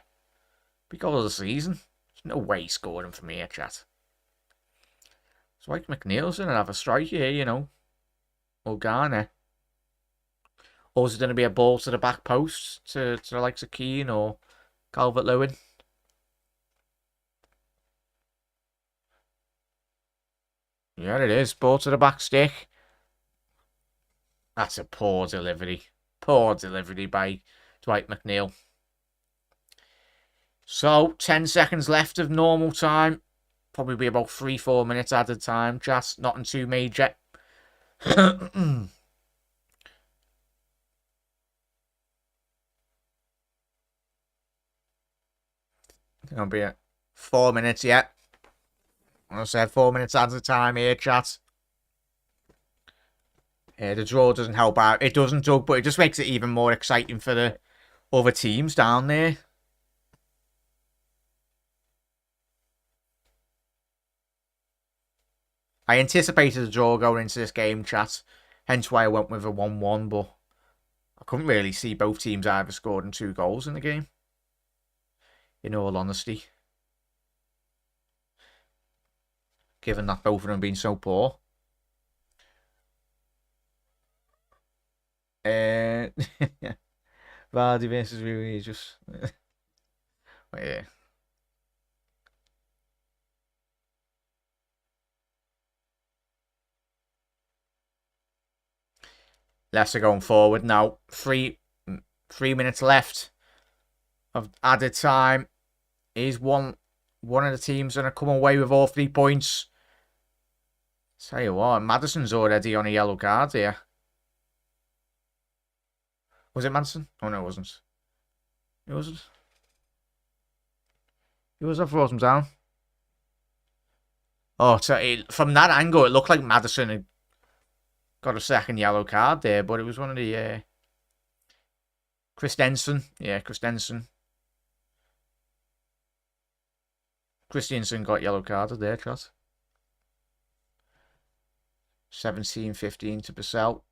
be goal of the season. There's no way he's scoring from here, chat. It's like McNeil's going to have a strike here, you know. Or Garner. Or is it going to be a ball to the back post to the likes of Keane or Calvert-Lewin? Yeah, it is. Ball to the back stick. That's a poor delivery. Poor delivery by Dwight McNeil. So, 10 seconds left of normal time. Probably be about 3-4 minutes added time. Just nothing too major. It'll be 4 minutes yet. I said 4 minutes added time here, chat. The draw doesn't help out. It doesn't, Doug, but it just makes it even more exciting for the other teams down there. I anticipated a draw going into this game, chat. Hence why I went with a 1-1, but I couldn't really see both teams either scoring 2 goals in the game. In all honesty. Given that both of them being so poor. Vardy versus Ruiz, just... yeah. Leicester going forward now. 3 minutes left of added time. Is one of the teams going to come away with all 3 points? Tell you what, Maddison's already on a yellow card here. Was it Maddison? Oh no, it wasn't. It wasn't. It was. I brought him down. Oh, so from that angle, it looked like Maddison had got a second yellow card there, but it was one of the Christensen. Yeah, Christensen. Christensen got yellow carded there, chat. 17-15 to Purcell.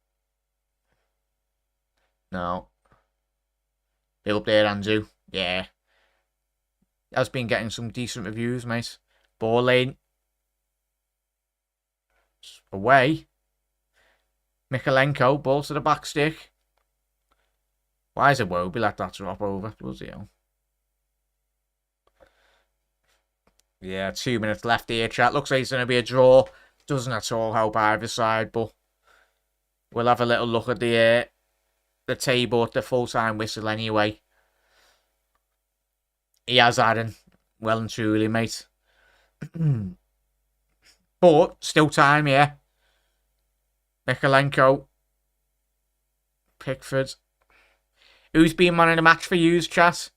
No. Bill up there, Andrew. Yeah. Has been getting some decent reviews, mate. Ball lane. Away. Mikalenko, ball to the back stick. Why is it Wobie let that drop over? Bloody hell. Yeah, 2 minutes left here, chat. Looks like it's going to be a draw. Doesn't at all help either side, but we'll have a little look at the table at the full-time whistle anyway. He has Aaron. Well and truly, mate. But, still time, yeah. Mikalenko. Pickford. Who's been man of the match for yous, chat?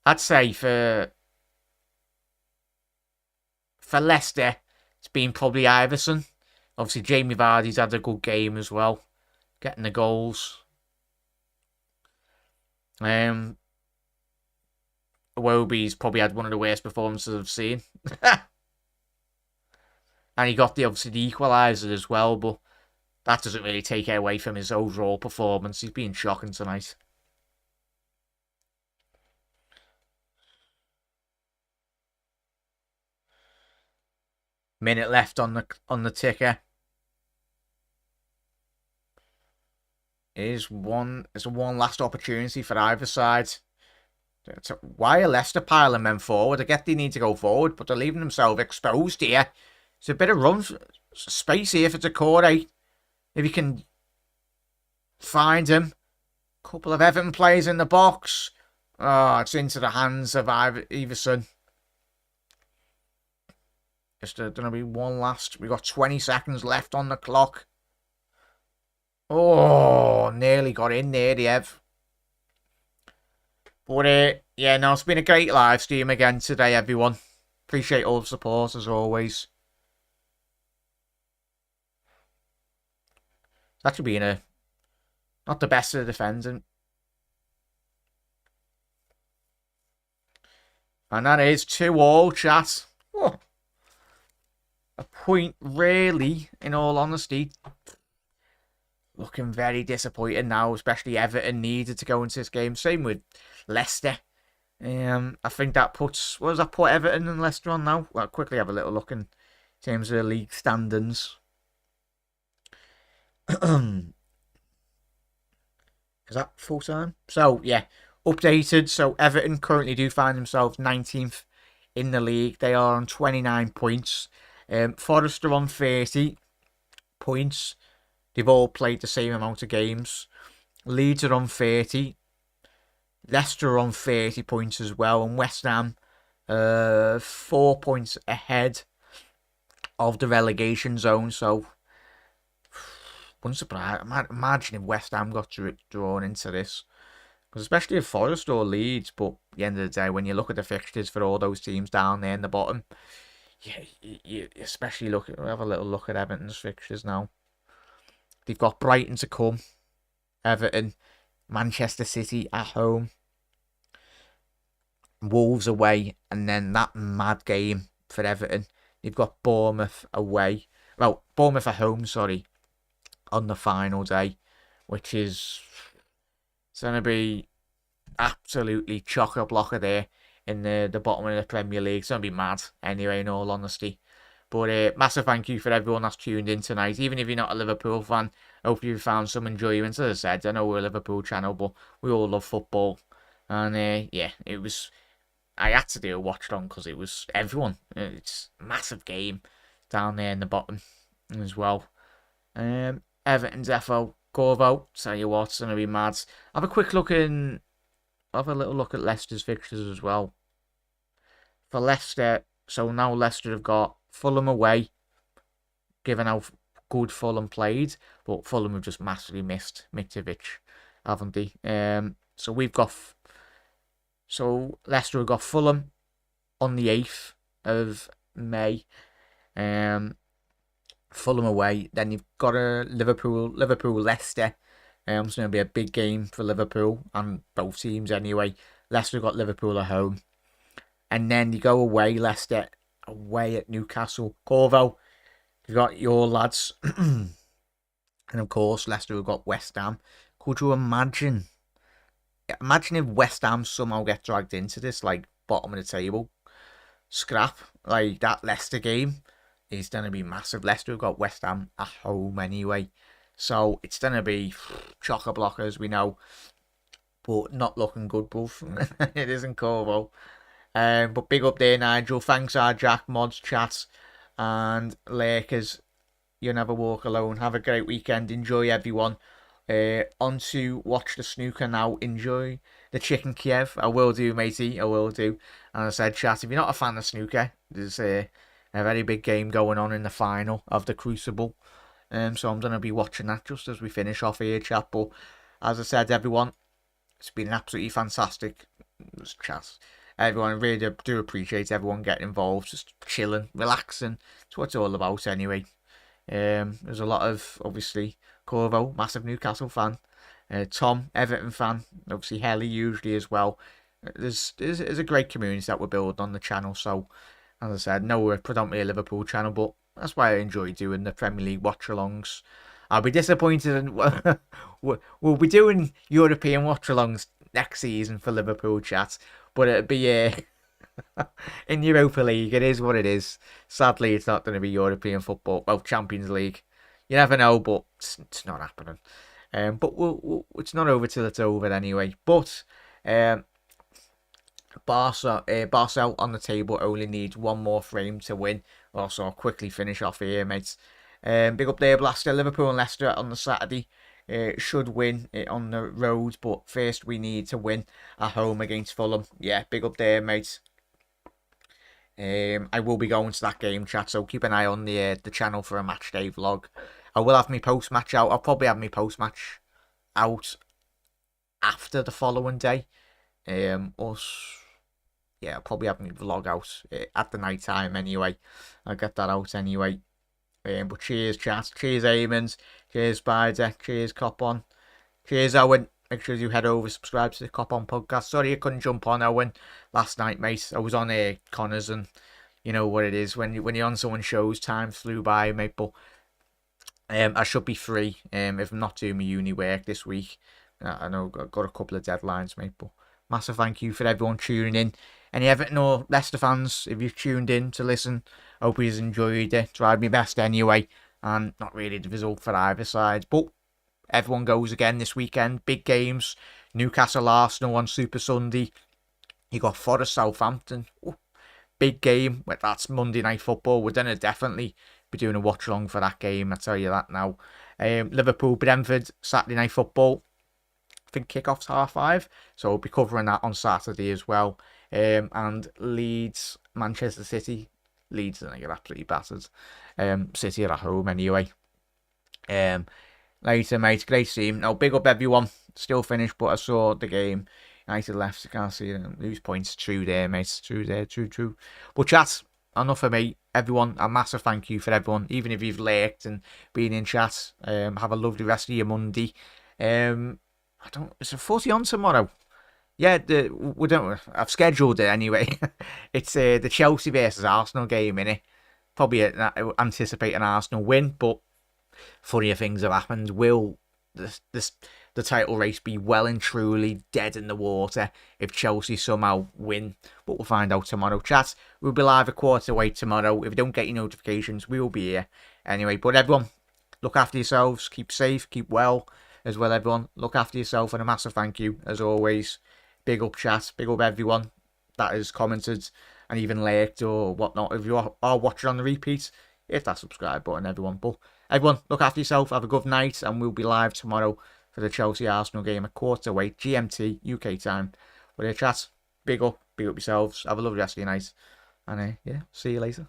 I'd say for Leicester, it's been probably Iverson. Obviously, Jamie Vardy's had a good game as well. Getting the goals. Wobie's probably had one of the worst performances I've seen. And he got obviously the equaliser as well, but that doesn't really take it away from his overall performance. He's been shocking tonight. Minute left on the ticker. It's one last opportunity for either side. Why are Leicester piling men forward? I get they need to go forward, but they're leaving themselves exposed here. It's a bit of run space here for Decore. If you can find him. Couple of Everton players in the box. Oh, it's into the hands of Iverson. Just going to be one last. We got 20 seconds left on the clock. Oh, nearly got in there, the Ev. But yeah, no, it's been a great live stream again today, everyone. Appreciate all the support as always. It's actually been not the best of the defending. And that is 2-2, chat. Oh. A point, really, in all honesty. Looking very disappointed now, especially Everton needed to go into this game. Same with Leicester. I think that puts... What does that put Everton and Leicester on now? Well, I'll quickly have a little look in terms of the league standings. Is that full time? So, yeah. Updated. So, Everton currently do find themselves 19th in the league. They are on 29 points. Forest are on 30 points. They've all played the same amount of games. Leeds are on 30. Leicester are on 30 points as well. And West Ham, 4 points ahead of the relegation zone. So, wouldn't surprise. Imagine if West Ham got drawn into this. Because especially if Forest or Leeds. But at the end of the day, when you look at the fixtures for all those teams down there in the bottom, yeah, you especially have a little look at Everton's fixtures now. They've got Brighton to come, Everton, Manchester City at home, Wolves away, and then that mad game for Everton. They've got Bournemouth away. Well, Bournemouth at home, sorry, on the final day, which is going to be absolutely chock-a-blocker there in the bottom of the Premier League. It's going to be mad anyway, in all honesty. But massive thank you for everyone that's tuned in tonight. Even if you're not a Liverpool fan, hope you found some enjoyment. As I said, I know we're a Liverpool channel, but we all love football. And yeah, it was... I had to do a watch along because it was everyone. It's a massive game down there in the bottom as well. Everton's FO, Corvo, tell you what, it's going to be mad. Have a quick look in... Have a little look at Leicester's fixtures as well. For Leicester, so now Leicester have got Fulham away, given how good Fulham played, but Fulham have just massively missed Mitrovic, haven't they? So we've got... So Leicester have got Fulham on the 8th of May. Fulham away. Then you've got a Liverpool, Leicester It's going to be a big game for Liverpool and both teams anyway. Leicester got Liverpool at home. And then you go away, Leicester, away at Newcastle. Corvo, you've got your lads. And of course, Leicester have got West Ham. Could you imagine? Imagine if West Ham somehow get dragged into this, like, bottom of the table scrap. Like, that Leicester game is going to be massive. Leicester have got West Ham at home anyway. So it's going to be chock-a-block, as we know. But not looking good, bruv. It isn't Corvo. But big up there, Nigel. Thanks, our Jack, Mods, Chats, and Lakers. You never walk alone. Have a great weekend. Enjoy, everyone. On to watch the snooker now. Enjoy the chicken Kiev. I will do, matey. I will do. And I said, chat, if you're not a fan of snooker, there's a very big game going on in the final of the Crucible. So I'm going to be watching that just as we finish off here, chat. But as I said, everyone, it's been absolutely fantastic chat. Everyone, really do appreciate everyone getting involved, just chilling, relaxing. It's what it's all about anyway. There's a lot of, obviously, Corvo, massive Newcastle fan. Tom, Everton fan. Obviously, Helly usually as well. There's a great community that we're building on the channel. So, as I said, no, we're predominantly a Liverpool channel, but that's why I enjoy doing the Premier League watch-alongs. I'll be disappointed in... we'll be doing European watch-alongs next season for Liverpool chats, but it'll be in Europa League. It is what it is. Sadly, it's not going to be European football. Well, Champions League. You never know, but it's not happening. But it's not over till it's over anyway. But Barca on the table only needs one more frame to win. Also, I'll quickly finish off here, mates. Big up there, Blaster. Liverpool and Leicester on the Saturday. Should win it on the road, but first we need to win at home against Fulham. Yeah, big up there, mates. I will be going to that game, chat, so keep an eye on the channel for a match day vlog. I will have my post-match out. I'll probably have my post-match out after the following day. Yeah, I'll probably have my vlog out at the night time anyway. I'll get that out anyway. But cheers, chat. Cheers, Eamons. Cheers, Spider. Cheers, Cop On. Cheers, Owen. Make sure you head over, subscribe to the Cop On podcast. Sorry I couldn't jump on, Owen, last night, mate. I was on Connors, and you know what it is. When you're on someone's shows, time flew by, mate. But I should be free if I'm not doing my uni work this week. I know I've got a couple of deadlines, mate. But massive thank you for everyone tuning in. Any Everton or Leicester fans, if you've tuned in to listen, I hope you've enjoyed it. Tried my best anyway, and not really the result for either side. But everyone goes again this weekend. Big games. Newcastle Arsenal on Super Sunday. You got Forest Southampton. Ooh, big game. That's Monday Night Football. We're going to definitely be doing a watch along for that game. I tell you that now. Liverpool Brentford Saturday Night Football. I think kickoff's 5:30, so we'll be covering that on Saturday as well. And Leeds Manchester City. Leeds are going to get absolutely battered. City are at home anyway. Later, mate. Great team. Now, big up everyone. Still finished, but I saw the game. United left. I can't see them lose points. True there, mate. True there. True. But chat, enough of me. Everyone, a massive thank you for everyone. Even if you've lurked and been in chat. Have a lovely rest of your Monday. Is it 40 on tomorrow? Yeah, I've scheduled it anyway. It's the Chelsea versus Arsenal game, innit? Probably anticipate an Arsenal win, but funnier things have happened. Will the title race be well and truly dead in the water if Chelsea somehow win? But we'll find out tomorrow. Chat, we'll be live a quarter away tomorrow. If you don't get your notifications, we will be here anyway. But everyone, look after yourselves. Keep safe. Keep well as well, everyone. Look after yourself, and a massive thank you, as always. Big up, chat. Big up, everyone that has commented and even liked or whatnot. If you are watching on the repeat, hit that subscribe button, everyone. But everyone, look after yourself. Have a good night, and we'll be live tomorrow for the Chelsea-Arsenal game at quarter weight, GMT, UK time. But chat, big up yourselves. Have a lovely rest of your night. And yeah, see you later.